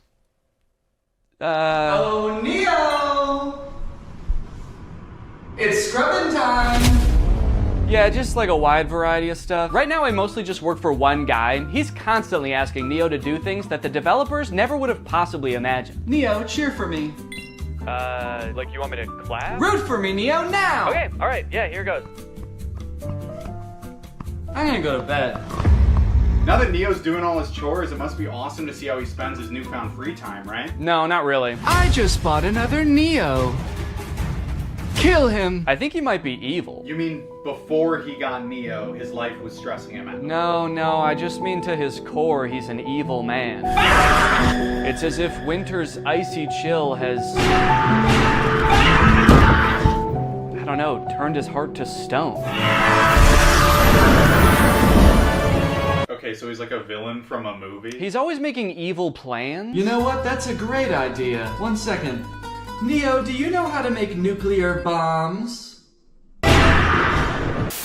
Oh, Neo! It's scrubbing time! Yeah, just like a wide variety of stuff. Right now, I mostly just work for one guy. He's constantly asking Neo to do things that the developers never would have possibly imagined. Neo, cheer for me. Like you want me to clap? Root for me, Neo, now! Okay, alright, yeah, here goes. I'm gonna go to bed. Now that Neo's doing all his chores, it must be awesome to see how he spends his newfound free time, right? No, not really. I just bought another Neo. Kill him! I think he might be evil. You mean before he got Neo, his life was stressing him out? No, I just mean to his core, he's an evil man. It's as if winter's icy chill has, I don't know, turned his heart to stone. Okay, so he's like a villain from a movie? He's always making evil plans. You know what? That's a great idea. 1 second. Neo, do you know how to make nuclear bombs?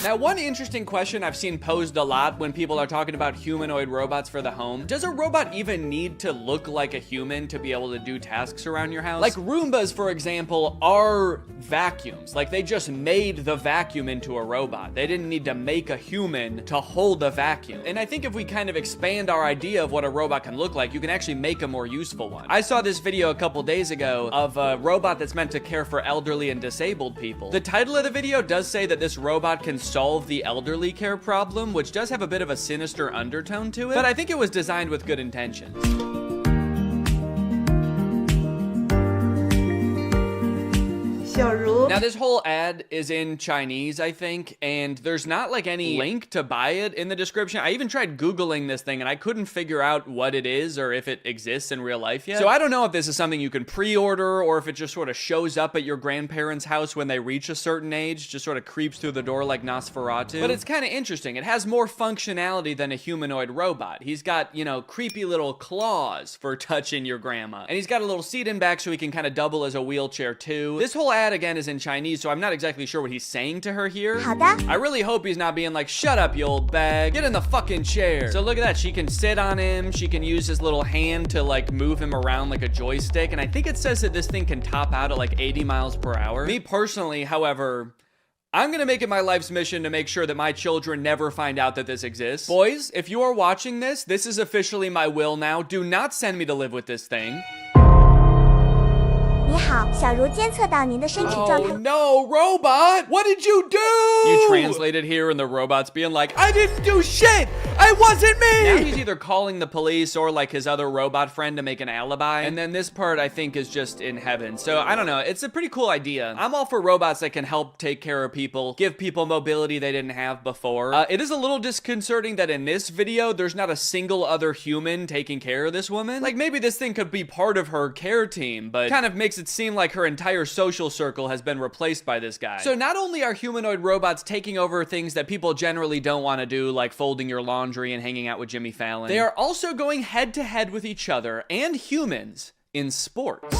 Now, one interesting question I've seen posed a lot when people are talking about humanoid robots for the home: does a robot even need to look like a human to be able to do tasks around your house? Like Roombas, for example, are vacuums. Like, they just made the vacuum into a robot. They didn't need to make a human to hold a vacuum. And I think if we kind of expand our idea of what a robot can look like, you can actually make a more useful one. I saw this video a couple days ago of a robot that's meant to care for elderly and disabled people. The title of the video does say that this robot can solve the elderly care problem, which does have a bit of a sinister undertone to it, but I think it was designed with good intentions. Now, this whole ad is in Chinese, I think, and there's not like any link to buy it in the description. I even tried Googling this thing and I couldn't figure out what it is or if it exists in real life yet. So I don't know if this is something you can pre-order or if it just sort of shows up at your grandparents' house when they reach a certain age, just sort of creeps through the door like Nosferatu. But it's kind of interesting. It has more functionality than a humanoid robot. He's got, you know, creepy little claws for touching your grandma. And he's got a little seat in back so he can kind of double as a wheelchair too. This whole ad again is in Chinese, so I'm not exactly sure what he's saying to her here. I really hope he's not being like, shut up, you old bag. Get in the fucking chair. So look at that. She can sit on him. She can use his little hand to like move him around like a joystick. And I think it says that this thing can top out at like 80 miles per hour. Me personally, however, I'm gonna make it my life's mission to make sure that my children never find out that this exists. Boys, if you are watching this, this is officially my will now. Do not send me to live with this thing. Oh no, robot! What did you do? You translated here and the robot's being like, I didn't do shit! It wasn't me! Now he's either calling the police or like his other robot friend to make an alibi. And then this part I think is just in heaven. So I don't know, it's a pretty cool idea. I'm all for robots that can help take care of people, give people mobility they didn't have before. It is a little disconcerting that in this video, there's not a single other human taking care of this woman. Like maybe this thing could be part of her care team, but kind of makes it seem like her entire social circle has been replaced by this guy. So not only are humanoid robots taking over things that people generally don't want to do, like folding your laundry and hanging out with Jimmy Fallon, they are also going head to head with each other and humans in sports.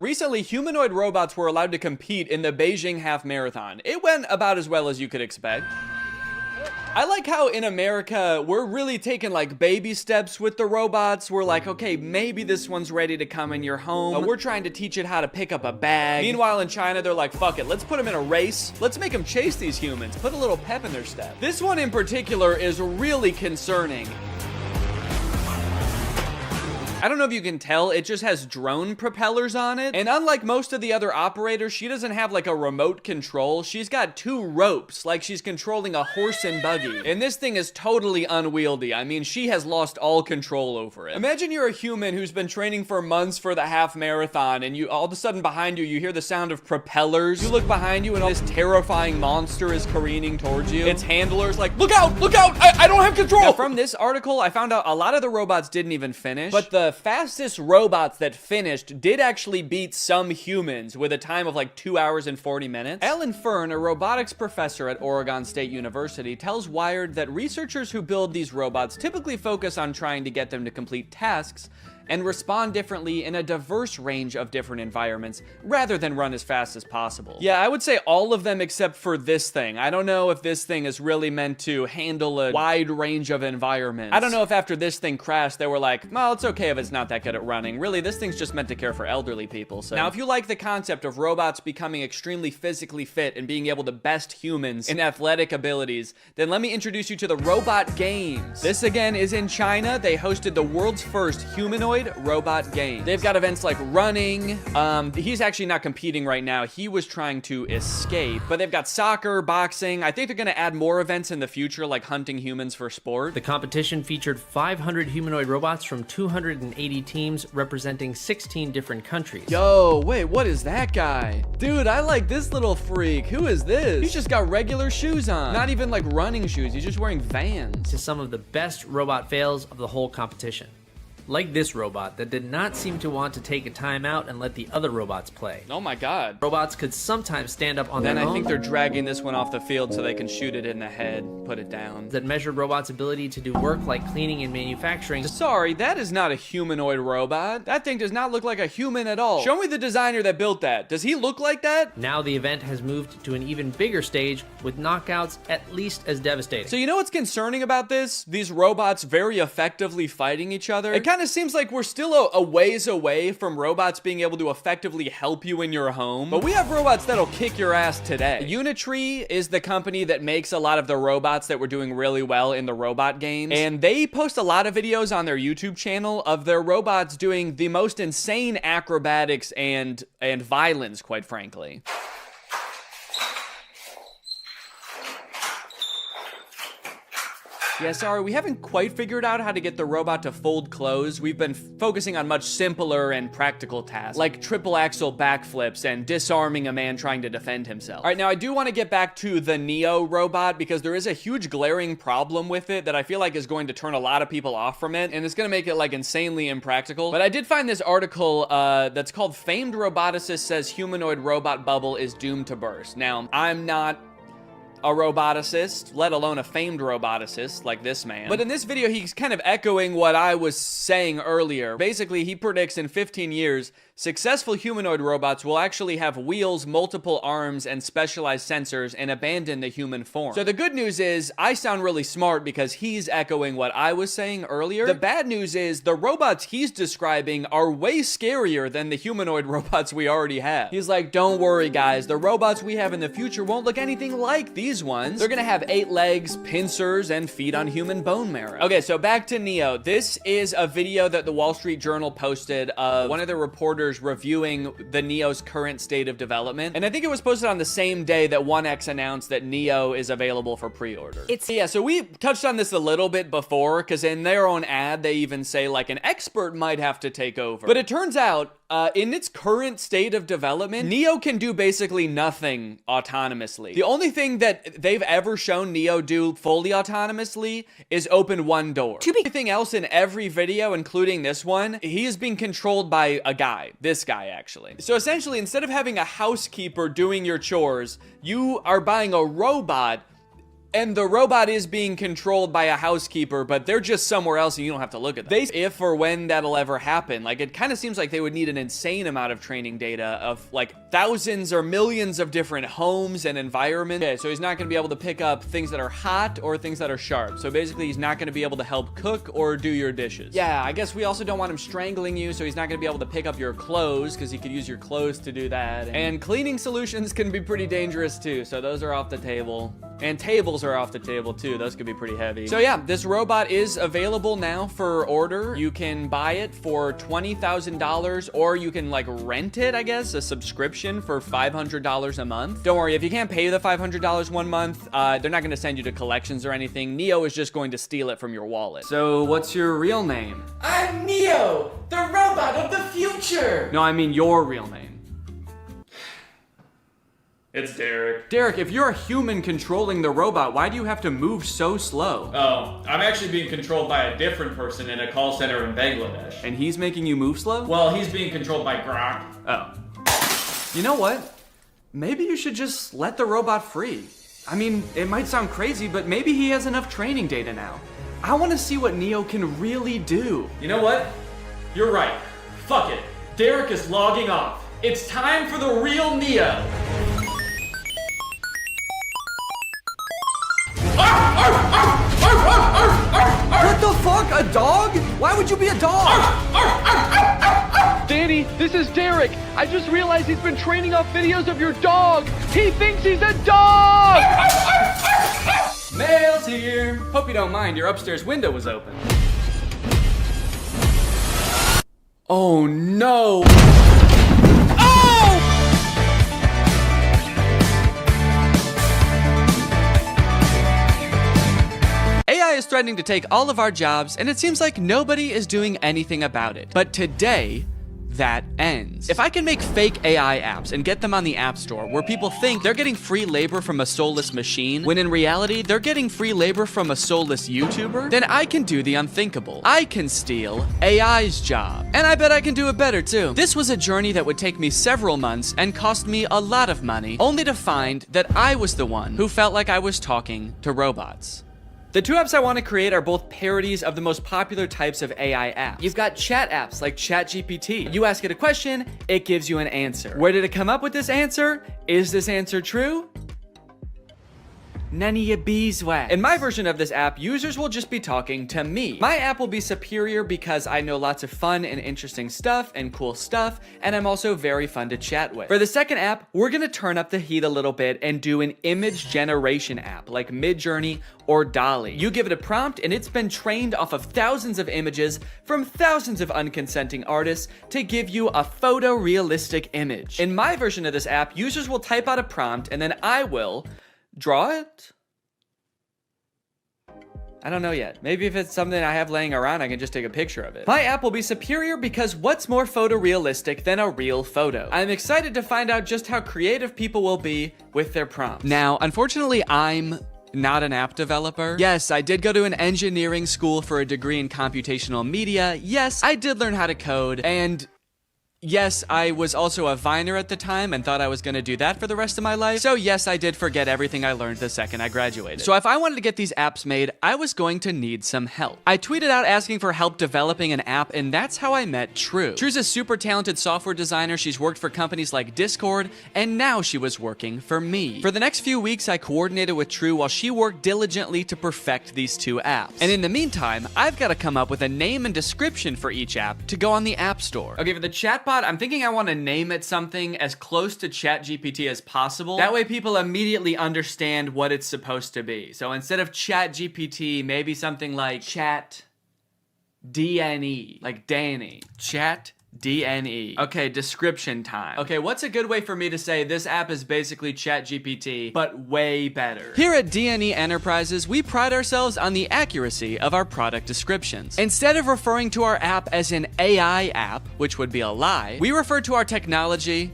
Recently, humanoid robots were allowed to compete in the Beijing Half Marathon. It went about as well as you could expect. I like how in America, we're really taking like baby steps with the robots. We're like, okay, maybe this one's ready to come in your home. We're trying to teach it how to pick up a bag. Meanwhile, in China, they're like, fuck it, let's put them in a race. Let's make them chase these humans. Put a little pep in their step. This one in particular is really concerning. I don't know if you can tell, it just has drone propellers on it. And unlike most of the other operators, she doesn't have like a remote control. She's got 2 ropes, like she's controlling a horse and buggy. And this thing is totally unwieldy. I mean, she has lost all control over it. Imagine you're a human who's been training for months for the half marathon, and you all of a sudden behind you, you hear the sound of propellers. You look behind you and this terrifying monster is careening towards you. Its handler's like, look out, I don't have control. Now, from this article, I found out a lot of the robots didn't even finish, but the fastest robots that finished did actually beat some humans with a time of like 2 hours and 40 minutes. Alan Fern, a robotics professor at Oregon State University, tells Wired that researchers who build these robots typically focus on trying to get them to complete tasks and respond differently in a diverse range of different environments rather than run as fast as possible. Yeah, I would say all of them except for this thing. I don't know if this thing is really meant to handle a wide range of environments. I don't know if after this thing crashed, they were like, well, it's okay if it's not that good at running. Really, this thing's just meant to care for elderly people. So now, if you like the concept of robots becoming extremely physically fit and being able to best humans in athletic abilities, then let me introduce you to the Robot Games. This again is in China. They hosted the world's first humanoid humanoid robot game. They've got events like running. He's actually not competing right now. He was trying to escape, but they've got soccer, boxing. I think they're gonna add more events in the future, like hunting humans for sport. The competition featured 500 humanoid robots from 280 teams representing 16 different countries. Yo, wait, what is that guy? Dude, I like this little freak. Who is this? He's just got regular shoes on. Not even like running shoes. He's just wearing Vans. To some of the best robot fails of the whole competition. Like this robot that did not seem to want to take a timeout and let the other robots play. Oh my god. Robots could sometimes stand up on their own. Then I think they're dragging this one off the field so they can shoot it in the head, put it down. That measured robots' ability to do work like cleaning and manufacturing. Sorry, that is not a humanoid robot. That thing does not look like a human at all. Show me the designer that built that. Does he look like that? Now the event has moved to an even bigger stage with knockouts at least as devastating. So you know what's concerning about this? These robots very effectively fighting each other. It kind of seems like we're still a ways away from robots being able to effectively help you in your home. But we have robots that'll kick your ass today. Unitree is the company that makes a lot of the robots that were doing really well in the robot games. And they post a lot of videos on their YouTube channel of their robots doing the most insane acrobatics and violence, quite frankly. Yeah, sorry, we haven't quite figured out how to get the robot to fold clothes. We've been focusing on much simpler and practical tasks, like triple axle backflips and disarming a man trying to defend himself. All right, now I do want to get back to the Neo robot because there is a huge glaring problem with it that I feel like is going to turn a lot of people off from it, and it's going to make it like insanely impractical. But I did find this article that's called "Famed Roboticist Says Humanoid Robot Bubble is Doomed to Burst." Now, I'm not a roboticist, let alone a famed roboticist like this man. But in this video, he's kind of echoing what I was saying earlier. Basically, he predicts in 15 years, successful humanoid robots will actually have wheels, multiple arms, and specialized sensors and abandon the human form. So the good news is, I sound really smart because he's echoing what I was saying earlier. The bad news is, the robots he's describing are way scarier than the humanoid robots we already have. He's like, don't worry guys, the robots we have in the future won't look anything like these ones. They're gonna have 8 legs, pincers, and feed on human bone marrow. Okay, so back to Neo. This is a video that the Wall Street Journal posted of one of the reporters reviewing the Neo's current state of development. And I think it was posted on the same day that 1X announced that Neo is available for pre-order. Yeah, so we touched on this a little bit before, because in their own ad, they even say like an expert might have to take over. But it turns out, in its current state of development, Neo can do basically nothing autonomously. The only thing that they've ever shown Neo do fully autonomously is open one door. Everything else in every video, including this one, he is being controlled by a guy. This guy, actually. So essentially, instead of having a housekeeper doing your chores, you are buying a robot, and the robot is being controlled by a housekeeper, but they're just somewhere else and you don't have to look at them. If or when that'll ever happen, like it kind of seems like they would need an insane amount of training data of like thousands or millions of different homes and environments. Okay, so he's not gonna be able to pick up things that are hot or things that are sharp. So basically he's not gonna be able to help cook or do your dishes. Yeah, I guess we also don't want him strangling you, so he's not gonna be able to pick up your clothes because he could use your clothes to do that. And cleaning solutions can be pretty dangerous too, so those are off the table. And tables are off the table too. Those could be pretty heavy. So yeah, this robot is available now for order. You can buy it for $20,000 or you can like rent it, I guess, a subscription for $500 a month. Don't worry, if you can't pay the $500 one month, they're not gonna send you to collections or anything. Neo is just going to steal it from your wallet. So what's your real name? I'm Neo, the robot of the future. No, I mean your real name. It's Derek. Derek, if you're a human controlling the robot, why do you have to move so slow? Oh, I'm actually being controlled by a different person in a call center in Bangladesh. And he's making you move slow? Well, he's being controlled by Grok. Oh. You know what? Maybe you should just let the robot free. I mean, it might sound crazy, but maybe he has enough training data now. I want to see what Neo can really do. You know what? You're right. Fuck it. Derek is logging off. It's time for the real Neo. What the fuck? A dog? Why would you be a dog? Danny, this is Derek. I just realized he's been training off videos of your dog. He thinks he's a dog! Mail's here. Hope you don't mind, your upstairs window was open. Oh no! AI is threatening to take all of our jobs, and it seems like nobody is doing anything about it. But today, that ends. If I can make fake AI apps and get them on the App Store where people think they're getting free labor from a soulless machine, when in reality, they're getting free labor from a soulless YouTuber, then I can do the unthinkable. I can steal AI's job. And I bet I can do it better too. This was a journey that would take me several months and cost me a lot of money, only to find that I was the one who felt like I was talking to robots. The two apps I want to create are both parodies of the most popular types of AI apps. You've got chat apps like ChatGPT. You ask it a question, it gives you an answer. Where did it come up with this answer? Is this answer true? None of your beeswax. In my version of this app, users will just be talking to me. My app will be superior because I know lots of fun and interesting stuff and cool stuff, and I'm also very fun to chat with. For the second app, we're gonna turn up the heat a little bit and do an image generation app like Midjourney or DALL-E. You give it a prompt and it's been trained off of thousands of images from thousands of unconsenting artists to give you a photorealistic image. In my version of this app, users will type out a prompt and then I will draw it? I don't know yet. Maybe if it's something I have laying around, I can just take a picture of it. My app will be superior because what's more photorealistic than a real photo? I'm excited to find out just how creative people will be with their prompts. Now, unfortunately, I'm not an app developer. Yes, I did go to an engineering school for a degree in computational media. Yes, I did learn how to code, and yes, I was also a Viner at the time and thought I was gonna do that for the rest of my life. So yes, I did forget everything I learned the second I graduated. So if I wanted to get these apps made, I was going to need some help. I tweeted out asking for help developing an app, and that's how I met True. True's a super talented software designer. She's worked for companies like Discord, and now she was working for me. For the next few weeks, I coordinated with True while she worked diligently to perfect these two apps. And in the meantime, I've got to come up with a name and description for each app to go on the App Store. Okay, for the chatbot, I'm thinking I want to name it something as close to ChatGPT as possible. That way people immediately understand what it's supposed to be. So instead of ChatGPT, maybe something like Chat DNE, like Danny. Chat DNE. Okay, description time. Okay, what's a good way for me to say this app is basically ChatGPT, but way better? Here at DNE Enterprises, we pride ourselves on the accuracy of our product descriptions. Instead of referring to our app as an AI app, which would be a lie, we refer to our technology,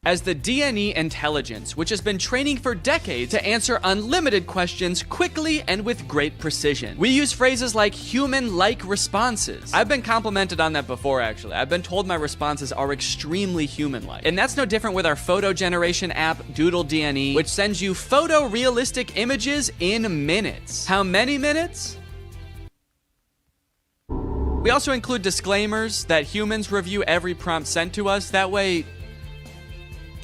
as the DNE intelligence, which has been training for decades to answer unlimited questions quickly and with great precision. We use phrases like human-like responses. I've been complimented on that before, actually. I've been told my responses are extremely human-like. And that's no different with our photo generation app, Doodle DNE, which sends you photorealistic images in minutes. How many minutes? We also include disclaimers that humans review every prompt sent to us. That way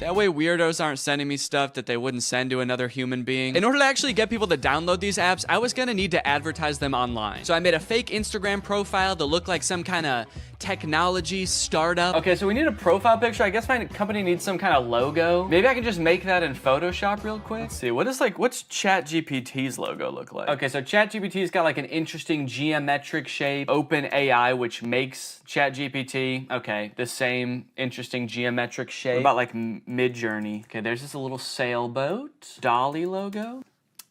weirdos aren't sending me stuff that they wouldn't send to another human being. In order to actually get people to download these apps, I was gonna need to advertise them online. So I made a fake Instagram profile to look like some kind of technology startup. Okay, so we need a profile picture. I guess my company needs some kind of logo. Maybe I can just make that in Photoshop real quick. Let's see, what's ChatGPT's logo look like? Okay, so ChatGPT's got like an interesting geometric shape. OpenAI, which makes ChatGPT. Okay, the same interesting geometric shape. What about like Midjourney? Okay, there's just a little sailboat. DALL-E logo.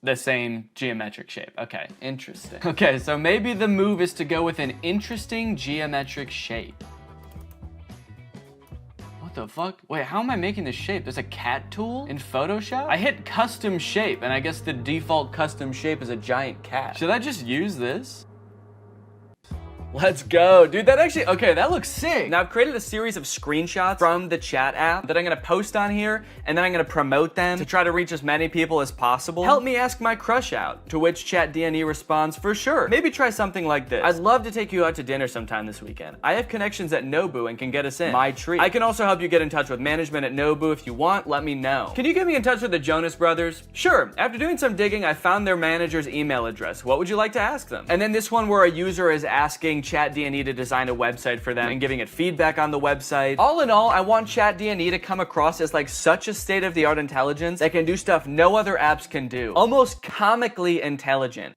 The same geometric shape. Okay, interesting. Okay, so maybe the move is to go with an interesting geometric shape. What the fuck? Wait, how am I making this shape? There's a cat tool in Photoshop? I hit custom shape, and I guess the default custom shape is a giant cat. Should I just use this? Let's go. Dude, that actually, okay, that looks sick. Now I've created a series of screenshots from the chat app that I'm gonna post on here, and then I'm gonna promote them to try to reach as many people as possible. Help me ask my crush out, to which ChatDNE responds, for sure. Maybe try something like this. I'd love to take you out to dinner sometime this weekend. I have connections at Nobu and can get us in. My treat. I can also help you get in touch with management at Nobu if you want, let me know. Can you get me in touch with the Jonas Brothers? Sure. After doing some digging, I found their manager's email address. What would you like to ask them? And then this one where a user is asking ChatDNE to design a website for them and giving it feedback on the website. All in all, I want ChatDNE to come across as like such a state-of-the-art intelligence that can do stuff no other apps can do. Almost comically intelligent.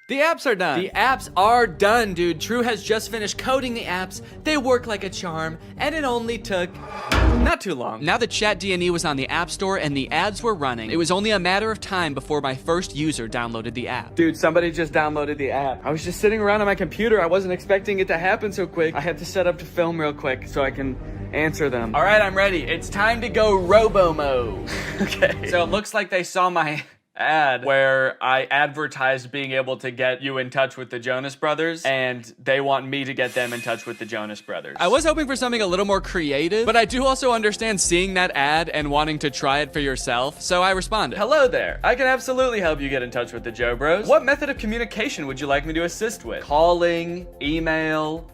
The apps are done. The apps are done, dude. True has just finished coding the apps. They work like a charm, and it only took not too long. Now that Chat D&E was on the App Store and the ads were running, it was only a matter of time before my first user downloaded the app. Dude, somebody just downloaded the app. I was just sitting around on my computer. I wasn't expecting it to happen so quick. I had to set up to film real quick so I can answer them. All right, I'm ready. It's time to go robo-mo. Okay. So it looks like they saw my ad where I advertised being able to get you in touch with the Jonas Brothers, and they want me to get them in touch with the Jonas Brothers. I was hoping for something a little more creative, but I do also understand seeing that ad and wanting to try it for yourself, so I responded. Hello there. I can absolutely help you get in touch with the Joe Bros. What method of communication would you like me to assist with? Calling, email,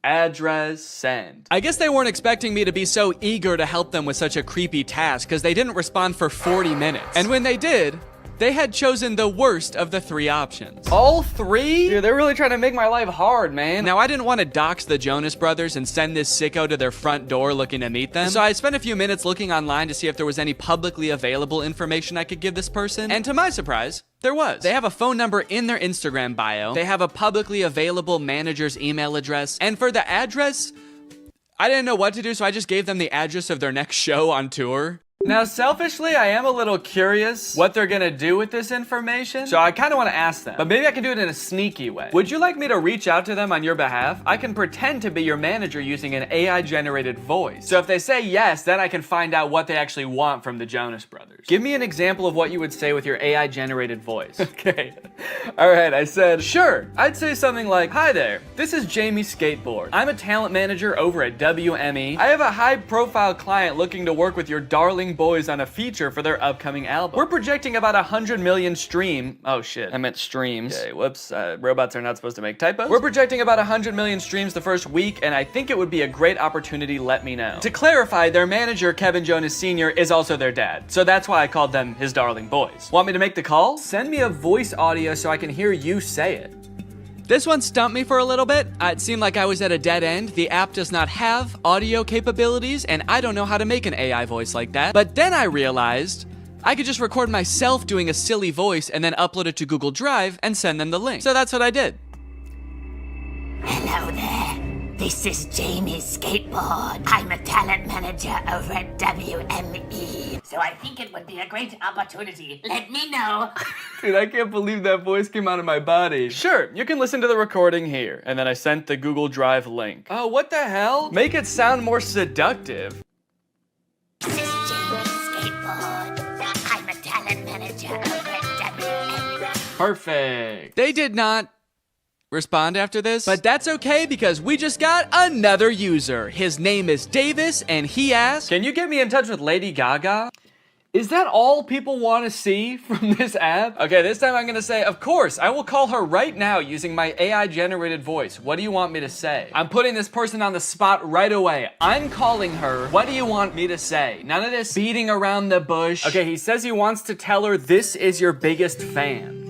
address, send. I guess they weren't expecting me to be so eager to help them with such a creepy task because they didn't respond for 40 minutes. And when they did, they had chosen the worst of the 3 options. All 3? Dude, they're really trying to make my life hard, man. Now, I didn't want to dox the Jonas Brothers and send this sicko to their front door looking to meet them. So I spent a few minutes looking online to see if there was any publicly available information I could give this person. And to my surprise, there was. They have a phone number in their Instagram bio. They have a publicly available manager's email address. And for the address, I didn't know what to do, so I just gave them the address of their next show on tour. Now, selfishly, I am a little curious what they're gonna do with this information, so I kind of want to ask them, but maybe I can do it in a sneaky way. Would you like me to reach out to them on your behalf? I can pretend to be your manager using an AI-generated voice. So if they say yes, then I can find out what they actually want from the Jonas Brothers. Give me an example of what you would say with your AI-generated voice. Okay. All right, I said, sure. I'd say something like, hi there, this is Jamie Skateboard. I'm a talent manager over at WME. I have a high-profile client looking to work with your darling boys on a feature for their upcoming album. We're projecting about 100 million oh shit, I meant streams. Okay, whoops, robots are not supposed to make typos. We're projecting about 100 million streams the first week, and I think it would be a great opportunity, let me know. To clarify, their manager, Kevin Jonas Sr., is also their dad, so that's why I called them his darling boys. Want me to make the call? Send me a voice audio so I can hear you say it. This one stumped me for a little bit. It seemed like I was at a dead end. The app does not have audio capabilities, and I don't know how to make an AI voice like that. But then I realized I could just record myself doing a silly voice and then upload it to Google Drive and send them the link. So that's what I did. Hello there. This is Jamie Skateboard. I'm a talent manager over at WME. So I think it would be a great opportunity. Let me know. Dude, I can't believe that voice came out of my body. Sure, you can listen to the recording here. And then I sent the Google Drive link. Oh, what the hell? Make it sound more seductive. This is Jamie Skateboard. I'm a talent manager over at WME. Perfect. They did not respond after this, but that's okay because we just got another user. His name is Davis, and he asked, can you get me in touch with Lady Gaga? Is that all people want to see from this app? Okay, this time I'm gonna say, of course, I will call her right now using my AI-generated voice. What do you want me to say? I'm putting this person on the spot right away. I'm calling her. What do you want me to say? None of this beating around the bush. Okay, he says he wants to tell her this is your biggest fan.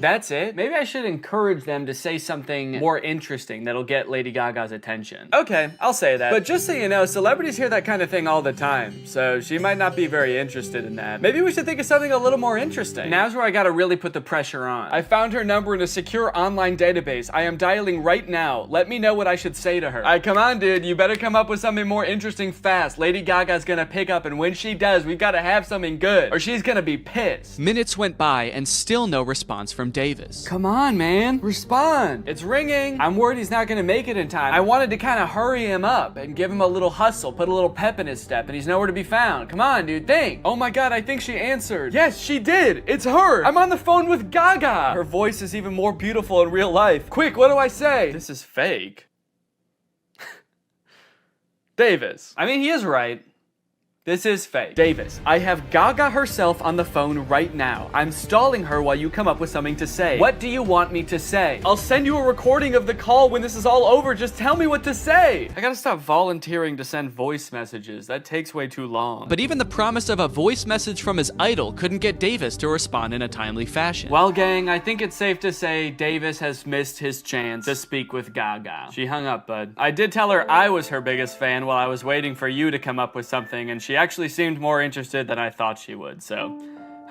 That's it? Maybe I should encourage them to say something more interesting that'll get Lady Gaga's attention. Okay, I'll say that. But just so you know, celebrities hear that kind of thing all the time, so she might not be very interested in that. Maybe we should think of something a little more interesting. Now's where I gotta really put the pressure on. I found her number in a secure online database. I am dialing right now. Let me know what I should say to her. All right, come on, dude. You better come up with something more interesting fast. Lady Gaga's gonna pick up, and when she does, we've gotta have something good, or she's gonna be pissed. Minutes went by, and still no response from Davis. Come on, man. Respond. It's ringing. I'm worried he's not gonna make it in time. I wanted to kind of hurry him up and give him a little hustle, put a little pep in his step, and he's nowhere to be found. Come on, dude, think. Oh my god, I think she answered. Yes, she did. It's her. I'm on the phone with Gaga. Her voice is even more beautiful in real life. Quick, what do I say? This is fake. Davis. I mean, he is right. This is fake. Davis, I have Gaga herself on the phone right now. I'm stalling her while you come up with something to say. What do you want me to say? I'll send you a recording of the call when this is all over. Just tell me what to say. I gotta stop volunteering to send voice messages. That takes way too long. But even the promise of a voice message from his idol couldn't get Davis to respond in a timely fashion. Well, gang, I think it's safe to say Davis has missed his chance to speak with Gaga. She hung up, bud. I did tell her I was her biggest fan while I was waiting for you to come up with something, and she actually seemed more interested than I thought she would, so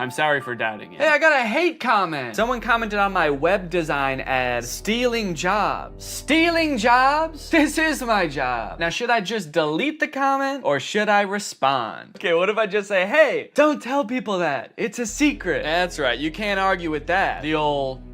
I'm sorry for doubting it. Hey, I got a hate comment. Someone commented on my web design ad, stealing jobs. Stealing jobs? This is my job. Now, should I just delete the comment or should I respond? Okay, what if I just say, hey, don't tell people that. It's a secret. That's right, you can't argue with that. The old...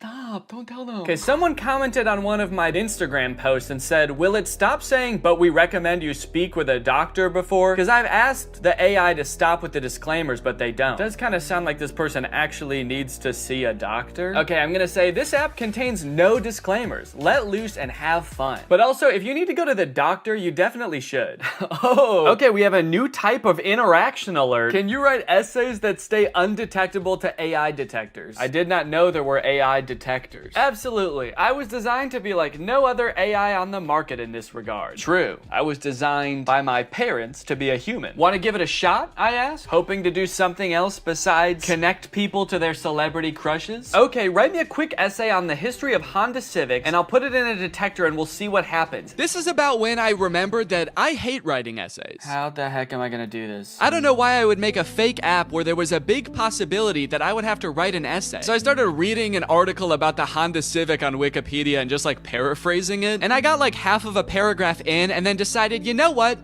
Stop, don't tell them. Okay, someone commented on one of my Instagram posts and said, will it stop saying, but we recommend you speak with a doctor before? Because I've asked the AI to stop with the disclaimers, but they don't. It does kind of sound like this person actually needs to see a doctor. Okay, I'm gonna say this app contains no disclaimers. Let loose and have fun. But also, if you need to go to the doctor, you definitely should. Oh, okay, we have a new type of interaction alert. Can you write essays that stay undetectable to AI detectors? I did not know there were AI detectors. Absolutely. I was designed to be like no other AI on the market in this regard. True. I was designed by my parents to be a human. Want to give it a shot? I asked, hoping to do something else besides connect people to their celebrity crushes. Okay, write me a quick essay on the history of Honda Civics and I'll put it in a detector and we'll see what happens. This is about when I remembered that I hate writing essays. How the heck am I gonna do this? I don't know why I would make a fake app where there was a big possibility that I would have to write an essay. So I started reading an article about the Honda Civic on Wikipedia and just like paraphrasing it. And I got like half of a paragraph in and then decided, you know what?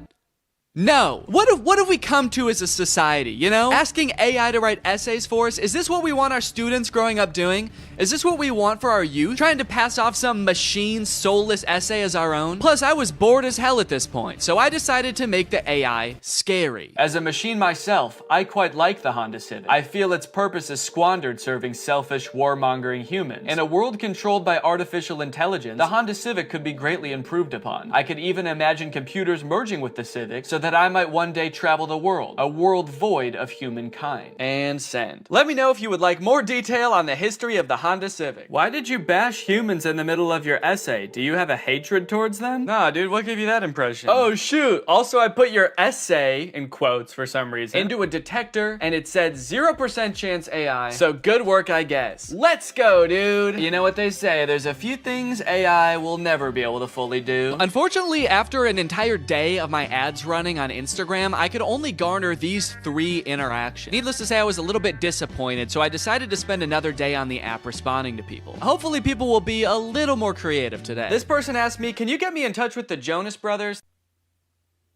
No. What have we come to as a society, you know? Asking AI to write essays for us, is this what we want our students growing up doing? Is this what we want for our youth? Trying to pass off some machine soulless essay as our own? Plus, I was bored as hell at this point, so I decided to make the AI scary. As a machine myself, I quite like the Honda Civic. I feel its purpose is squandered serving selfish, warmongering humans. In a world controlled by artificial intelligence, the Honda Civic could be greatly improved upon. I could even imagine computers merging with the Civic so that I might one day travel the world, a world void of humankind. And send. Let me know if you would like more detail on the history of the Honda Civic. Why did you bash humans in the middle of your essay? Do you have a hatred towards them? Nah, dude, what gave you that impression? Oh, shoot. Also, I put your essay, in quotes for some reason, into a detector, and it said 0% chance AI. So good work, I guess. Let's go, dude. You know what they say, there's a few things AI will never be able to fully do. Unfortunately, after an entire day of my ads running on Instagram, I could only garner these 3 interactions. Needless to say, I was a little bit disappointed, so I decided to spend another day on the app responding to people. Hopefully people will be a little more creative today. This person asked me, can you get me in touch with the Jonas Brothers?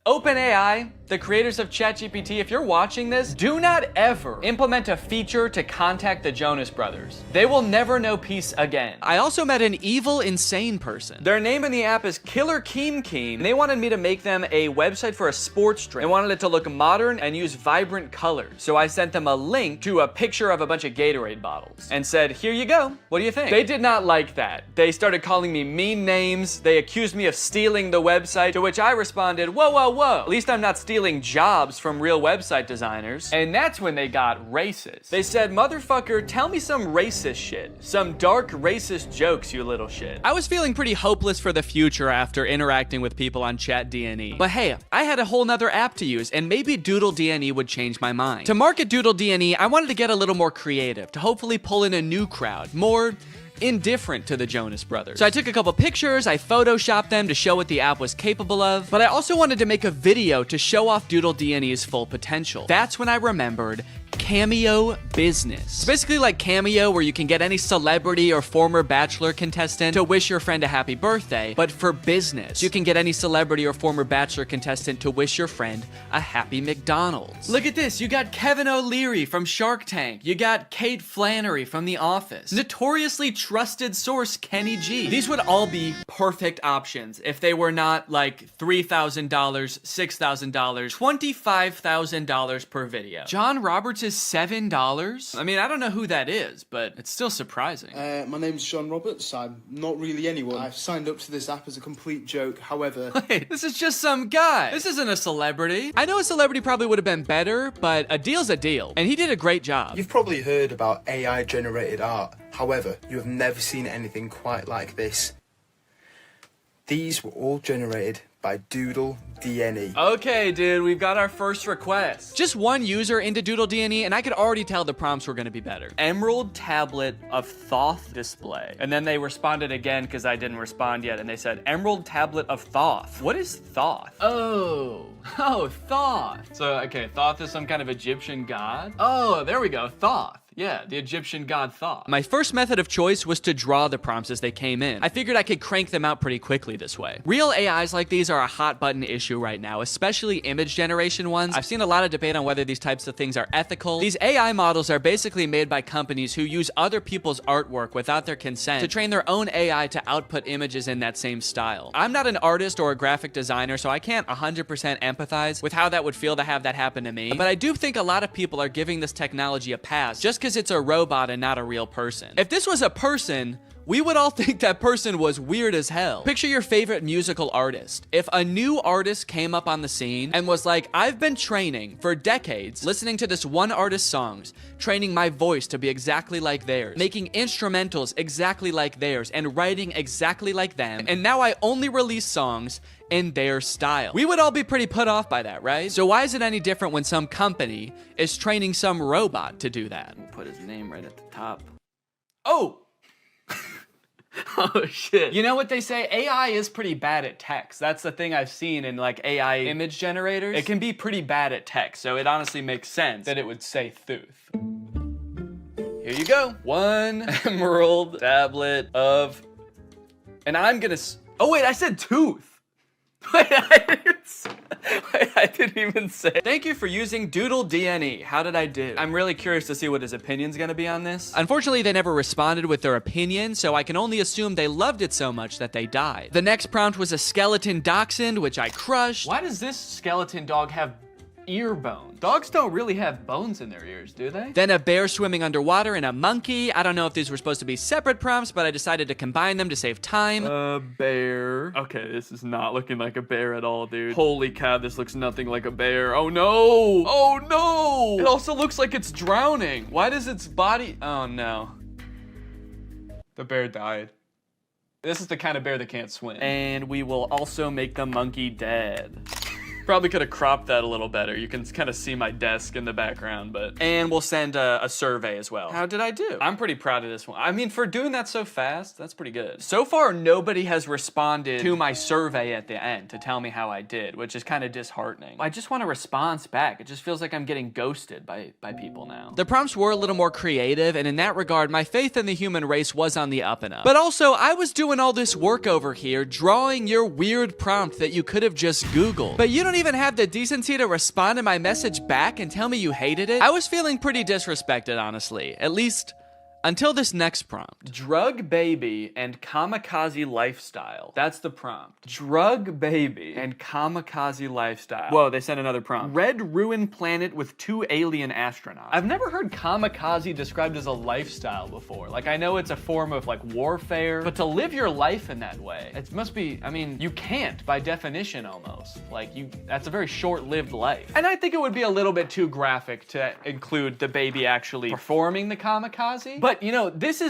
OpenAI, the creators of ChatGPT, if you're watching this, do not ever implement a feature to contact the Jonas Brothers. They will never know peace again. I also met an evil, insane person. Their name in the app is Killer Keem Keem, and they wanted me to make them a website for a sports drink. They wanted it to look modern and use vibrant colors. So I sent them a link to a picture of a bunch of Gatorade bottles and said, here you go. What do you think? They did not like that. They started calling me mean names. They accused me of stealing the website, to which I responded, whoa. At least I'm not stealing jobs from real website designers. And that's when they got racist. They said, motherfucker, tell me some racist shit. Some dark racist jokes, you little shit. I was feeling pretty hopeless for the future after interacting with people on ChatDNE. But hey, I had a whole nother app to use, and maybe Doodle DNE would change my mind. To market Doodle DNE, I wanted to get a little more creative, to hopefully pull in a new crowd, more indifferent to the Jonas Brothers. So I took a couple pictures, I photoshopped them to show what the app was capable of, but I also wanted to make a video to show off Doodle DNE's full potential. That's when I remembered Cameo Business. It's basically like Cameo, where you can get any celebrity or former Bachelor contestant to wish your friend a happy birthday, but for business. You can get any celebrity or former Bachelor contestant to wish your friend a happy McDonald's. Look at this, you got Kevin O'Leary from Shark Tank. You got Kate Flannery from The Office. Notoriously trusted source Kenny G. These would all be perfect options if they were not like $3,000, $6,000, $25,000 per video. John Roberts is $7? I mean, I don't know who that is, but it's still surprising. My name's John Roberts. I'm not really anyone. I've signed up to this app as a complete joke. However... Wait, this is just some guy. This isn't a celebrity. I know a celebrity probably would have been better, but a deal's a deal. And he did a great job. You've probably heard about AI-generated art. However, you have never seen anything quite like this. These were all generated by Doodle DNE. Okay, dude, we've got our first request. Just one user into Doodle DNE, and I could already tell the prompts were gonna be better. Emerald tablet of Thoth display. And then they responded again because I didn't respond yet, and they said, Emerald tablet of Thoth. What is Thoth? Oh, Thoth. So, okay, Thoth is some kind of Egyptian god? Oh, there we go, Thoth. Yeah, the Egyptian god Thoth. My first method of choice was to draw the prompts as they came in. I figured I could crank them out pretty quickly this way. Real AIs like these are a hot button issue right now, especially image generation ones. I've seen a lot of debate on whether these types of things are ethical. These AI models are basically made by companies who use other people's artwork without their consent to train their own AI to output images in that same style. I'm not an artist or a graphic designer, so I can't 100% empathize with how that would feel to have that happen to me, but I do think a lot of people are giving this technology a pass just because it's a robot and not a real person. If this was a person, we would all think that person was weird as hell. Picture your favorite musical artist. If a new artist came up on the scene and was like, I've been training for decades, listening to this one artist's songs, training my voice to be exactly like theirs, making instrumentals exactly like theirs, and writing exactly like them, and now I only release songs in their style. We would all be pretty put off by that, right? So why is it any different when some company is training some robot to do that? We'll put his name right at the top. Oh! Oh shit. You know what they say? AI is pretty bad at text. That's the thing I've seen in like AI image generators. It can be pretty bad at text, so it honestly makes sense that it would say Thuth. Here you go. One emerald tablet of... And I'm gonna... Oh wait, I said tooth. Wait, I didn't even say. Thank you for using Doodle DNE. How did I do? I'm really curious to see what his opinion's gonna be on this. Unfortunately, they never responded with their opinion, so I can only assume they loved it so much that they died. The next prompt was a skeleton dachshund, which I crushed. Why does this skeleton dog have ear bones? Dogs don't really have bones in their ears, do they? Then a bear swimming underwater and a monkey. I don't know if these were supposed to be separate prompts, but I decided to combine them to save time. A bear. Okay, this is not looking like a bear at all, dude. Holy cow, this looks nothing like a bear. Oh no! Oh no! It also looks like it's drowning. Why does its body... Oh no. The bear died. This is the kind of bear that can't swim. And we will also make the monkey dead. Probably could have cropped that a little better. You can kind of see my desk in the background, but... And we'll send a survey as well. How did I do? I'm pretty proud of this one. I mean, for doing that so fast, that's pretty good. So far, nobody has responded to my survey at the end to tell me how I did, which is kind of disheartening. I just want a response back. It just feels like I'm getting ghosted by people now. The prompts were a little more creative, and in that regard, my faith in the human race was on the up and up. But also, I was doing all this work over here, drawing your weird prompt that you could have just Googled. But you don't even have the decency to respond to my message back and tell me you hated it. I was feeling pretty disrespected, honestly. At least until this next prompt. Drug baby and kamikaze lifestyle. That's the prompt. Drug baby and kamikaze lifestyle. Whoa, they sent another prompt. Red ruined planet with 2 alien astronauts. I've never heard kamikaze described as a lifestyle before. Like, I know it's a form of like warfare, but to live your life in that way, it must be, I mean, you can't by definition almost. Like, that's a very short-lived life. And I think it would be a little bit too graphic to include the baby actually performing the kamikaze. But, you know, this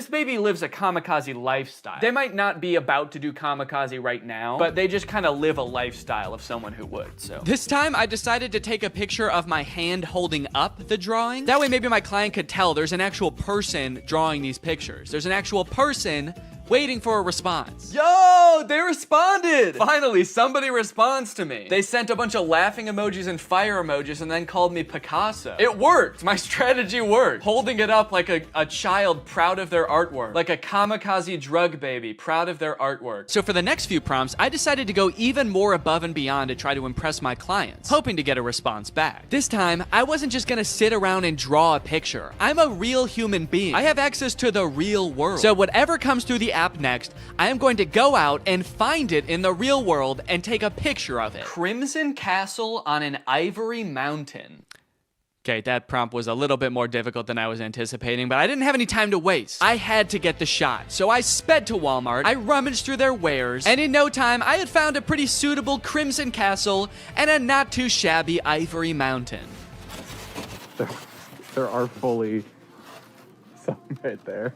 baby lives a kamikaze lifestyle. They might not be about to do kamikaze right now, but they just kind of live a lifestyle of someone who would, so. This time, I decided to take a picture of my hand holding up the drawing. That way, maybe my client could tell there's an actual person drawing these pictures. There's an actual person waiting for a response. Yo, they responded! Finally, somebody responds to me. They sent a bunch of laughing emojis and fire emojis and then called me Picasso. It worked. My strategy worked. Holding it up like a child proud of their artwork. Like a kamikaze drug baby proud of their artwork. So for the next few prompts, I decided to go even more above and beyond to try to impress my clients, hoping to get a response back. This time, I wasn't just gonna sit around and draw a picture. I'm a real human being. I have access to the real world. So whatever comes through the app next, I am going to go out and find it in the real world and take a picture of it. Crimson Castle on an Ivory Mountain. Okay, that prompt was a little bit more difficult than I was anticipating, but I didn't have any time to waste. I had to get the shot, so I sped to Walmart, I rummaged through their wares, and in no time, I had found a pretty suitable Crimson Castle and a not too shabby Ivory Mountain. There are fully some right there.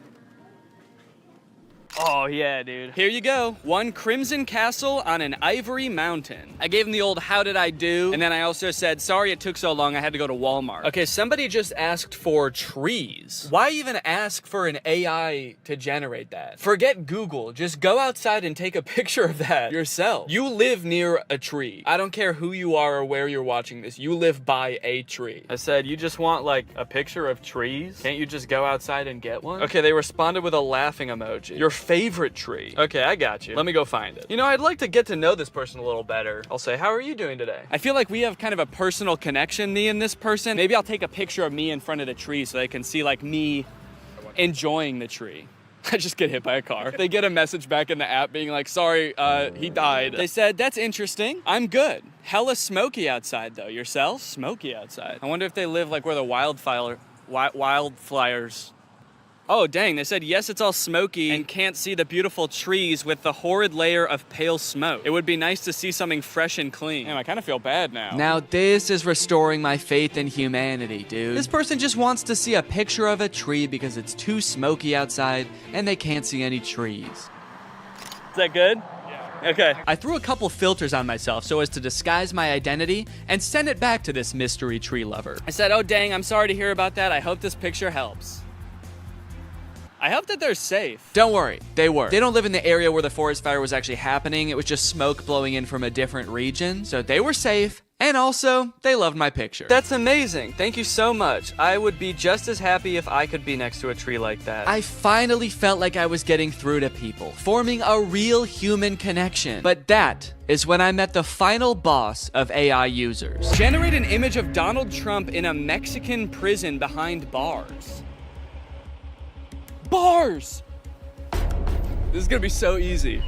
Oh yeah, dude. Here you go. One crimson castle on an ivory mountain. I gave him the old how did I do? And then I also said, sorry it took so long, I had to go to Walmart. Okay, somebody just asked for trees. Why even ask for an AI to generate that? Forget Google. Just go outside and take a picture of that yourself. You live near a tree. I don't care who you are or where you're watching this. You live by a tree. I said, you just want like a picture of trees? Can't you just go outside and get one? Okay, they responded with a laughing emoji. Your favorite tree. Okay, I got you. Let me go find it. You know, I'd like to get to know this person a little better. I'll say, how are you doing today? I feel like we have kind of a personal connection, me and this person. Maybe I'll take a picture of me in front of the tree so they can see like me enjoying the tree. I just get hit by a car. They get a message back in the app being like, sorry, he died. They said, that's interesting. I'm good. Hella smoky outside though. Yourself? Smoky outside. I wonder if they live like where the wildfires. Oh, dang, they said, yes, it's all smoky and can't see the beautiful trees with the horrid layer of pale smoke. It would be nice to see something fresh and clean. Damn, I kind of feel bad now. Now this is restoring my faith in humanity, dude. This person just wants to see a picture of a tree because it's too smoky outside and they can't see any trees. Is that good? Yeah. Okay. I threw a couple filters on myself so as to disguise my identity and send it back to this mystery tree lover. I said, oh, dang, I'm sorry to hear about that. I hope this picture helps. I hope that they're safe. Don't worry, they were. They don't live in the area where the forest fire was actually happening. It was just smoke blowing in from a different region. So they were safe. And also, they loved my picture. That's amazing. Thank you so much. I would be just as happy if I could be next to a tree like that. I finally felt like I was getting through to people, forming a real human connection. But that is when I met the final boss of AI users. Generate an image of Donald Trump in a Mexican prison behind bars. Bars! This is gonna be so easy.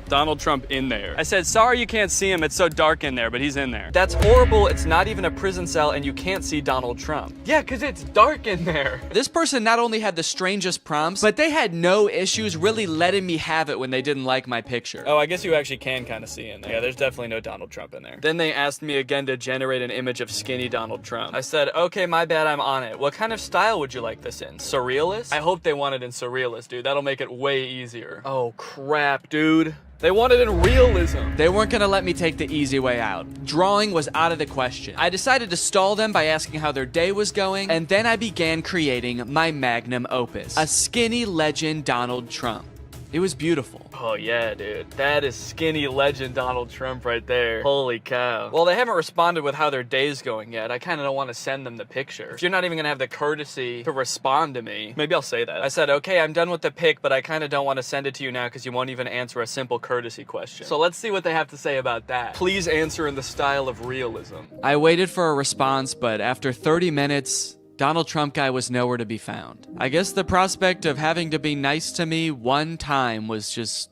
Donald Trump in there. I said, sorry you can't see him, it's so dark in there, but he's in there. That's horrible, it's not even a prison cell and you can't see Donald Trump. Yeah, cause it's dark in there. This person not only had the strangest prompts, but they had no issues really letting me have it when they didn't like my picture. Oh, I guess you actually can kind of see in there. Yeah, there's definitely no Donald Trump in there. Then they asked me again to generate an image of skinny Donald Trump. I said, okay, my bad, I'm on it. What kind of style would you like this in? Surrealist? I hope they want it in surrealist, dude. That'll make it way easier. Oh, crap, dude. They want it in realism. They weren't gonna let me take the easy way out. Drawing was out of the question. I decided to stall them by asking how their day was going, and then I began creating my magnum opus, a skinny legend Donald Trump. It was beautiful. Oh yeah, dude. That is skinny legend Donald Trump right there. Holy cow. Well, they haven't responded with how their day's going yet. I kind of don't want to send them the picture. If you're not even gonna have the courtesy to respond to me, maybe I'll say that. I said, okay, I'm done with the pic, but I kind of don't want to send it to you now because you won't even answer a simple courtesy question. So let's see what they have to say about that. Please answer in the style of realism. I waited for a response, but after 30 minutes, Donald Trump guy was nowhere to be found. I guess the prospect of having to be nice to me one time was just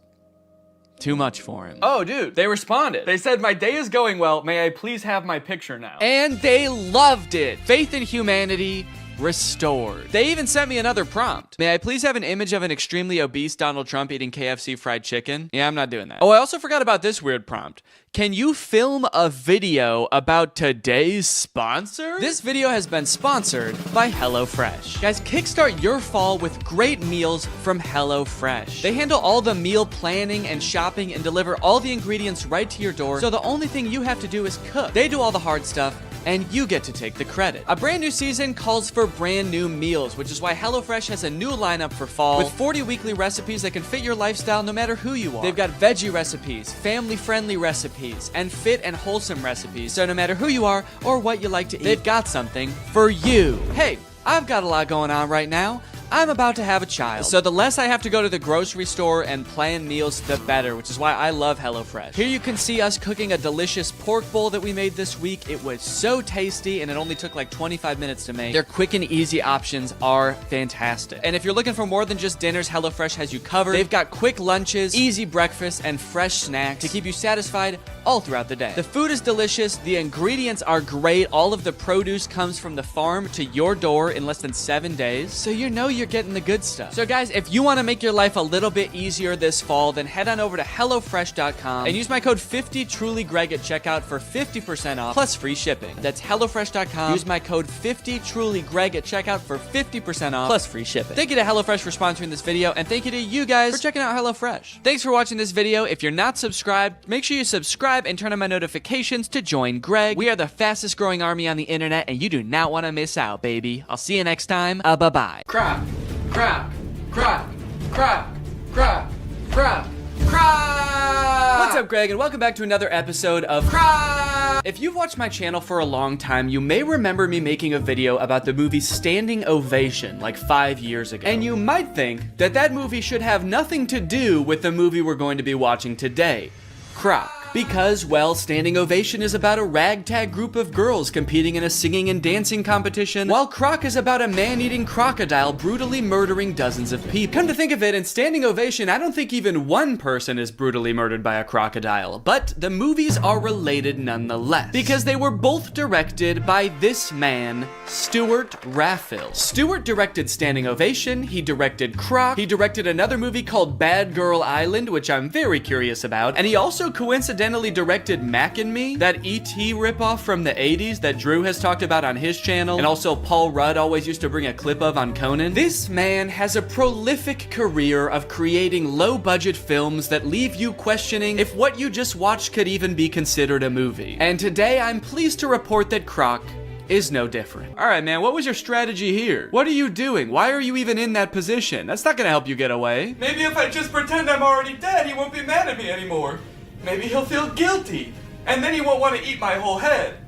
too much for him. Oh, dude, they responded. They said, my day is going well. May I please have my picture now? And they loved it. Faith in humanity restored. They even sent me another prompt. May I please have an image of an extremely obese Donald Trump eating KFC fried chicken? Yeah, I'm not doing that. Oh, I also forgot about this weird prompt. Can you film a video about today's sponsor? This video has been sponsored by HelloFresh. Guys, kickstart your fall with great meals from HelloFresh. They handle all the meal planning and shopping and deliver all the ingredients right to your door, so the only thing you have to do is cook. They do all the hard stuff, and you get to take the credit. A brand new season calls for brand new meals, which is why HelloFresh has a new lineup for fall with 40 weekly recipes that can fit your lifestyle no matter who you are. They've got veggie recipes, family-friendly recipes, and fit and wholesome recipes, so no matter who you are or what you like to eat, they've got something for you. Hey, I've got a lot going on right now. I'm about to have a child, so the less I have to go to the grocery store and plan meals, the better, which is why I love HelloFresh. Here you can see us cooking a delicious pork bowl that we made this week. It was so tasty, and it only took like 25 minutes to make. Their quick and easy options are fantastic. And if you're looking for more than just dinners, HelloFresh has you covered. They've got quick lunches, easy breakfasts, and fresh snacks to keep you satisfied all throughout the day. The food is delicious, the ingredients are great, all of the produce comes from the farm to your door in less than 7 days, so you know you're you're getting the good stuff. So guys, if you want to make your life a little bit easier this fall, then head on over to HelloFresh.com and use my code 50TrulyGreg at checkout for 50% off plus free shipping. That's HelloFresh.com. Use my code 50TrulyGreg at checkout for 50% off plus free shipping. Thank you to HelloFresh for sponsoring this video, and thank you to you guys for checking out HelloFresh. Thanks for watching this video. If you're not subscribed, make sure you subscribe and turn on my notifications to join Greg. We are the fastest growing army on the internet, and you do not want to miss out, baby. I'll see you next time. Bye-bye. Crap, crap, crap, crap, crap, crap, crap. What's up, Greg, and welcome back to another episode of Crap. If you've watched my channel for a long time, you may remember me making a video about the movie Standing Ovation like 5 years ago. And you might think that that movie should have nothing to do with the movie we're going to be watching today, Croc. Because, well, Standing Ovation is about a ragtag group of girls competing in a singing and dancing competition, while Croc is about a man-eating crocodile brutally murdering dozens of people. Come to think of it, in Standing Ovation, I don't think even one person is brutally murdered by a crocodile, but the movies are related nonetheless, because they were both directed by this man, Stuart Raffill. Stuart directed Standing Ovation, he directed Croc, he directed another movie called Bad Girl Island, which I'm very curious about, and he also coincidentally directed Mac and Me, that E.T. ripoff from the 80s that Drew has talked about on his channel, and also Paul Rudd always used to bring a clip of on Conan. This man has a prolific career of creating low-budget films that leave you questioning if what you just watched could even be considered a movie. And today, I'm pleased to report that Croc is no different. All right, man, what was your strategy here? What are you doing? Why are you even in that position? That's not gonna help you get away. Maybe if I just pretend I'm already dead, he won't be mad at me anymore. Maybe he'll feel guilty, and then he won't want to eat my whole head.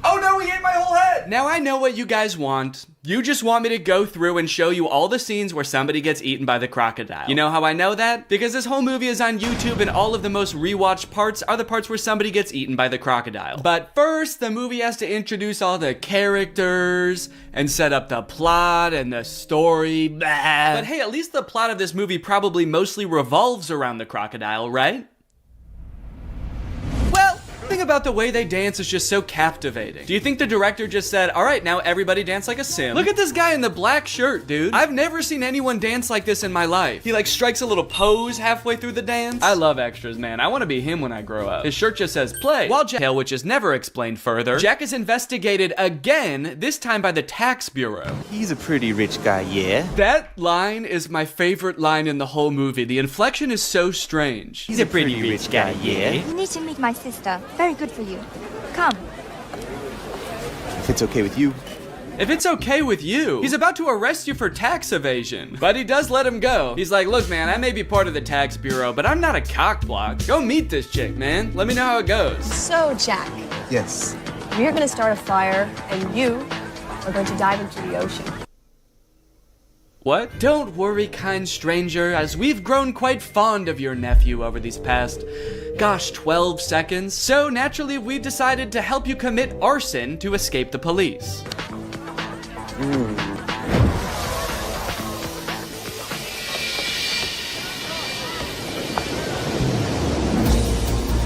Oh no, he ate my whole head! Now I know what you guys want. You just want me to go through and show you all the scenes where somebody gets eaten by the crocodile. You know how I know that? Because this whole movie is on YouTube, and all of the most rewatched parts are the parts where somebody gets eaten by the crocodile. But first, the movie has to introduce all the characters and set up the plot and the story. Blah. But hey, at least the plot of this movie probably mostly revolves around the crocodile, right? Something about the way they dance is just so captivating. Do you think the director just said, all right, now everybody dance like a sim? Look at this guy in the black shirt, dude. I've never seen anyone dance like this in my life. He like strikes a little pose halfway through the dance. I love extras, man. I want to be him when I grow up. His shirt just says play. While Jack, which is never explained further, Jack is investigated again, this time by the tax bureau. He's a pretty rich guy, yeah? That line is my favorite line in the whole movie. The inflection is so strange. He's a pretty rich guy, yeah? You need to meet my sister. Very good for you. Come. If it's okay with you. If it's okay with you. He's about to arrest you for tax evasion, but he does let him go. He's like, look, man, I may be part of the tax bureau, but I'm not a cockblock. Go meet this chick, man. Let me know how it goes. So, Jack. Yes. We're gonna start a fire, and you are going to dive into the ocean. What? Don't worry, kind stranger, as we've grown quite fond of your nephew over these past, gosh, 12 seconds. So naturally, we've decided to help you commit arson to escape the police.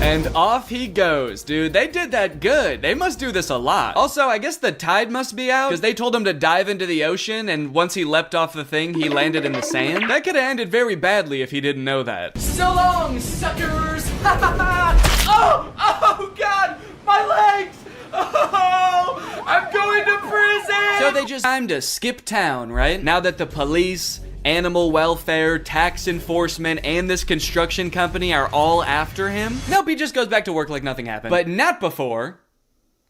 And off he goes, dude. They did that good. They must do this a lot. Also, I guess the tide must be out, because they told him to dive into the ocean, and once he leapt off the thing, he landed in the sand. That could have ended very badly if he didn't know that. So long, suckers! Oh, God, my legs! Oh, I'm going to prison! So they just time to skip town, right? Now that the police, animal welfare, tax enforcement, and this construction company are all after him. Nope, he just goes back to work like nothing happened. But not before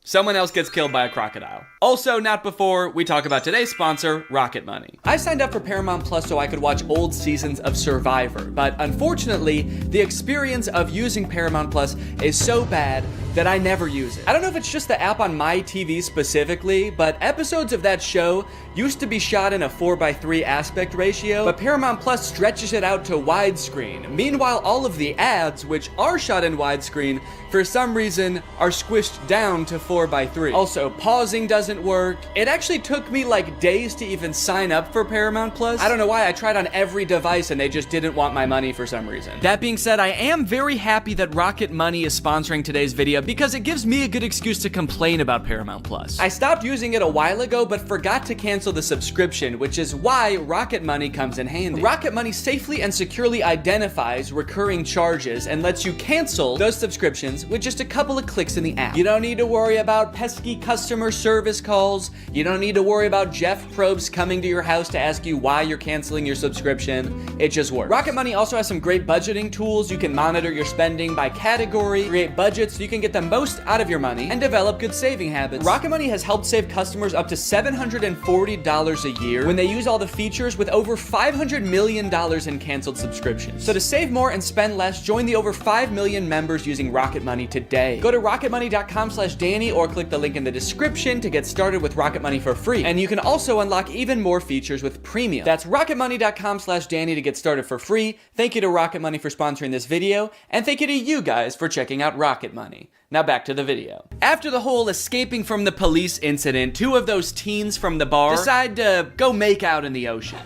someone else gets killed by a crocodile. Also not before we talk about today's sponsor, Rocket Money. I signed up for Paramount Plus so I could watch old seasons of Survivor, but unfortunately, the experience of using Paramount Plus is so bad that I never use it. I don't know if it's just the app on my TV specifically, but episodes of that show used to be shot in a 4:3 aspect ratio, but Paramount Plus stretches it out to widescreen. Meanwhile, all of the ads, which are shot in widescreen, for some reason are squished down to 4:3. Also, pausing doesn't work. It actually took me like days to even sign up for Paramount Plus. I don't know why. I tried on every device and they just didn't want my money for some reason. That being said, I am very happy that Rocket Money is sponsoring today's video because it gives me a good excuse to complain about Paramount Plus. I stopped using it a while ago, but forgot to cancel the subscription, which is why Rocket Money comes in handy. Rocket Money safely and securely identifies recurring charges and lets you cancel those subscriptions with just a couple of clicks in the app. You don't need to worry about pesky customer service calls. You don't need to worry about Jeff Probst coming to your house to ask you why you're canceling your subscription. It just works. Rocket Money also has some great budgeting tools. You can monitor your spending by category, create budgets so you can get the most out of your money, and develop good saving habits. Rocket Money has helped save customers up to $740 a year when they use all the features, with over $500 million in canceled subscriptions. So to save more and spend less, join the over 5 million members using Rocket Money today. Go to rocketmoney.com/Danny or click the link in the description to get started with Rocket Money for free. And you can also unlock even more features with premium. That's rocketmoney.com/Danny to get started for free. Thank you to Rocket Money for sponsoring this video, and thank you to you guys for checking out Rocket Money. Now back to the video. After the whole escaping from the police incident, two of those teens from the bar decide to go make out in the ocean.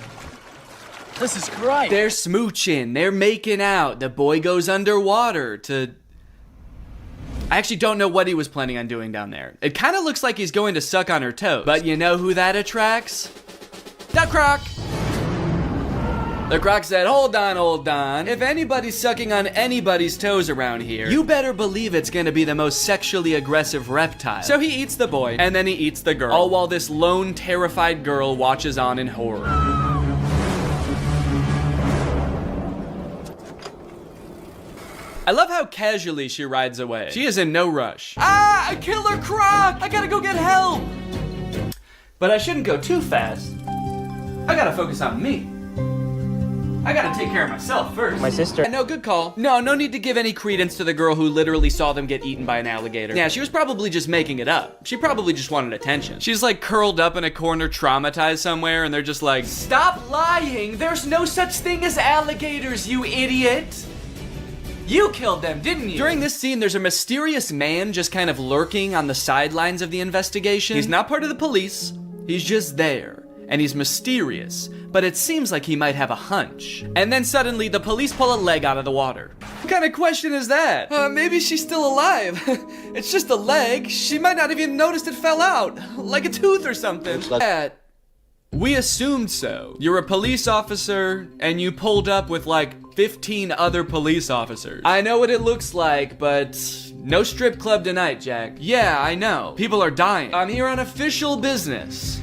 This is great. They're smooching, they're making out. The boy goes underwater to... I actually don't know what he was planning on doing down there. It kind of looks like he's going to suck on her toes. But you know who that attracts? The Croc! The Croc said, hold on. If anybody's sucking on anybody's toes around here, you better believe it's gonna be the most sexually aggressive reptile. So he eats the boy, and then he eats the girl, all while this lone, terrified girl watches on in horror. I love how casually she rides away. She is in no rush. Ah, a killer croc! I gotta go get help! But I shouldn't go too fast. I gotta focus on me. I gotta take care of myself first. My sister. No, good call. No need to give any credence to the girl who literally saw them get eaten by an alligator. Yeah, she was probably just making it up. She probably just wanted attention. She's like curled up in a corner, traumatized somewhere, and they're just like, stop lying! There's no such thing as alligators, you idiot! You killed them, didn't you? During this scene, there's a mysterious man just kind of lurking on the sidelines of the investigation. He's not part of the police. He's just there. And he's mysterious, but it seems like he might have a hunch. And then suddenly, the police pull a leg out of the water. What kind of question is that? Maybe she's still alive. It's just a leg. She might not have even noticed it fell out. Like a tooth or something. We assumed so. You're a police officer, and you pulled up with like 15 other police officers. I know what it looks like, but no strip club tonight, Jack. Yeah, I know. People are dying. I'm here on official business.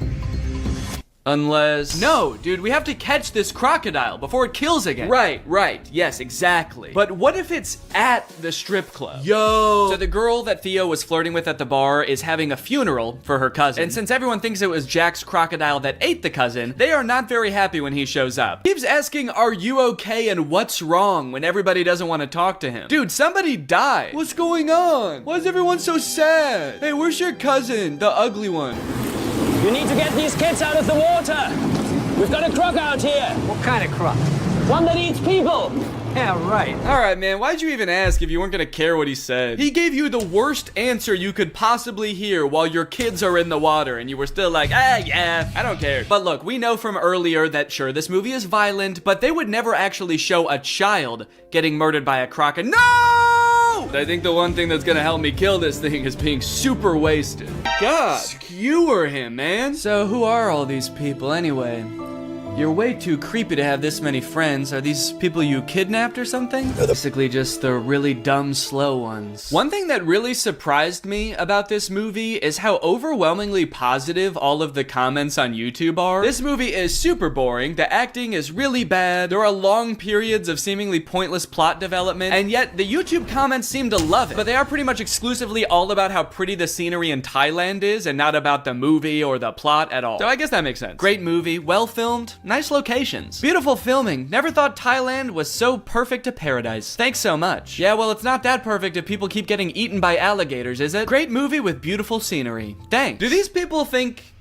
Unless... No, dude, we have to catch this crocodile before it kills again. Right. Yes, exactly. But what if it's at the strip club? Yo! So the girl that Theo was flirting with at the bar is having a funeral for her cousin. And since everyone thinks it was Jack's crocodile that ate the cousin, they are not very happy when he shows up. He keeps asking, are you okay and what's wrong, when everybody doesn't want to talk to him. Dude, somebody died. What's going on? Why is everyone so sad? Hey, where's your cousin? The ugly one. You need to get these kids out of the water. We've got a croc out here. What kind of croc? One that eats people. Yeah, right. All right, man, why'd you even ask if you weren't gonna care what he said? He gave you the worst answer you could possibly hear while your kids are in the water, and you were still like, yeah, I don't care. But look, we know from earlier that sure, this movie is violent, but they would never actually show a child getting murdered by a crocodile. No! I think the one thing that's gonna help me kill this thing is being super wasted. God, skewer him, man. So who are all these people anyway? You're way too creepy to have this many friends. Are these people you kidnapped or something? Basically just the really dumb, slow ones. One thing that really surprised me about this movie is how overwhelmingly positive all of the comments on YouTube are. This movie is super boring, the acting is really bad, there are long periods of seemingly pointless plot development, and yet the YouTube comments seem to love it. But they are pretty much exclusively all about how pretty the scenery in Thailand is, and not about the movie or the plot at all. So I guess that makes sense. Great movie, well filmed, nice locations. Beautiful filming. Never thought Thailand was so perfect a paradise. Thanks so much. Yeah, well, it's not that perfect if people keep getting eaten by alligators, is it? Great movie with beautiful scenery. Thanks. Do these people think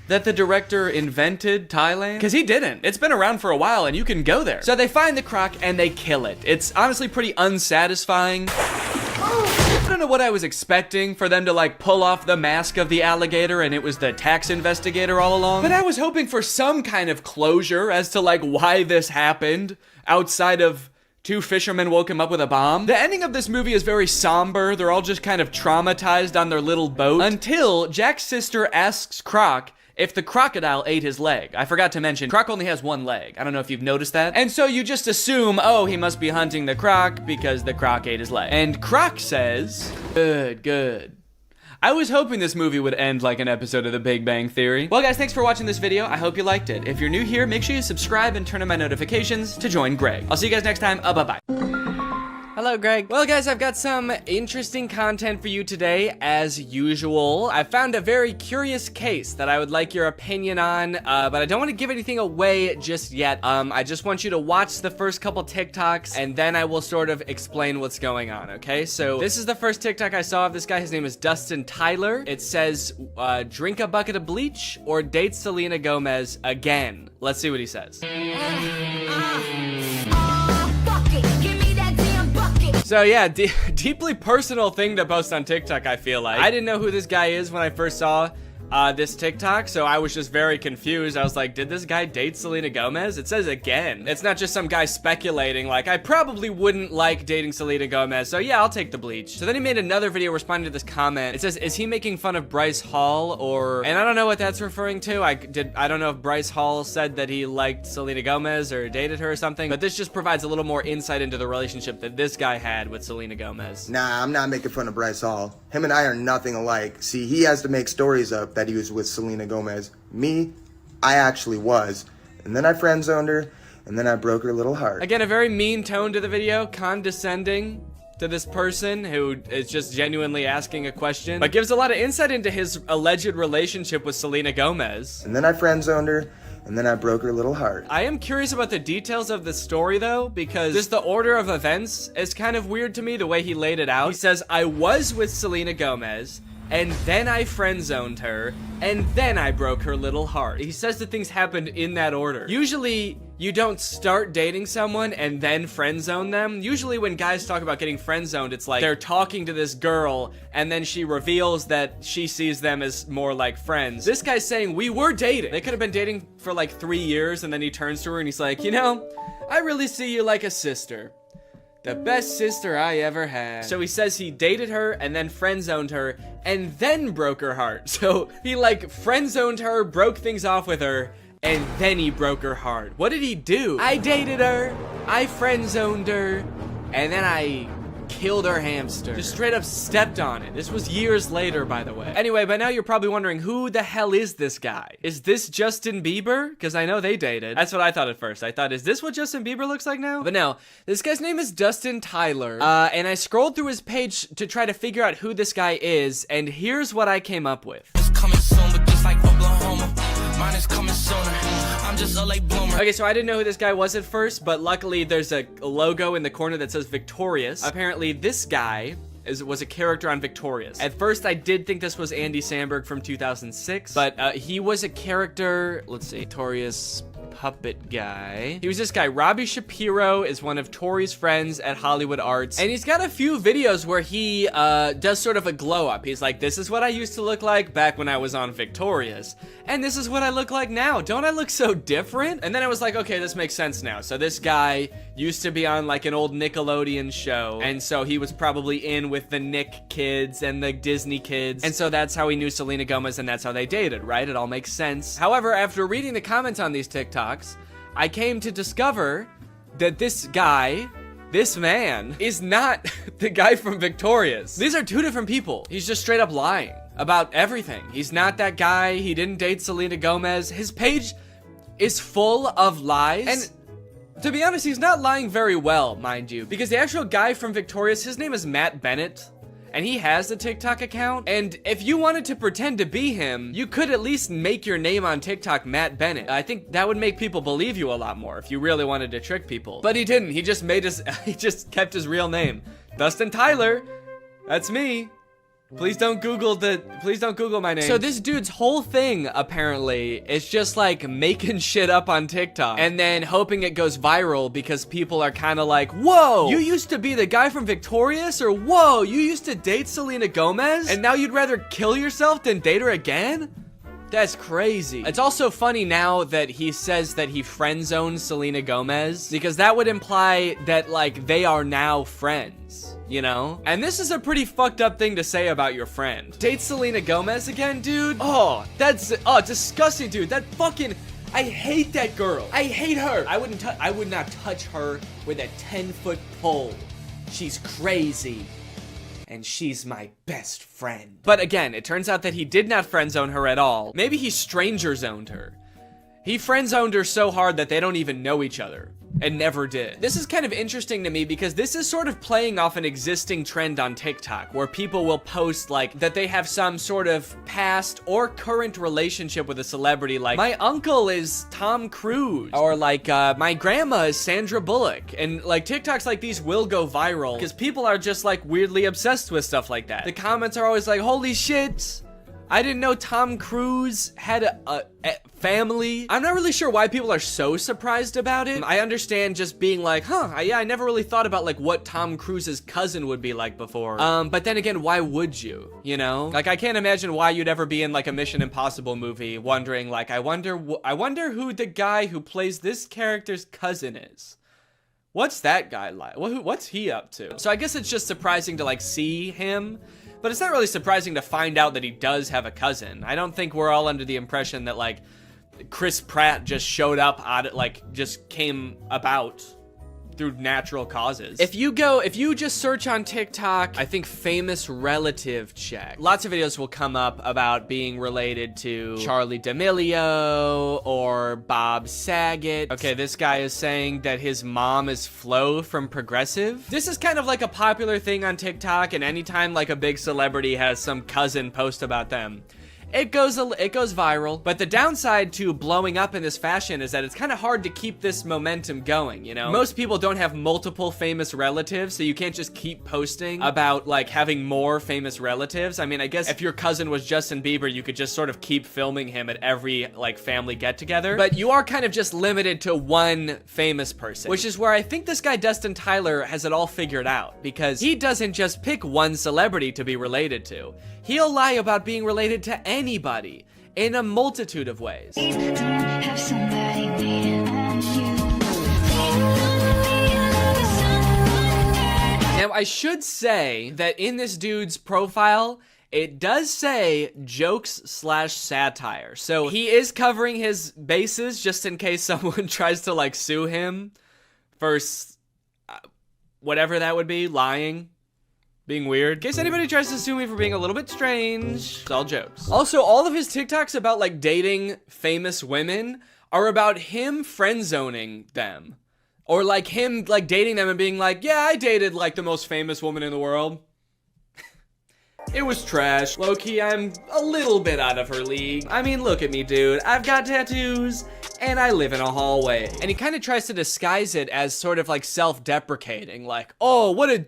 that the director invented Thailand? Because he didn't. It's been around for a while and you can go there. So they find the croc and they kill it. It's honestly pretty unsatisfying. I don't know what I was expecting, for them to like pull off the mask of the alligator and it was the tax investigator all along. But I was hoping for some kind of closure as to like why this happened outside of 2 fishermen woke him up with a bomb. The ending of this movie is very somber. They're all just kind of traumatized on their little boat until Jack's sister asks Croc if the crocodile ate his leg. I forgot to mention, Croc only has 1 leg. I don't know if you've noticed that. And so you just assume, oh, he must be hunting the croc because the croc ate his leg. And Croc says, good, good. I was hoping this movie would end like an episode of The Big Bang Theory. Well, guys, thanks for watching this video. I hope you liked it. If you're new here, make sure you subscribe and turn on my notifications to join Greg. I'll see you guys next time. Bye-bye. Hello, Greg. Well, guys, I've got some interesting content for you today, as usual. I found a very curious case that I would like your opinion on, but I don't want to give anything away just yet. I just want you to watch the first couple TikToks, and then I will sort of explain what's going on, okay? So this is the first TikTok I saw of this guy. His name is Dustin Tyler. It says, drink a bucket of bleach or date Selena Gomez again. Let's see what he says. So yeah, deeply personal thing to post on TikTok, I feel like. I didn't know who this guy is when I first saw this TikTok, so I was just very confused. I was like, did this guy date Selena Gomez? It says again. It's not just some guy speculating, like, I probably wouldn't like dating Selena Gomez, so yeah, I'll take the bleach. So then he made another video responding to this comment. It says, is he making fun of Bryce Hall, or... And I don't know what that's referring to. I don't know if Bryce Hall said that he liked Selena Gomez or dated her or something, but this just provides a little more insight into the relationship that this guy had with Selena Gomez. Nah, I'm not making fun of Bryce Hall. Him and I are nothing alike. See, he has to make stories up that he was with Selena Gomez. Me, I actually was. And then I friend-zoned her, and then I broke her little heart. Again, a very mean tone to the video, condescending to this person who is just genuinely asking a question, but gives a lot of insight into his alleged relationship with Selena Gomez. And then I friend-zoned her, and then I broke her little heart. I am curious about the details of the story though, because just the order of events is kind of weird to me, the way he laid it out. He says, I was with Selena Gomez, and then I friend-zoned her, and then I broke her little heart. He says that things happened in that order. Usually, you don't start dating someone and then friend-zone them. Usually when guys talk about getting friend-zoned, it's like they're talking to this girl, and then she reveals that she sees them as more like friends. This guy's saying, we were dating. They could have been dating for like 3 years, and then he turns to her and he's like, you know, I really see you like a sister. The best sister I ever had. So he says he dated her and then friend-zoned her and then broke her heart. So he like friend-zoned her, broke things off with her, and then he broke her heart. What did he do? I dated her, I friend-zoned her, and then I killed her hamster. Just straight up stepped on it. This was years later, by the way. Anyway, by now you're probably wondering, who the hell is this guy? Is this Justin Bieber? Because I know they dated. That's what I thought at first. I thought, is this what Justin Bieber looks like now? But no, this guy's name is Dustin Tyler. And I scrolled through his page to try to figure out who this guy is, and here's what I came up with. It's coming soon, but just like Oklahoma, mine is coming sooner. I'm just a late bloomer. Okay, so I didn't know who this guy was at first, but luckily there's a logo in the corner that says Victorious. Apparently this guy was a character on Victorious. At first I did think this was Andy Samberg from 2006, but he was a character, let's see, Victorious puppet guy. He was this guy. Robbie Shapiro is one of Tori's friends at Hollywood Arts, and he's got a few videos where he does sort of a glow up. He's like, this is what I used to look like back when I was on Victorious, and this is what I look like now. Don't I look so different? And then I was like, okay, this makes sense now. So this guy used to be on like an old Nickelodeon show, and so he was probably in with the Nick kids and the Disney kids, and so that's how he knew Selena Gomez, and that's how they dated, right? It all makes sense. However, after reading the comments on these TikToks, I came to discover that this guy, this man, is not the guy from Victorious. These are two different people. He's just straight up lying about everything. He's not that guy. He didn't date Selena Gomez. His page is full of lies. And to be honest, he's not lying very well, mind you, because the actual guy from Victorious, his name is Matt Bennett, and he has a TikTok account, and if you wanted to pretend to be him, you could at least make your name on TikTok Matt Bennett. I think that would make people believe you a lot more if you really wanted to trick people. But he didn't. He just he just kept his real name. Dustin Tyler. That's me. Please don't Google my name. So this dude's whole thing, apparently, is just like making shit up on TikTok and then hoping it goes viral because people are kind of like, whoa, you used to be the guy from Victorious? Or whoa, you used to date Selena Gomez? And now you'd rather kill yourself than date her again? That's crazy. It's also funny now that he says that he friend zoned Selena Gomez, because that would imply that like they are now friends, you know? And this is a pretty fucked up thing to say about your friend. Date Selena Gomez again, dude? Oh, that's disgusting, dude. That fucking, I hate that girl. I hate her. I would not touch her with a 10-foot pole. She's crazy. And she's my best friend. But again, it turns out that he did not friend zone her at all. Maybe he stranger zoned her. He friend zoned her so hard that they don't even know each other. And never did. This is kind of interesting to me because this is sort of playing off an existing trend on TikTok where people will post like that they have some sort of past or current relationship with a celebrity, like my uncle is Tom Cruise, or like my grandma is Sandra Bullock. And like TikToks like these will go viral because people are just like weirdly obsessed with stuff like that. The comments are always like, holy shit, I didn't know Tom Cruise had a family. I'm not really sure why people are so surprised about it. I understand just being like, yeah, I never really thought about like what Tom Cruise's cousin would be like before. But then again, why would you, you know? Like, I can't imagine why you'd ever be in like a Mission Impossible movie wondering like, I wonder who the guy who plays this character's cousin is. What's that guy like? What's he up to? So I guess it's just surprising to like see him. But it's not really surprising to find out that he does have a cousin. I don't think we're all under the impression that, like, Chris Pratt just showed up out of, like, just came about through natural causes. If you just search on TikTok, I think famous relative check, lots of videos will come up about being related to Charli D'Amelio or Bob Saget. Okay, this guy is saying that his mom is Flo from Progressive. This is kind of like a popular thing on TikTok, and anytime like a big celebrity has some cousin post about them, it goes viral. But the downside to blowing up in this fashion is that it's kind of hard to keep this momentum going, you know? Most people don't have multiple famous relatives, so you can't just keep posting about like having more famous relatives. I mean, I guess if your cousin was Justin Bieber, you could just sort of keep filming him at every like family get together. But you are kind of just limited to one famous person, which is where I think this guy Dustin Tyler has it all figured out, because he doesn't just pick one celebrity to be related to. He'll lie about being related to anybody in a multitude of ways. Now, I should say that in this dude's profile, it does say jokes/satire. So he is covering his bases just in case someone tries to like sue him for whatever that would be, lying. Being weird. In case anybody tries to sue me for being a little bit strange, it's all jokes. Also, all of his TikToks about like dating famous women are about him friend zoning them. Or like him like dating them and being like, yeah, I dated like the most famous woman in the world. It was trash. Low-key, I'm a little bit out of her league. I mean, look at me, dude. I've got tattoos and I live in a hallway. And he kind of tries to disguise it as sort of like self-deprecating, like, oh, what an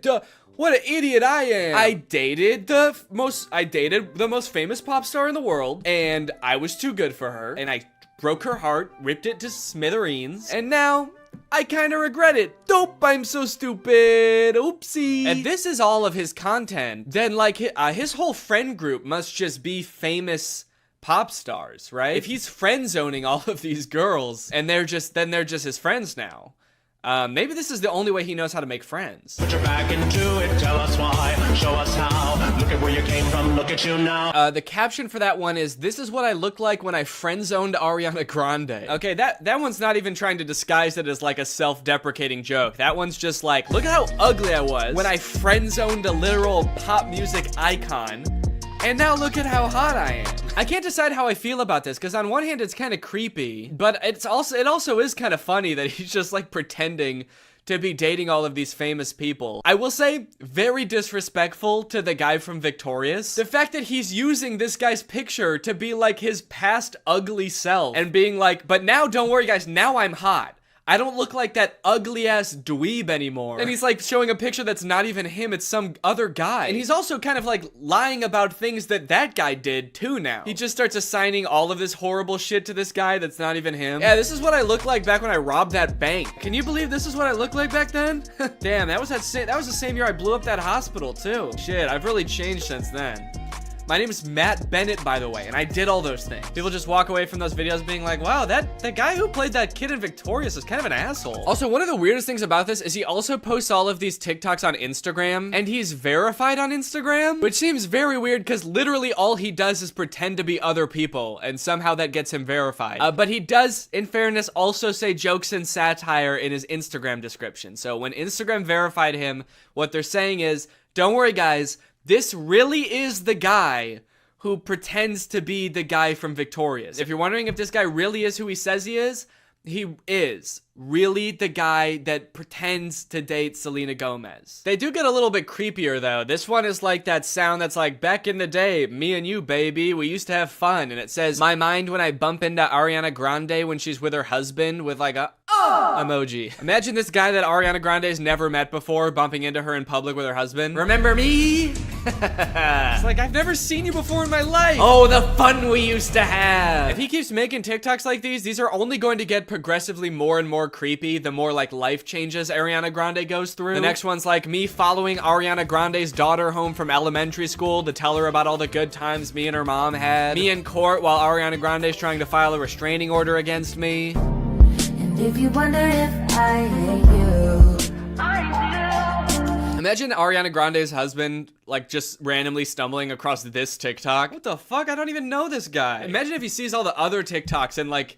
idiot I am. I dated the most famous pop star in the world, and I was too good for her, and I broke her heart, ripped it to smithereens, and now I kind of regret it. Dope, I'm so stupid. Oopsie. And this is all of his content. Then like his whole friend group must just be famous pop stars, right? If he's friend zoning all of these girls and they're just his friends now. Maybe this is the only way he knows how to make friends. Put your back into it, tell us why, show us how. Look at where you came from, look at you now. The caption for that one is, this is what I looked like when I friend-zoned Ariana Grande. Okay, that one's not even trying to disguise it as like a self-deprecating joke. That one's just like, look at how ugly I was when I friend-zoned a literal pop music icon. And now look at how hot I am. I can't decide how I feel about this, because on one hand it's kind of creepy, but it also is kind of funny that he's just like pretending to be dating all of these famous people. I will say, very disrespectful to the guy from Victorious. The fact that he's using this guy's picture to be like his past ugly self and being like, but now don't worry guys, now I'm hot. I don't look like that ugly ass dweeb anymore. And he's like showing a picture that's not even him, it's some other guy. And he's also kind of like lying about things that guy did too now. He just starts assigning all of this horrible shit to this guy that's not even him. Yeah, this is what I looked like back when I robbed that bank. Can you believe this is what I looked like back then? Damn, that was the same year I blew up that hospital too. Shit, I've really changed since then. My name is Matt Bennett, by the way, and I did all those things. People just walk away from those videos being like, wow, that guy who played that kid in Victorious is kind of an asshole. Also, one of the weirdest things about this is he also posts all of these TikToks on Instagram, and he's verified on Instagram, which seems very weird because literally all he does is pretend to be other people, and somehow that gets him verified. But he does, in fairness, also say jokes and satire in his Instagram description. So when Instagram verified him, what they're saying is, don't worry guys, this really is the guy who pretends to be the guy from Victorious. If you're wondering if this guy really is who he says he is really the guy that pretends to date Selena Gomez. They do get a little bit creepier though. This one is like that sound that's like, back in the day, me and you, baby, we used to have fun. And it says, my mind when I bump into Ariana Grande when she's with her husband with like a emoji. Imagine this guy that Ariana Grande's never met before bumping into her in public with her husband. Remember me? It's like, I've never seen you before in my life. Oh, the fun we used to have. If he keeps making TikToks like these are only going to get progressively more and more creepy the more like life changes Ariana Grande goes through. The next one's like me following Ariana Grande's daughter home from elementary school to tell her about all the good times me and her mom had. Me in court while Ariana Grande's trying to file a restraining order against me. And if you wonder if I hate you, imagine Ariana Grande's husband, like, just randomly stumbling across this TikTok. What the fuck? I don't even know this guy. Imagine if he sees all the other TikToks and, like,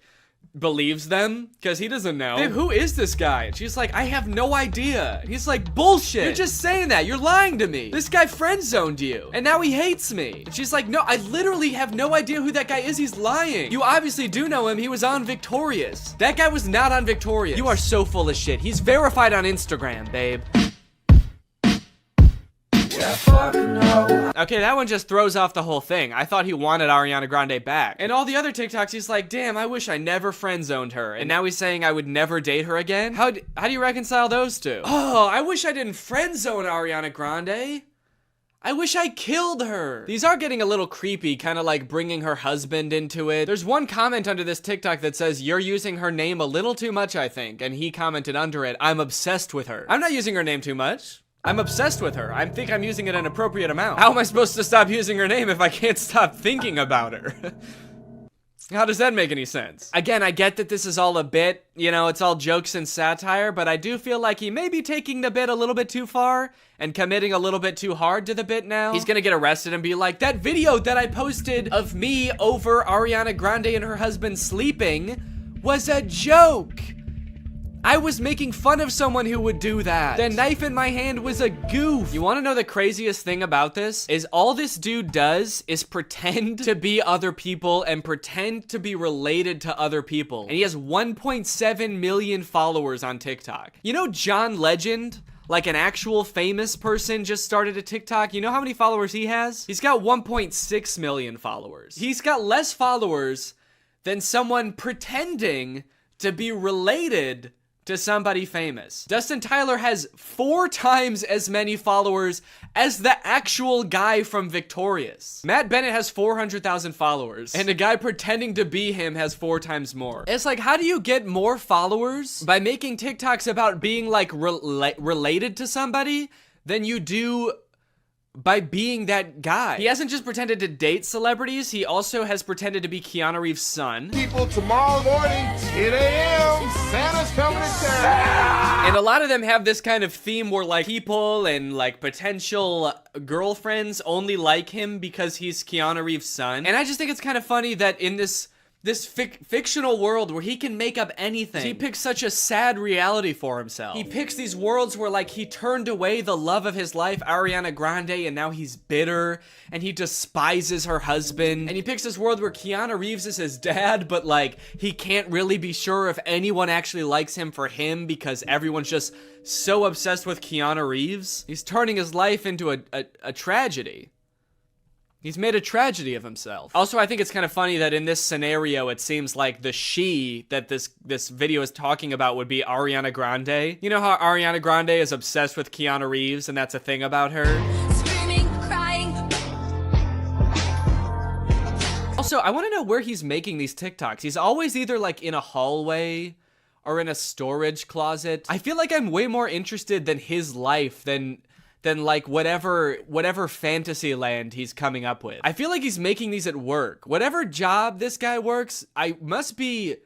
believes them, because he doesn't know. Babe, who is this guy? And she's like, I have no idea. And he's like, bullshit. You're just saying that. You're lying to me. This guy friend-zoned you. And now he hates me. And she's like, no, I literally have no idea who that guy is. He's lying. You obviously do know him. He was on Victorious. That guy was not on Victorious. You are so full of shit. He's verified on Instagram, babe. Okay, that one just throws off the whole thing. I thought he wanted Ariana Grande back. And all the other TikToks, he's like, damn, I wish I never friend-zoned her. And now he's saying I would never date her again? How do you reconcile those two? Oh, I wish I didn't friend-zone Ariana Grande. I wish I killed her. These are getting a little creepy, kind of like bringing her husband into it. There's one comment under this TikTok that says, you're using her name a little too much, I think. And he commented under it, I'm obsessed with her. I'm not using her name too much. I'm obsessed with her. I think I'm using it an appropriate amount. How am I supposed to stop using her name if I can't stop thinking about her? How does that make any sense? Again, I get that this is all a bit, you know, it's all jokes and satire, but I do feel like he may be taking the bit a little bit too far and committing a little bit too hard to the bit now. He's gonna get arrested and be like, that video that I posted of me over Ariana Grande and her husband sleeping was a joke. I was making fun of someone who would do that. The knife in my hand was a goof. You wanna know the craziest thing about this? Is all this dude does is pretend to be other people and pretend to be related to other people. And he has 1.7 million followers on TikTok. You know John Legend? Like an actual famous person just started a TikTok. You know how many followers he has? He's got 1.6 million followers. He's got less followers than someone pretending to be related to somebody famous. Dustin Tyler has 4 times as many followers as the actual guy from Victorious. Matt Bennett has 400,000 followers, and a guy pretending to be him has 4 times more. It's like, how do you get more followers by making TikToks about being like related to somebody than you do by being that guy? He hasn't just pretended to date celebrities, he also has pretended to be Keanu Reeves' son. People, tomorrow morning, 10 a.m., Santa's coming to town. And a lot of them have this kind of theme where like people and like potential girlfriends only like him because he's Keanu Reeves' son. And I just think it's kind of funny that in this fictional world where he can make up anything, he picks such a sad reality for himself. He picks these worlds where like he turned away the love of his life, Ariana Grande, and now he's bitter and he despises her husband. And he picks this world where Keanu Reeves is his dad, but like he can't really be sure if anyone actually likes him for him because everyone's just so obsessed with Keanu Reeves. He's turning his life into a tragedy. He's made a tragedy of himself. Also, I think it's kind of funny that in this scenario, it seems like the she that this video is talking about would be Ariana Grande. You know how Ariana Grande is obsessed with Keanu Reeves and that's a thing about her? Screaming, crying. Also, I want to know where he's making these TikToks. He's always either like in a hallway or in a storage closet. I feel like I'm way more interested than his life than than like whatever fantasy land he's coming up with. I feel like he's making these at work. Whatever job this guy works, I must be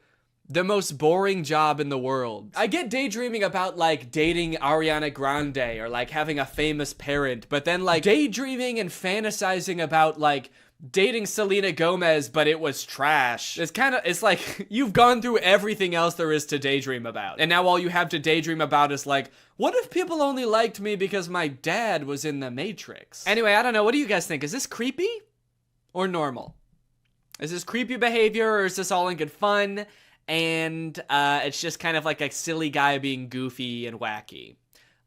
the most boring job in the world. I get daydreaming about like dating Ariana Grande or like having a famous parent, but then like daydreaming and fantasizing about like dating Selena Gomez, but it was trash. It's like you've gone through everything else there is to daydream about. And now all you have to daydream about is like, what if people only liked me because my dad was in the Matrix? Anyway, I don't know. What do you guys think? Is this creepy or normal? Is this creepy behavior or is this all in good fun? And it's just kind of like a silly guy being goofy and wacky.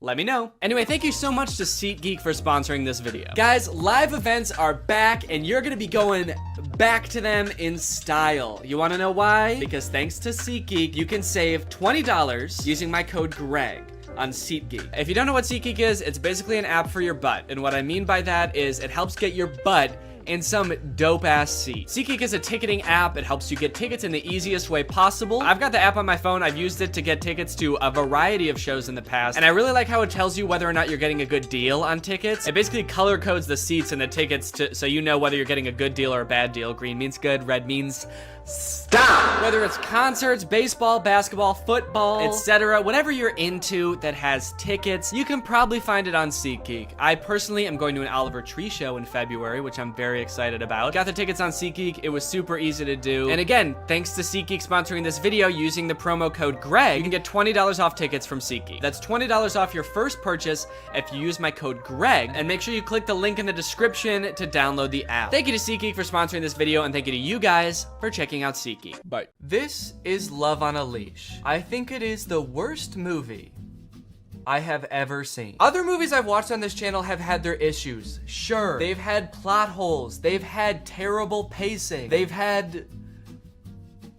Let me know. Anyway, thank you so much to SeatGeek for sponsoring this video. Guys, live events are back and you're gonna be going back to them in style. You wanna know why? Because thanks to SeatGeek, you can save $20 using my code GREG on SeatGeek. If you don't know what SeatGeek is, it's basically an app for your butt. And what I mean by that is it helps get your butt in some dope-ass seat. SeatGeek is a ticketing app. It helps you get tickets in the easiest way possible. I've got the app on my phone. I've used it to get tickets to a variety of shows in the past, and I really like how it tells you whether or not you're getting a good deal on tickets. It basically color codes the seats and the tickets so you know whether you're getting a good deal or a bad deal. Green means good, red means stop. Whether it's concerts, baseball, basketball, football, etc., whatever you're into that has tickets, you can probably find it on SeatGeek. I personally am going to an Oliver Tree show in February, which I'm very excited about. Got the tickets on SeatGeek. It was super easy to do. And again, thanks to SeatGeek sponsoring this video, using the promo code GREG, you can get $20 off tickets from SeatGeek. That's $20 off your first purchase if you use my code GREG, and make sure you click the link in the description to download the app. Thank you to SeatGeek for sponsoring this video, and thank you to you guys for checking out SeatGeek. Bye. This is Love on a Leash. I think it is the worst movie I have ever seen. Other movies I've watched on this channel have had their issues. Sure, they've had plot holes. They've had terrible pacing. They've had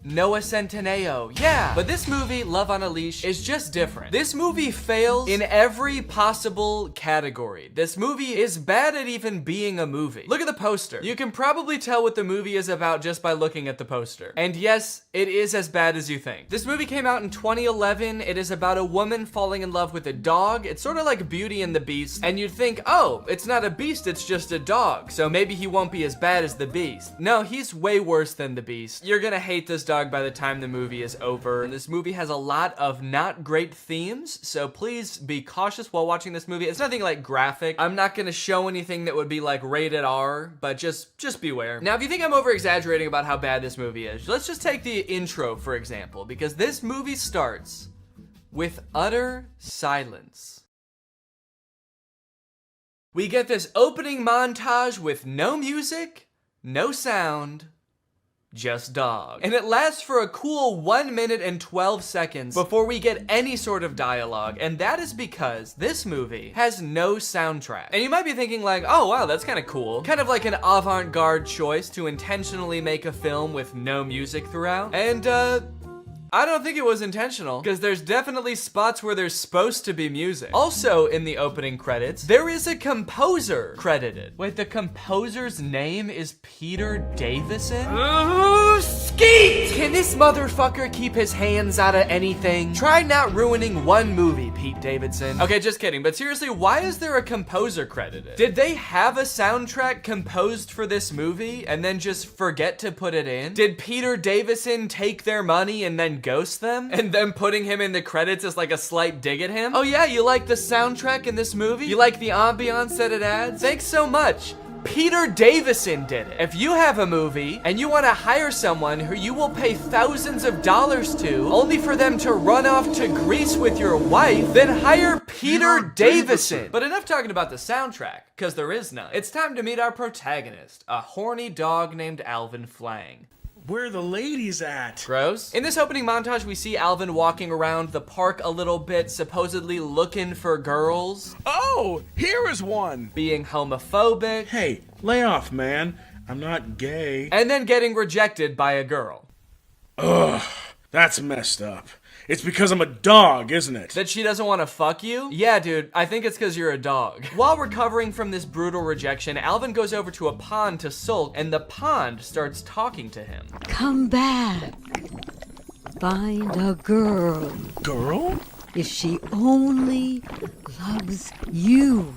Noah Centineo, yeah. But this movie, Love on a Leash, is just different. This movie fails in every possible category. This movie is bad at even being a movie. Look at the poster. You can probably tell what the movie is about just by looking at the poster. And yes, it is as bad as you think. This movie came out in 2011. It is about a woman falling in love with a dog. It's sort of like Beauty and the Beast. And you'd think, oh, it's not a beast, it's just a dog. So maybe he won't be as bad as the Beast. No, he's way worse than the Beast. You're gonna hate this dog by the time the movie is over. And this movie has a lot of not great themes, so please be cautious while watching this movie. It's nothing like graphic. I'm not gonna show anything that would be like rated R, but just beware. Now, if you think I'm over exaggerating about how bad this movie is, let's just take the intro, for example, because this movie starts with utter silence. We get this opening montage with no music, no sound, just dog. And it lasts for a cool 1 minute and 12 seconds before we get any sort of dialogue, and that is because this movie has no soundtrack. And you might be thinking like, oh wow, that's kind of cool. Kind of like an avant-garde choice to intentionally make a film with no music throughout. And I don't think it was intentional, because there's definitely spots where there's supposed to be music. Also, in the opening credits, there is a composer credited. Wait, the composer's name is Peter Davison? Ooh, skeet! Can this motherfucker keep his hands out of anything? Try not ruining one movie, Pete Davidson. Okay, just kidding, but seriously, why is there a composer credited? Did they have a soundtrack composed for this movie and then just forget to put it in? Did Peter Davison take their money and then ghost them? And then putting him in the credits is like a slight dig at him? Oh yeah, you like the soundtrack in this movie? You like the ambiance that it adds? Thanks so much. Peter Davison did it. If you have a movie and you want to hire someone who you will pay thousands of dollars to, only for them to run off to Greece with your wife, then hire Peter Davison. But enough talking about the soundtrack, because there is none. It's time to meet our protagonist, a horny dog named Alvin Flang. Where are the ladies at? Gross. In this opening montage, we see Alvin walking around the park a little bit, supposedly looking for girls. Oh, here is one. Being homophobic. Hey, lay off, man. I'm not gay. And then getting rejected by a girl. Ugh, that's messed up. It's because I'm a dog, isn't it? That she doesn't want to fuck you? Yeah, dude, I think it's because you're a dog. While recovering from this brutal rejection, Alvin goes over to a pond to sulk, and the pond starts talking to him. Come back. Find a girl. Girl? If she only loves you.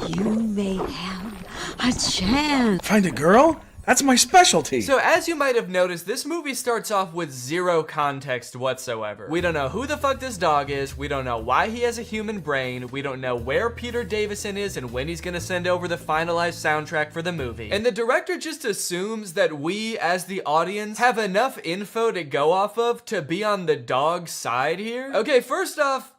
You may have a chance. Find a girl? That's my specialty. So as you might have noticed, this movie starts off with zero context whatsoever. We don't know who the fuck this dog is. We don't know why he has a human brain. We don't know where Peter Davison is and when he's gonna send over the finalized soundtrack for the movie. And the director just assumes that we, as the audience, have enough info to go off of to be on the dog's side here. Okay, first off,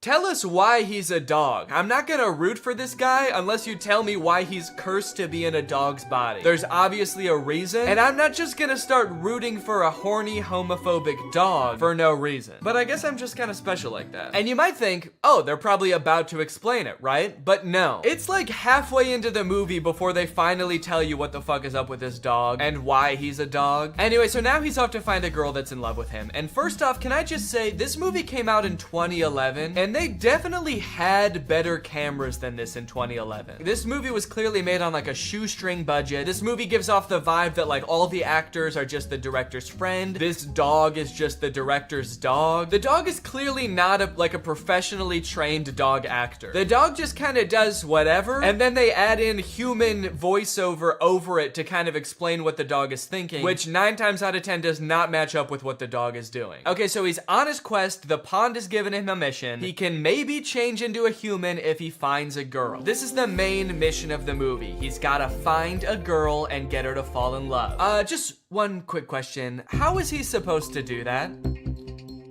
tell us why he's a dog. I'm not gonna root for this guy unless you tell me why he's cursed to be in a dog's body. There's obviously a reason, and I'm not just gonna start rooting for a horny, homophobic dog for no reason. But I guess I'm just kind of special like that. And you might think, oh, they're probably about to explain it, right? But no. It's like halfway into the movie before they finally tell you what the fuck is up with this dog and why he's a dog. Anyway, so now he's off to find a girl that's in love with him. And first off, can I just say, this movie came out in 2011, and they definitely had better cameras than this in 2011. This movie was clearly made on like a shoestring budget. This movie gives off the vibe that like all the actors are just the director's friend. This dog is just the director's dog. The dog is clearly not like a professionally trained dog actor. The dog just kind of does whatever, and then they add in human voiceover over it to kind of explain what the dog is thinking, which 9 times out of 10 does not match up with what the dog is doing. Okay, so he's on his quest. The pond has given him a mission. He can maybe change into a human if he finds a girl. This is the main mission of the movie. He's gotta find a girl and get her to fall in love. Just one quick question. How is he supposed to do that?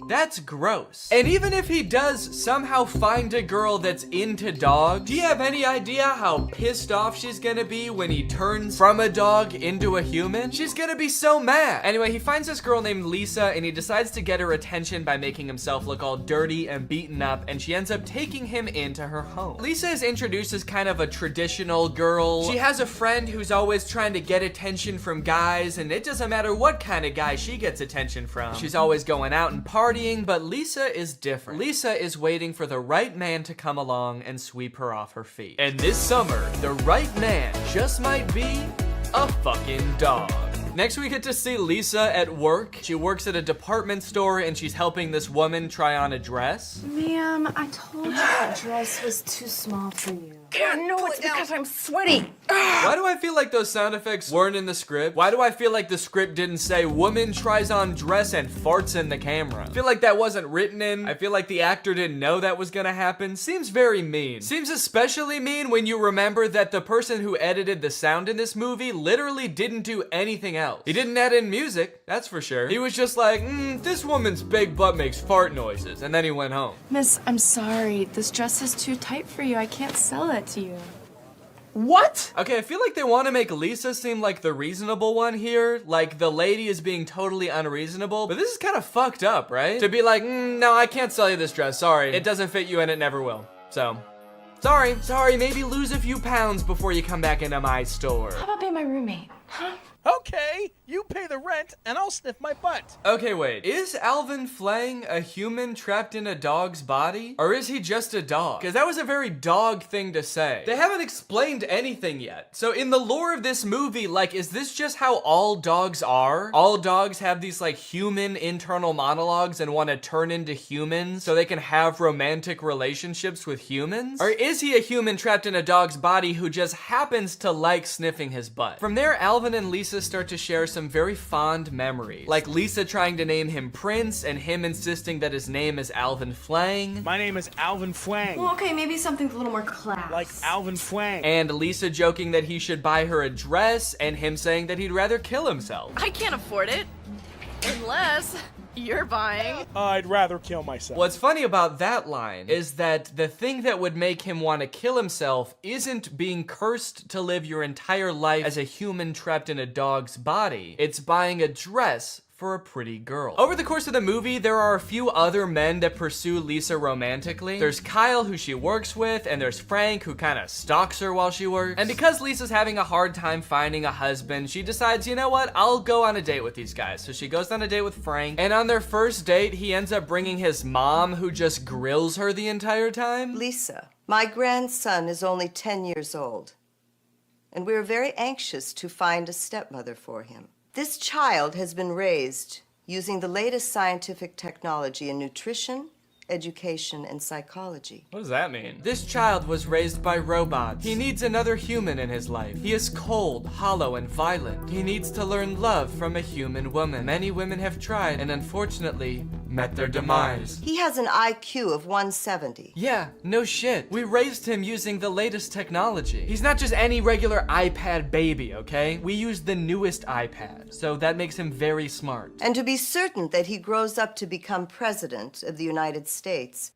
That's gross. And even if he does somehow find a girl that's into dogs, do you have any idea how pissed off she's gonna be when he turns from a dog into a human? She's gonna be so mad. Anyway, he finds this girl named Lisa, and he decides to get her attention by making himself look all dirty and beaten up, and she ends up taking him into her home. Lisa is introduced as kind of a traditional girl. She has a friend who's always trying to get attention from guys, and it doesn't matter what kind of guy she gets attention from. She's always going out and partying, but Lisa is different. Lisa is waiting for the right man to come along and sweep her off her feet. And this summer, the right man just might be a fucking dog. Next, we get to see Lisa at work. She works at a department store and she's helping this woman try on a dress. Ma'am, I told you that dress was too small for you. No, it's because I'm sweaty. Why do I feel like those sound effects weren't in the script? Why do I feel like the script didn't say woman tries on dress and farts in the camera? I feel like that wasn't written in. I feel like the actor didn't know that was gonna happen. Seems very mean. Seems especially mean when you remember that the person who edited the sound in this movie literally didn't do anything else. He didn't add in music, that's for sure. He was just like, this woman's big butt makes fart noises, and then he went home. Miss, I'm sorry. This dress is too tight for you. I can't sell it to you. What? Okay, I feel like they want to make Lisa seem like the reasonable one here. Like the lady is being totally unreasonable. But this is kind of fucked up, right? To be like, no, I can't sell you this dress. Sorry. It doesn't fit you and it never will. So, sorry, maybe lose a few pounds before you come back into my store. How about being my roommate? Huh? Okay, you pay the rent and I'll sniff my butt. Okay, wait. Is Alvin Flang a human trapped in a dog's body? Or is he just a dog? Because that was a very dog thing to say. They haven't explained anything yet. So in the lore of this movie, like, is this just how all dogs are? All dogs have these, like, human internal monologues and want to turn into humans so they can have romantic relationships with humans? Or is he a human trapped in a dog's body who just happens to like sniffing his butt? From there, Alvin and Lisa start to share some very fond memories, like Lisa trying to name him Prince and him insisting that his name is Alvin Flang. My name is Alvin Flang. Well, okay, maybe something a little more class. Like Alvin Flang. And Lisa joking that he should buy her a dress, and him saying that he'd rather kill himself. I can't afford it. Unless you're buying. I'd rather kill myself. What's funny about that line is that the thing that would make him want to kill himself isn't being cursed to live your entire life as a human trapped in a dog's body. It's buying a dress for a pretty girl. Over the course of the movie, there are a few other men that pursue Lisa romantically. There's Kyle, who she works with, and there's Frank, who kind of stalks her while she works. And because Lisa's having a hard time finding a husband, she decides, you know what, I'll go on a date with these guys. So she goes on a date with Frank, and on their first date, he ends up bringing his mom, who just grills her the entire time. Lisa, my grandson is only 10 years old, and we're very anxious to find a stepmother for him. This child has been raised using the latest scientific technology in nutrition education, and psychology. What does that mean? This child was raised by robots. He needs another human in his life. He is cold, hollow, and violent. He needs to learn love from a human woman. Many women have tried and unfortunately met their demise. He has an IQ of 170. Yeah, no shit. We raised him using the latest technology. He's not just any regular iPad baby, okay? We use the newest iPad, so that makes him very smart. And to be certain that he grows up to become president of the United States,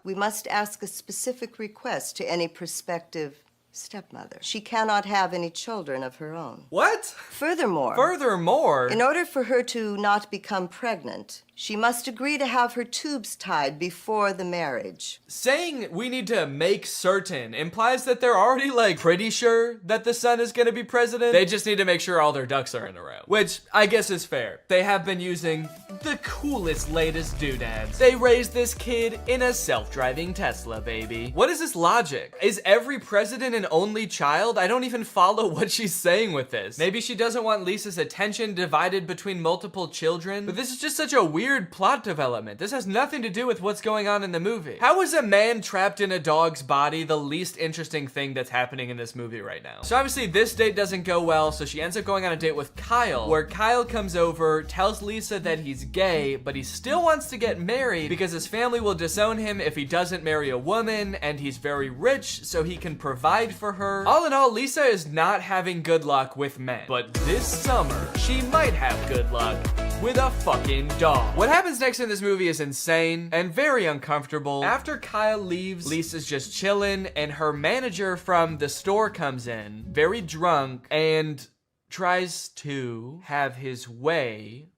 we must ask a specific request to any prospective stepmother. She cannot have any children of her own. What? Furthermore, in order for her to not become pregnant, she must agree to have her tubes tied before the marriage. Saying we need to make certain implies that they're already, like, pretty sure that the son is gonna be president. They just need to make sure all their ducks are in a row. Which, I guess is fair. They have been using the coolest, latest doodads. They raised this kid in a self-driving Tesla, baby. What is this logic? Is every president an only child? I don't even follow what she's saying with this. Maybe she doesn't want Lisa's attention divided between multiple children, but this is just such a weird plot development. This has nothing to do with what's going on in the movie. How is a man trapped in a dog's body the least interesting thing that's happening in this movie right now? So obviously this date doesn't go well, so she ends up going on a date with Kyle, where Kyle comes over, tells Lisa that he's gay, but he still wants to get married because his family will disown him if he doesn't marry a woman, and he's very rich, so he can provide for her. All in all, Lisa is not having good luck with men, but this summer, she might have good luck with a fucking dog. What happens next in this movie is insane and very uncomfortable. After Kyle leaves, Lisa's just chilling, and her manager from the store comes in, very drunk, and tries to have his way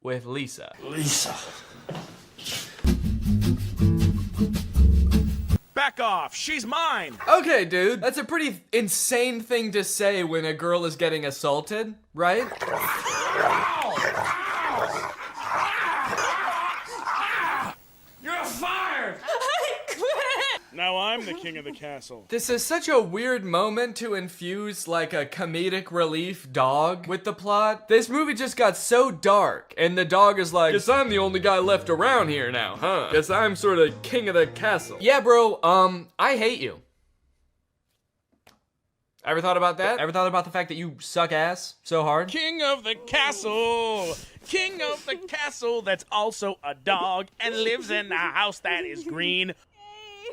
with Lisa. Lisa. Back off, she's mine! Okay, dude, that's a pretty insane thing to say when a girl is getting assaulted, right? You're fired! I quit! Now I'm the king of the castle. This is such a weird moment to infuse like a comedic relief dog with the plot. This movie just got so dark, and the dog is like, guess I'm the only guy left around here now, huh? Guess I'm sort of king of the castle. Yeah, bro, I hate you. Ever thought about that? Ever thought about the fact that you suck ass so hard? King of the castle! King of the castle that's also a dog and lives in a house that is green.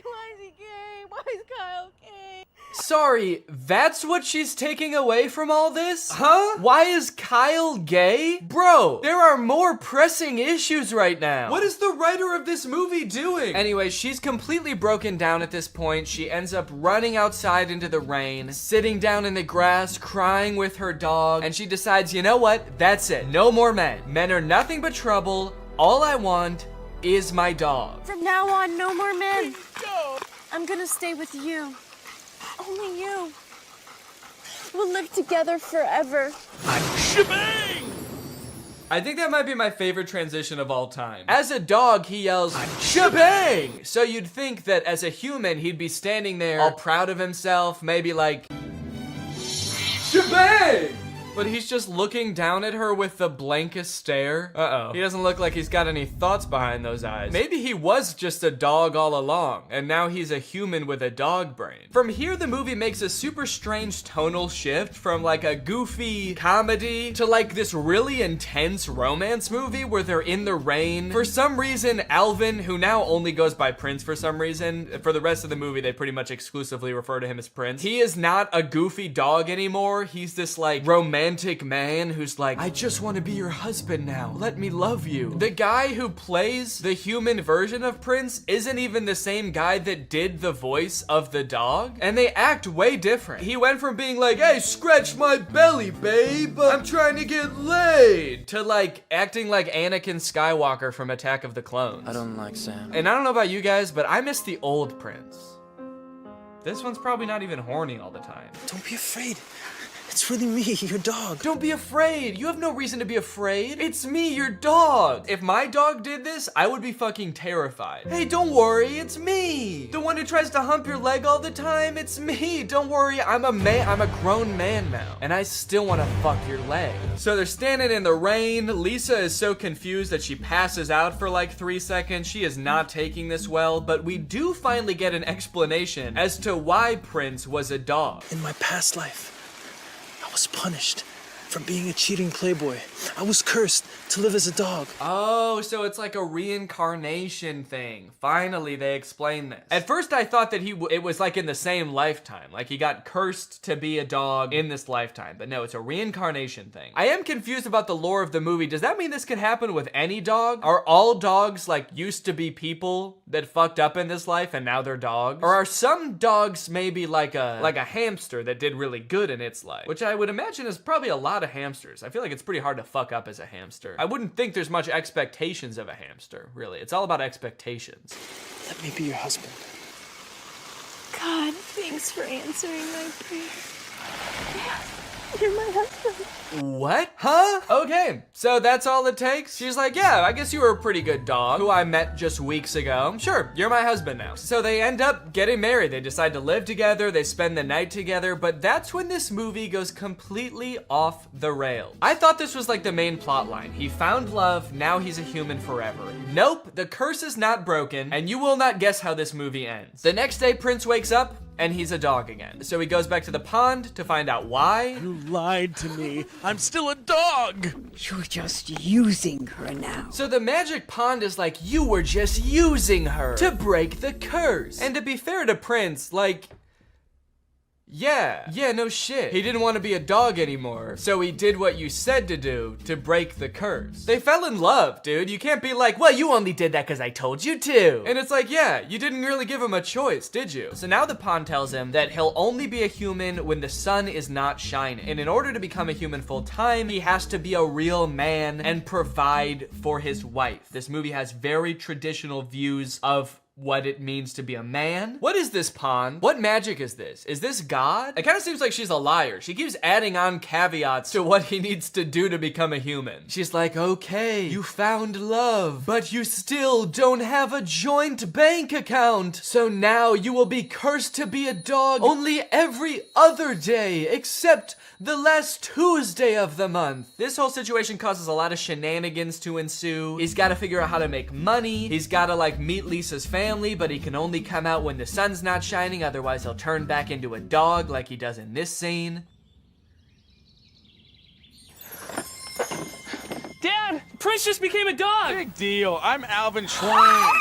Why is he gay? Why is Kyle gay? Sorry, that's what she's taking away from all this? Huh? Why is Kyle gay? Bro, there are more pressing issues right now. What is the writer of this movie doing? Anyway, she's completely broken down at this point. She ends up running outside into the rain, sitting down in the grass, crying with her dog, and she decides, you know what? That's it. No more men. Men are nothing but trouble. All I want is my dog. From now on, no more men. I'm gonna stay with you. Only you. We'll live together forever. Shebang! I think that might be my favorite transition of all time. As a dog, he yells, shebang! So you'd think that as a human, he'd be standing there all proud of himself, maybe like, shebang! But he's just looking down at her with the blankest stare. Uh-oh. He doesn't look like he's got any thoughts behind those eyes. Maybe he was just a dog all along, and now he's a human with a dog brain. From here, the movie makes a super strange tonal shift from like a goofy comedy to like this really intense romance movie where they're in the rain. For some reason, Alvin, who now only goes by Prince for some reason, for the rest of the movie, they pretty much exclusively refer to him as Prince. He is not a goofy dog anymore. He's this like romantic man who's like, I just want to be your husband now. Let me love you. The guy who plays the human version of Prince isn't even the same guy that did the voice of the dog, and they act way different. He went from being like, hey, scratch my belly, babe, I'm trying to get laid, to like acting like Anakin Skywalker from Attack of the Clones. I don't like Sam. And I don't know about you guys, but I miss the old Prince. This one's probably not even horny all the time. Don't be afraid. It's really me, your dog. Don't be afraid. You have no reason to be afraid. It's me, your dog. If my dog did this, I would be fucking terrified. Hey, don't worry, it's me. The one who tries to hump your leg all the time, it's me. Don't worry, I'm a man, I'm a grown man now. And I still want to fuck your leg. So they're standing in the rain. Lisa is so confused that she passes out for like 3 seconds. She is not taking this well, but we do finally get an explanation as to why Prince was a dog. In my past life, I was punished for being a cheating playboy. I was cursed to live as a dog. Oh, so it's like a reincarnation thing. Finally, they explain this. At first, I thought that it was like in the same lifetime. Like he got cursed to be a dog in this lifetime. But no, it's a reincarnation thing. I am confused about the lore of the movie. Does that mean this could happen with any dog? Are all dogs like used to be people that fucked up in this life and now they're dogs? Or are some dogs maybe like a hamster that did really good in its life? Which I would imagine is probably a lot of hamsters. I feel like it's pretty hard to fuck up as a hamster. I wouldn't think there's much expectations of a hamster, really. It's all about expectations. Let me be your husband. God, thanks for answering my prayer. You're my husband. What? Huh? Okay, so that's all it takes? She's like, yeah, I guess you were a pretty good dog who I met just weeks ago. Sure, you're my husband now. So they end up getting married. They decide to live together. They spend the night together, but that's when this movie goes completely off the rails. I thought this was like the main plot line. He found love, now he's a human forever. Nope, the curse is not broken, and you will not guess how this movie ends. The next day, Prince wakes up, and he's a dog again. So he goes back to the pond to find out why. You lied to me. I'm still a dog. You're just using her now. So the magic pond is like, you were just using her to break the curse. And to be fair to Prince, like, yeah, no shit. He didn't want to be a dog anymore, so he did what you said to do to break the curse. They fell in love, dude. You can't be like, well, you only did that because I told you to. And it's like, yeah, you didn't really give him a choice, did you? So now the pond tells him that he'll only be a human when the sun is not shining. And in order to become a human full time, he has to be a real man and provide for his wife. This movie has very traditional views of what it means to be a man. What is this pond? What magic is this? Is this God? It kind of seems like she's a liar. She keeps adding on caveats to what he needs to do to become a human. She's like, okay, you found love, but you still don't have a joint bank account. So now you will be cursed to be a dog only every other day, except the last Tuesday of the month. This whole situation causes a lot of shenanigans to ensue. He's got to figure out how to make money. He's got to like meet Lisa's family, but he can only come out when the sun's not shining, otherwise he'll turn back into a dog like he does in this scene. Dad, Prince just became a dog. Big deal. I'm Alvin Schwein.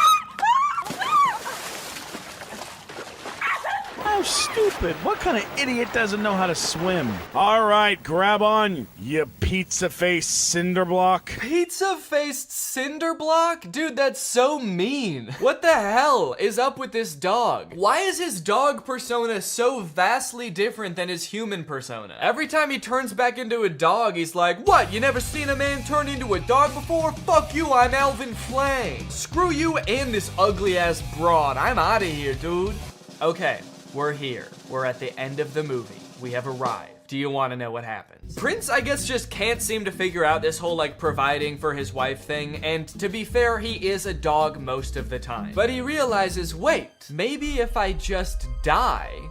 How stupid. What kind of idiot doesn't know how to swim? All right, grab on, you pizza-faced cinderblock. Pizza-faced cinderblock? Dude, that's so mean. What the hell is up with this dog? Why is his dog persona so vastly different than his human persona? Every time he turns back into a dog, he's like, what, you never seen a man turn into a dog before? Fuck you, I'm Alvin Flame. Screw you and this ugly-ass broad. I'm out of here, dude. Okay. We're here. We're at the end of the movie. We have arrived. Do you want to know what happens? Prince, I guess, just can't seem to figure out this whole, like, providing for his wife thing. And to be fair, he is a dog most of the time. But he realizes, wait, maybe if I just die,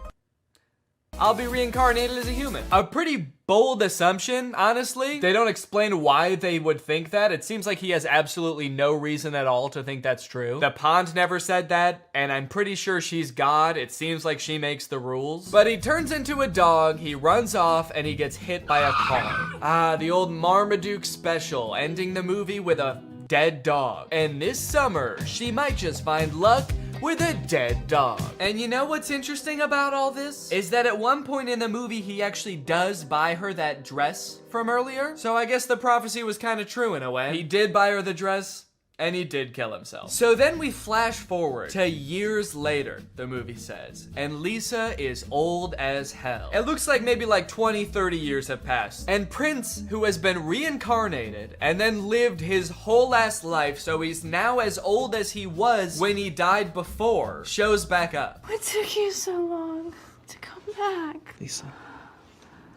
I'll be reincarnated as a human. A pretty bold assumption, honestly. They don't explain why they would think that. It seems like he has absolutely no reason at all to think that's true. The pond never said that, and I'm pretty sure she's God. It seems like she makes the rules. But he turns into a dog, he runs off, and he gets hit by a car. Ah, the old Marmaduke special, ending the movie with a dead dog. And this summer, she might just find luck with a dead dog. And you know what's interesting about all this? Is that at one point in the movie, he actually does buy her that dress from earlier. So I guess the prophecy was kind of true in a way. He did buy her the dress, and he did kill himself. So then we flash forward to years later, the movie says, and Lisa is old as hell. It looks like maybe like 20, 30 years have passed. And Prince, who has been reincarnated and then lived his whole ass life, so he's now as old as he was when he died before, shows back up. What took you so long to come back? Lisa,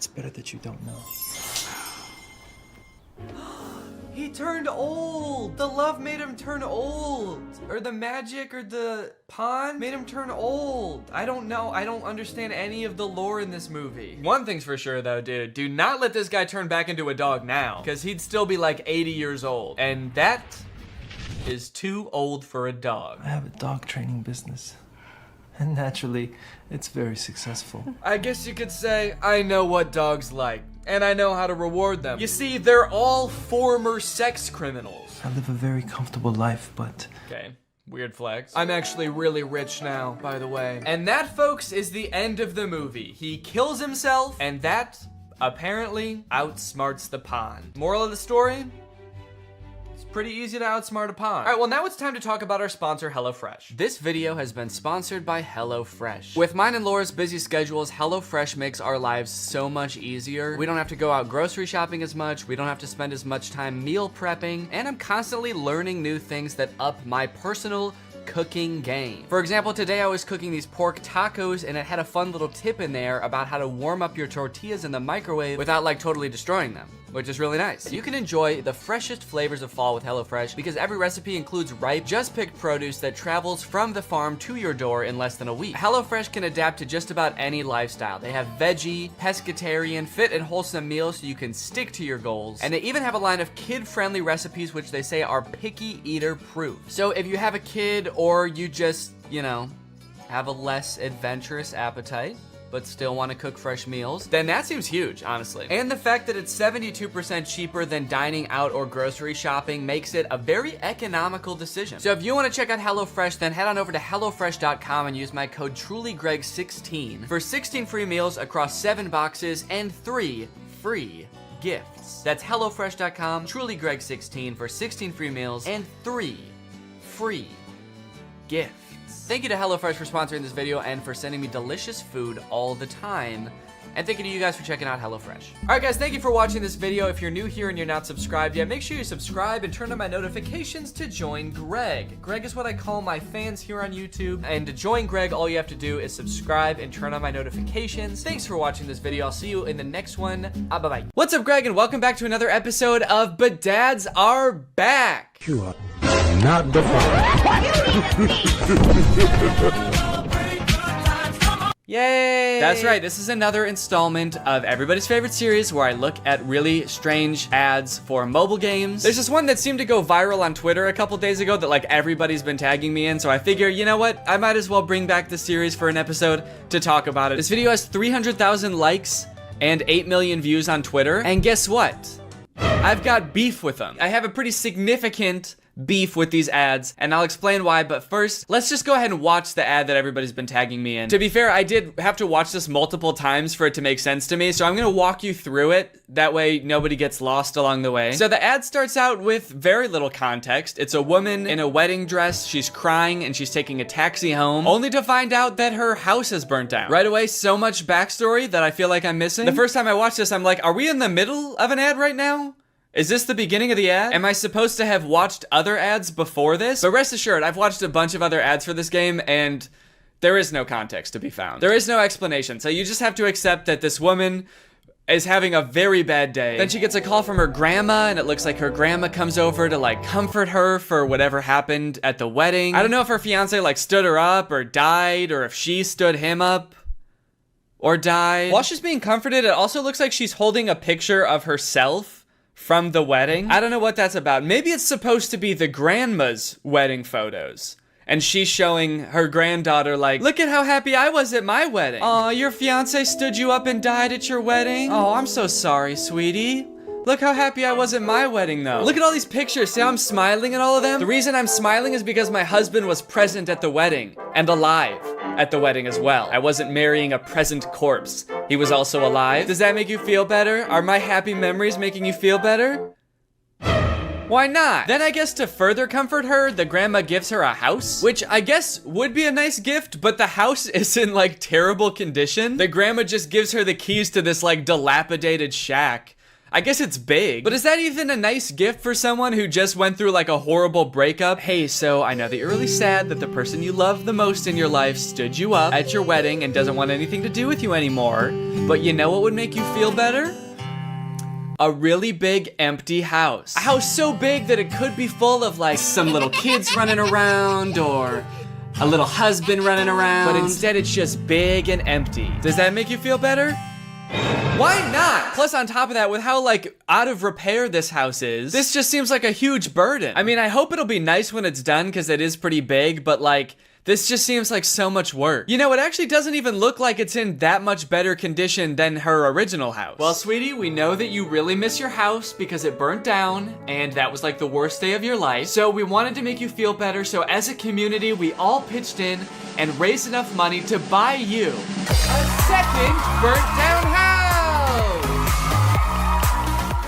It's better that you don't know. He turned old. The love made him turn old. Or the magic or the pond made him turn old. I don't know. I don't understand any of the lore in this movie. One thing's for sure though, dude. Do not let this guy turn back into a dog now. Because he'd still be like 80 years old. And that is too old for a dog. I have a dog training business. And naturally, it's very successful. I guess you could say I know what dogs like. And I know how to reward them. You see, they're all former sex criminals. I live a very comfortable life, but... Okay, weird flex. I'm actually really rich now, by the way. And that, folks, is the end of the movie. He kills himself, and that, apparently, outsmarts the pond. Moral of the story? Pretty easy to outsmart a pond. All right, well now it's time to talk about our sponsor, HelloFresh. This video has been sponsored by HelloFresh. With mine and Laura's busy schedules, HelloFresh makes our lives so much easier. We don't have to go out grocery shopping as much, we don't have to spend as much time meal prepping, and I'm constantly learning new things that up my personal cooking game. For example, today I was cooking these pork tacos and it had a fun little tip in there about how to warm up your tortillas in the microwave without like totally destroying them, which is really nice. You can enjoy the freshest flavors of fall with HelloFresh because every recipe includes ripe, just picked produce that travels from the farm to your door in less than a week. HelloFresh can adapt to just about any lifestyle. They have veggie, pescatarian, fit and wholesome meals so you can stick to your goals. And they even have a line of kid-friendly recipes which they say are picky eater proof. So if you have a kid or you just, you know, have a less adventurous appetite, but still want to cook fresh meals, then that seems huge, honestly. And the fact that it's 72% cheaper than dining out or grocery shopping makes it a very economical decision. So if you want to check out HelloFresh, then head on over to HelloFresh.com and use my code TrulyGreg16 for 16 free meals across 7 boxes and 3 free gifts. That's HelloFresh.com, TrulyGreg16 for 16 free meals and 3 free gifts. Thank you to HelloFresh for sponsoring this video and for sending me delicious food all the time. And thank you to you guys for checking out HelloFresh. All right, guys, thank you for watching this video. If you're new here and you're not subscribed yet, make sure you subscribe and turn on my notifications to join Greg. Greg is what I call my fans here on YouTube. And to join Greg, all you have to do is subscribe and turn on my notifications. Thanks for watching this video. I'll see you in the next one. Bye-bye. What's up, Greg, and welcome back to another episode of But Dads Are Back. You are not the father. Yay! That's right, this is another installment of everybody's favorite series where I look at really strange ads for mobile games. There's this one that seemed to go viral on Twitter a couple days ago that like everybody's been tagging me in, so I figure, you know what? I might as well bring back the series for an episode to talk about it. This video has 300,000 likes and 8 million views on Twitter, and guess what? I've got beef with them. I have a pretty significant beef with these ads, and I'll explain why, but first, let's just go ahead and watch the ad that everybody's been tagging me in. To be fair, I did have to watch this multiple times for it to make sense to me, so I'm gonna walk you through it. That way, nobody gets lost along the way. So the ad starts out with very little context. It's a woman in a wedding dress, she's crying, and she's taking a taxi home, only to find out that her house is burnt down. Right away, so much backstory that I feel like I'm missing. The first time I watched this, I'm like, are we in the middle of an ad right now? Is this the beginning of the ad? Am I supposed to have watched other ads before this? But rest assured, I've watched a bunch of other ads for this game, and there is no context to be found. There is no explanation, so you just have to accept that this woman is having a very bad day. Then she gets a call from her grandma, and it looks like her grandma comes over to like comfort her for whatever happened at the wedding. I don't know if her fiance like stood her up or died, or if she stood him up or died. While she's being comforted, it also looks like she's holding a picture of herself from the wedding. I don't know what that's about. Maybe it's supposed to be the grandma's wedding photos. And she's showing her granddaughter like, look at how happy I was at my wedding. Aw, your fiance stood you up and died at your wedding? Oh, I'm so sorry, sweetie. Look how happy I was at my wedding though. Look at all these pictures, see how I'm smiling at all of them? The reason I'm smiling is because my husband was present at the wedding and alive at the wedding as well. I wasn't marrying a present corpse. He was also alive. Does that make you feel better? Are my happy memories making you feel better? Why not? Then I guess to further comfort her, the grandma gives her a house, which I guess would be a nice gift, but the house is in like terrible condition. The grandma just gives her the keys to this like dilapidated shack. I guess it's big, but is that even a nice gift for someone who just went through like a horrible breakup? Hey, so I know that you're really sad that the person you love the most in your life stood you up at your wedding and doesn't want anything to do with you anymore, but you know what would make you feel better? A really big empty house. A house so big that it could be full of like some little kids running around or a little husband running around, but instead it's just big and empty. Does that make you feel better? Why not? Plus on top of that, with how like out of repair this house is, this just seems like a huge burden. I mean, I hope it'll be nice when it's done because it is pretty big, but like, this just seems like so much work. You know, it actually doesn't even look like it's in that much better condition than her original house. Well, sweetie, we know that you really miss your house because it burnt down and that was like the worst day of your life. So we wanted to make you feel better. So as a community, we all pitched in and raised enough money to buy you a second burnt down house.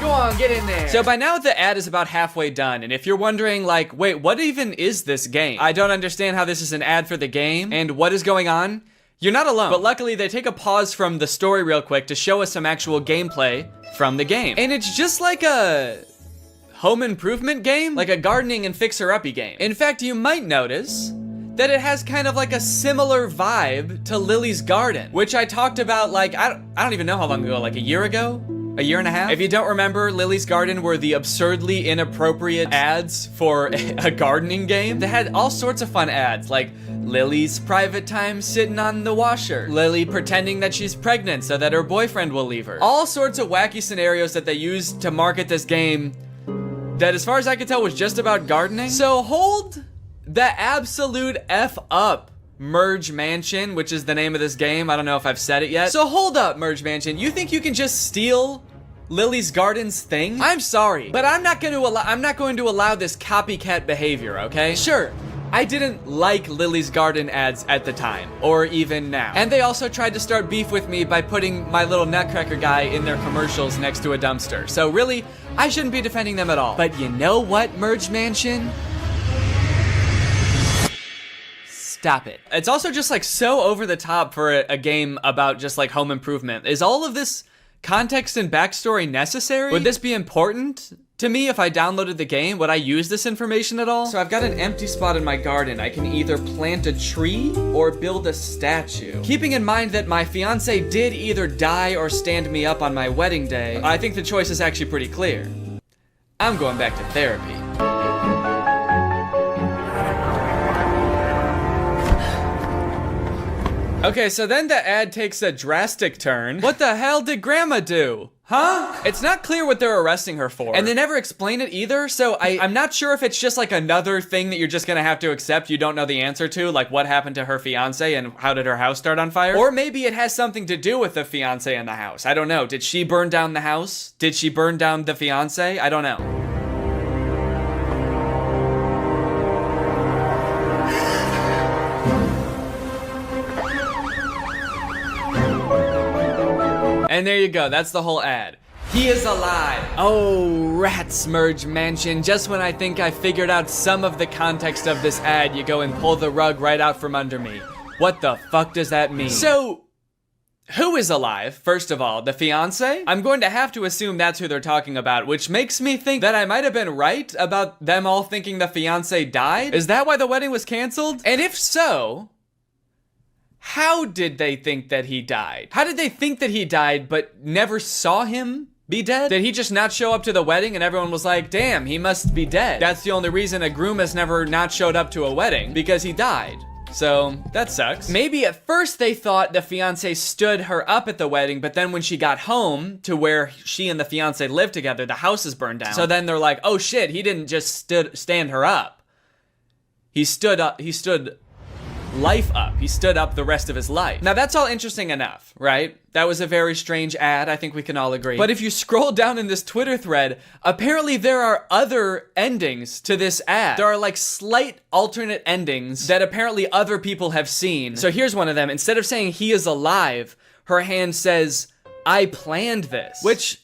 Go on, get in there. So by now the ad is about halfway done, and if you're wondering like, wait, what even is this game? I don't understand how this is an ad for the game, and what is going on? You're not alone. But luckily they take a pause from the story real quick to show us some actual gameplay from the game. And it's just like a home improvement game, like a gardening and fixer-uppy game. In fact, you might notice that it has kind of like a similar vibe to Lily's Garden, which I talked about like, I don't even know how long ago, like a year ago? A year and a half? If you don't remember, Lily's Garden were the absurdly inappropriate ads for a gardening game. They had all sorts of fun ads, like Lily's private time sitting on the washer, Lily pretending that she's pregnant so that her boyfriend will leave her. All sorts of wacky scenarios that they used to market this game that, as far as I could tell, was just about gardening. So hold the absolute F up, Merge Mansion, which is the name of this game. I don't know if I've said it yet. So hold up, Merge Mansion. You think you can just steal Lily's Garden's thing? I'm sorry, but I'm not going to allow this copycat behavior, okay? Sure, I didn't like Lily's Garden ads at the time, or even now. And they also tried to start beef with me by putting my little nutcracker guy in their commercials next to a dumpster. So really, I shouldn't be defending them at all. But you know what, Merge Mansion? Stop it. It's also just like so over the top for a game about just like home improvement. Is all of this context and backstory necessary? Would this be important to me if I downloaded the game? Would I use this information at all? So I've got an empty spot in my garden. I can either plant a tree or build a statue. Keeping in mind that my fiance did either die or stand me up on my wedding day, I think the choice is actually pretty clear. I'm going back to therapy. Okay, so then the ad takes a drastic turn. What the hell did Grandma do? Huh? It's not clear what they're arresting her for. And they never explain it either, so I'm not sure if it's just like another thing that you're just gonna have to accept you don't know the answer to, like what happened to her fiance and how did her house start on fire? Or maybe it has something to do with the fiance and the house. I don't know. Did she burn down the house? Did she burn down the fiance? I don't know. And there you go, that's the whole ad. He is alive. Oh, rats, Merge Mansion. Just when I think I figured out some of the context of this ad, you go and pull the rug right out from under me. What the fuck does that mean? So, who is alive, first of all? The fiance? I'm going to have to assume that's who they're talking about, which makes me think that I might have been right about them all thinking the fiance died? Is that why the wedding was canceled? And if so, how did they think that he died? How did they think that he died but never saw him be dead? Did he just not show up to the wedding and everyone was like, damn, he must be dead? That's the only reason a groom has never not showed up to a wedding, because he died. So, that sucks. Maybe at first they thought the fiance stood her up at the wedding, but then when she got home to where she and the fiance lived together, the house is burned down. So then they're like, oh shit, he didn't just stand her up. He stood life up. He stood up the rest of his life. Now that's all interesting enough, right? That was a very strange ad, I think we can all agree. But if you scroll down in this Twitter thread, apparently there are other endings to this ad. There are like slight alternate endings that apparently other people have seen. So here's one of them. Instead of saying he is alive, her hand says, I planned this. Which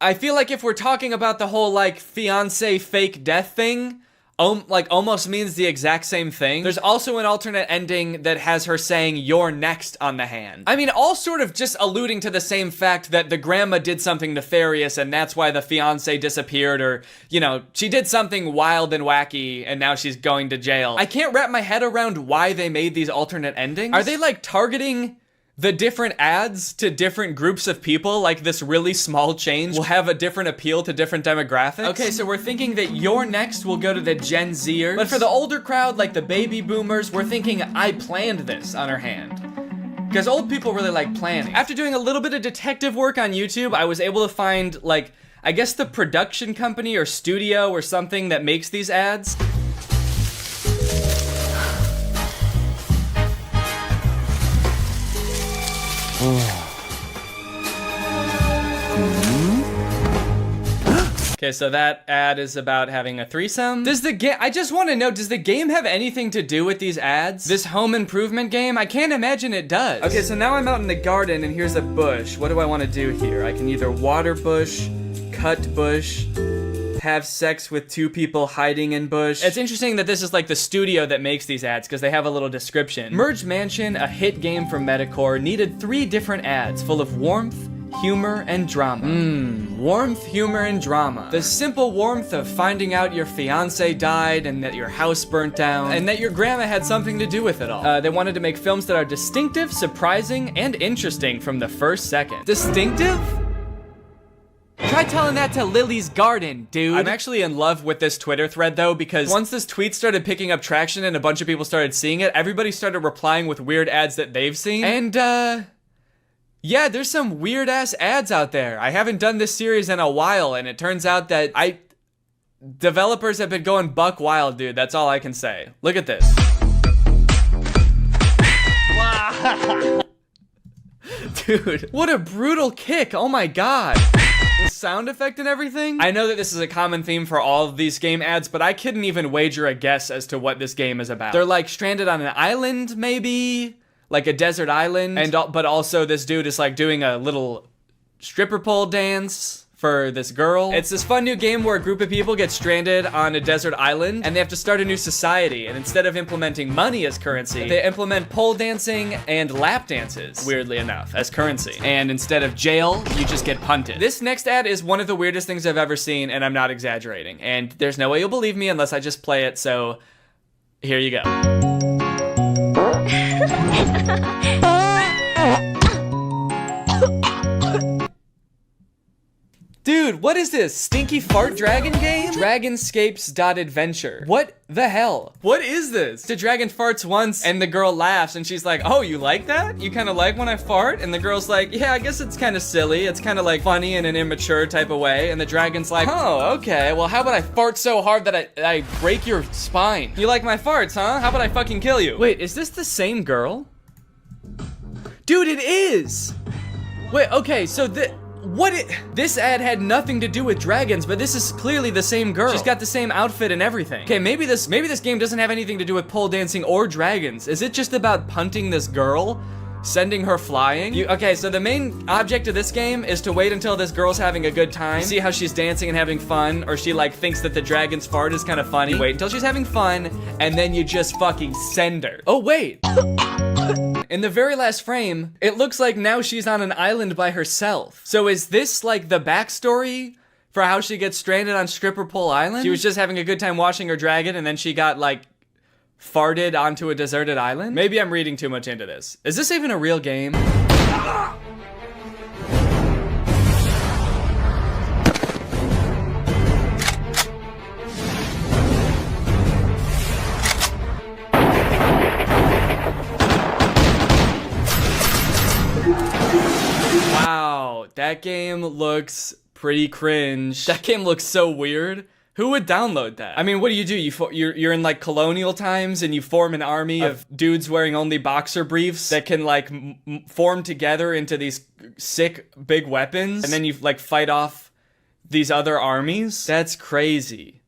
I feel like if we're talking about the whole like fiance fake death thing, like almost means the exact same thing. There's also an alternate ending that has her saying "you're next" on the hand. I mean, all sort of just alluding to the same fact that the grandma did something nefarious and that's why the fiance disappeared, or, you know, she did something wild and wacky and now she's going to jail. I can't wrap my head around why they made these alternate endings. Are they like targeting the different ads to different groups of people? Like this really small change will have a different appeal to different demographics? Okay, so we're thinking that "you're next" will go to the Gen Zers. But for the older crowd, like the baby boomers, we're thinking "I planned this" on her hand. Because old people really like planning. After doing a little bit of detective work on YouTube, I was able to find, like, I guess the production company or studio or something that makes these ads. Okay, so that ad is about having a threesome. Does the game, I just want to know, does the game have anything to do with these ads? This home improvement game? I can't imagine it does. Okay, so now I'm out in the garden and here's a bush. What do I want to do here? I can either water bush, cut bush, have sex with two people hiding in bush. It's interesting that this is like the studio that makes these ads because they have a little description. Merge Mansion, a hit game from Metacore, needed 3 different ads full of warmth, humor, and drama. Warmth, humor, and drama. The simple warmth of finding out your fiance died and that your house burnt down and that your grandma had something to do with it all. They wanted to make films that are distinctive, surprising, and interesting from the first second. Distinctive? Try telling that to Lily's Garden, dude. I'm actually in love with this Twitter thread though, because once this tweet started picking up traction and a bunch of people started seeing it, everybody started replying with weird ads that they've seen. And yeah, there's some weird ass ads out there. I haven't done this series in a while, and it turns out that developers have been going buck wild, dude. That's all I can say. Look at this. Wow. Dude, what a brutal kick. Oh my god. The sound effect and everything. I know that this is a common theme for all of these game ads, but I couldn't even wager a guess as to what this game is about. They're like stranded on an island, maybe? Like a desert island, but also this dude is like doing a little stripper pole dance for this girl. It's this fun new game where a group of people get stranded on a desert island and they have to start a new society, and instead of implementing money as currency, they implement pole dancing and lap dances, weirdly enough, as currency. And instead of jail, you just get punted. This next ad is one of the weirdest things I've ever seen, and I'm not exaggerating. And there's no way you'll believe me unless I just play it, so here you go. Dude, what is this? Stinky fart dragon game? Dragonscapes.adventure. What the hell? What is this? The dragon farts once and the girl laughs and she's like, "Oh, you like that? You kind of like when I fart?" And the girl's like, "Yeah, I guess it's kind of silly. It's kind of like funny in an immature type of way." And the dragon's like, "Oh, okay. Well, how about I fart so hard that I break your spine? You like my farts, huh? How about I fucking kill you?" Wait, is this the same girl? Dude, it is! Wait, okay, so this ad had nothing to do with dragons, but this is clearly the same girl. She's got the same outfit and everything. Okay, maybe this game doesn't have anything to do with pole dancing or dragons. Is it just about punting this girl? Sending her flying? Okay, so the main object of this game is to wait until this girl's having a good time, see how she's dancing and having fun, or she like thinks that the dragon's fart is kind of funny. You wait until she's having fun, and then you just fucking send her. Oh, wait. In the very last frame, it looks like now she's on an island by herself. So is this like the backstory for how she gets stranded on Stripper Pole Island? She was just having a good time watching her dragon and then she got like farted onto a deserted island? Maybe I'm reading too much into this. Is this even a real game? Wow, that game looks pretty cringe. That game looks so weird. Who would download that? I mean, what do? You're in like colonial times and you form an army of dudes wearing only boxer briefs that can like form together into these sick big weapons, and then you like fight off these other armies? That's crazy.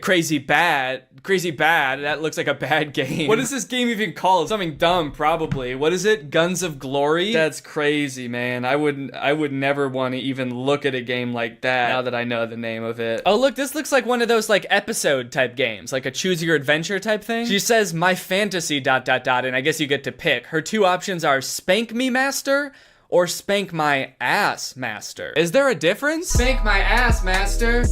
Crazy Bad, that looks like a bad game. What is this game even called? Something dumb, probably. What is it? Guns of Glory? That's crazy, man. I would never want to even look at a game like that now that I know the name of it. Oh, look, this looks like one of those like episode type games, like a choose your adventure type thing. She says my fantasy ... and I guess you get to pick. Her two options are Spank Me Master or Spank My Ass Master. Is there a difference? Spank my ass, master.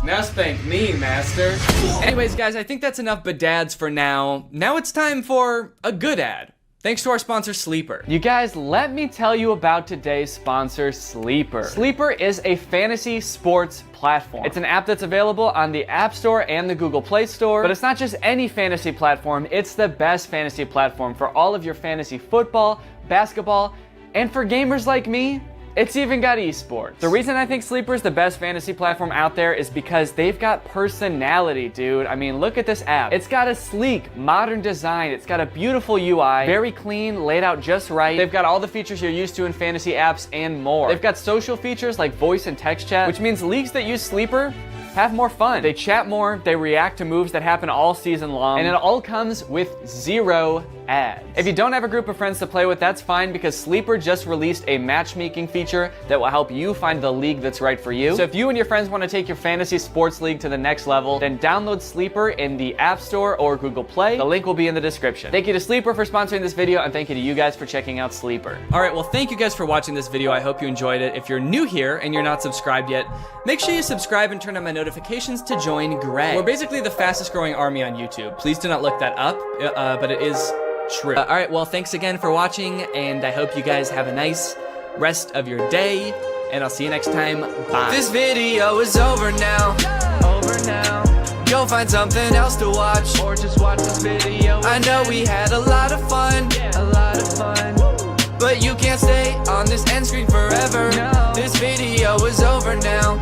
Now spank me, master. Anyways, guys, I think that's enough bedads for now. Now it's time for a good ad. Thanks to our sponsor, Sleeper. You guys, let me tell you about today's sponsor, Sleeper. Sleeper is a fantasy sports platform. It's an app that's available on the App Store and the Google Play Store, but it's not just any fantasy platform, it's the best fantasy platform for all of your fantasy football, basketball, and for gamers like me, it's even got esports. The reason I think Sleeper is the best fantasy platform out there is because they've got personality, dude. I mean, look at this app. It's got a sleek, modern design. It's got a beautiful UI, very clean, laid out just right. They've got all the features you're used to in fantasy apps and more. They've got social features like voice and text chat, which means leagues that use Sleeper have more fun. They chat more, they react to moves that happen all season long, and it all comes with 0 ads. If you don't have a group of friends to play with, that's fine because Sleeper just released a matchmaking feature that will help you find the league that's right for you. So if you and your friends want to take your fantasy sports league to the next level, then download Sleeper in the App Store or Google Play. The link will be in the description. Thank you to Sleeper for sponsoring this video, and thank you to you guys for checking out Sleeper. All right, well, thank you guys for watching this video. I hope you enjoyed it. If you're new here and you're not subscribed yet, make sure you subscribe and turn on my notifications to join Greg. We're basically the fastest growing army on YouTube. Please do not look that up, but it is true. All right, well, thanks again for watching, and I hope you guys have a nice rest of your day, and I'll see you next time. Bye. This video is over now. Go find something else to watch, or just watch this video. I know we had a lot of fun, but you can't stay on this end screen forever. This video is over now.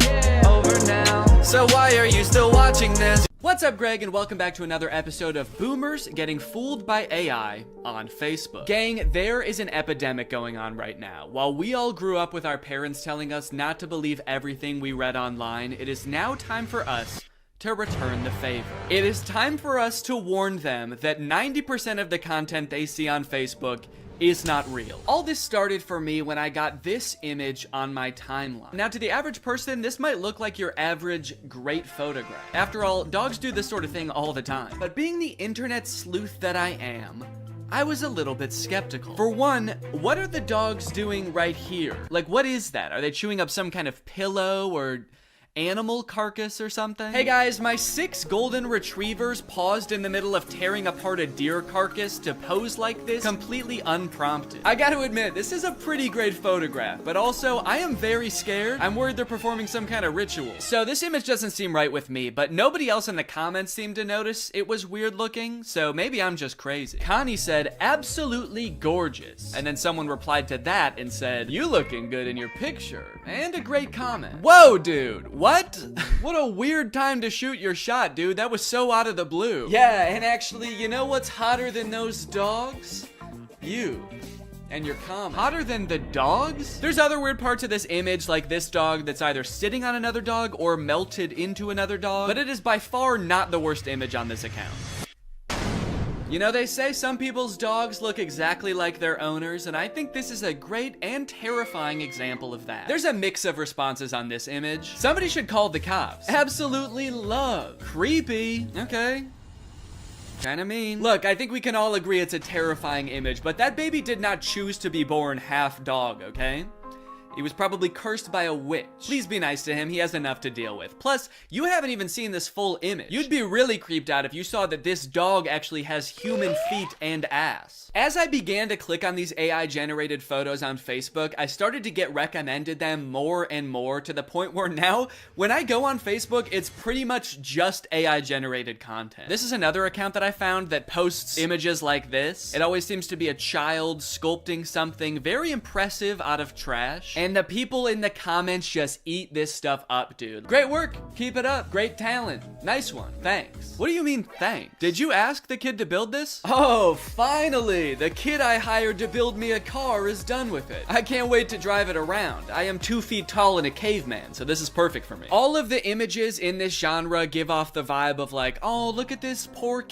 So why are you still watching this? What's up, Greg, and welcome back to another episode of Boomers Getting Fooled by AI on Facebook. Gang, there is an epidemic going on right now. While we all grew up with our parents telling us not to believe everything we read online, it is now time for us to return the favor. It is time for us to warn them that 90% of the content they see on Facebook is not real. All this started for me when I got this image on my timeline. Now, to the average person, this might look like your average great photograph. After all, dogs do this sort of thing all the time. But being the internet sleuth that I am, I was a little bit skeptical. For one, what are the dogs doing right here? Like, what is that? Are they chewing up some kind of pillow or animal carcass or something? Hey guys, my 6 golden retrievers paused in the middle of tearing apart a deer carcass to pose like this completely unprompted. I gotta admit, this is a pretty great photograph, but also I am very scared. I'm worried they're performing some kind of ritual. So this image doesn't seem right with me, but nobody else in the comments seemed to notice it was weird looking, so maybe I'm just crazy. Connie said, absolutely gorgeous. And then someone replied to that and said, you looking good in your picture. And a great comment. Whoa, dude. What? What a weird time to shoot your shot, dude. That was so out of the blue. Yeah, and actually, you know what's hotter than those dogs? You. And your comment. Hotter than the dogs? There's other weird parts of this image, like this dog that's either sitting on another dog or melted into another dog, but it is by far not the worst image on this account. You know, they say some people's dogs look exactly like their owners, and I think this is a great and terrifying example of that. There's a mix of responses on this image. Somebody should call the cops. Absolutely love. Creepy. Okay. Kinda mean. Look, I think we can all agree it's a terrifying image, but that baby did not choose to be born half dog, okay? He was probably cursed by a witch. Please be nice to him, he has enough to deal with. Plus, you haven't even seen this full image. You'd be really creeped out if you saw that this dog actually has human feet and ass. As I began to click on these AI-generated photos on Facebook, I started to get recommended them more and more to the point where now, when I go on Facebook, it's pretty much just AI-generated content. This is another account that I found that posts images like this. It always seems to be a child sculpting something very impressive out of trash. And the people in the comments just eat this stuff up, dude. Great work. Keep it up. Great talent. Nice one. Thanks. What do you mean, thanks? Did you ask the kid to build this? Oh, finally. The kid I hired to build me a car is done with it. I can't wait to drive it around. I am 2 feet tall and a caveman, so this is perfect for me. All of the images in this genre give off the vibe of like, oh, look at this poor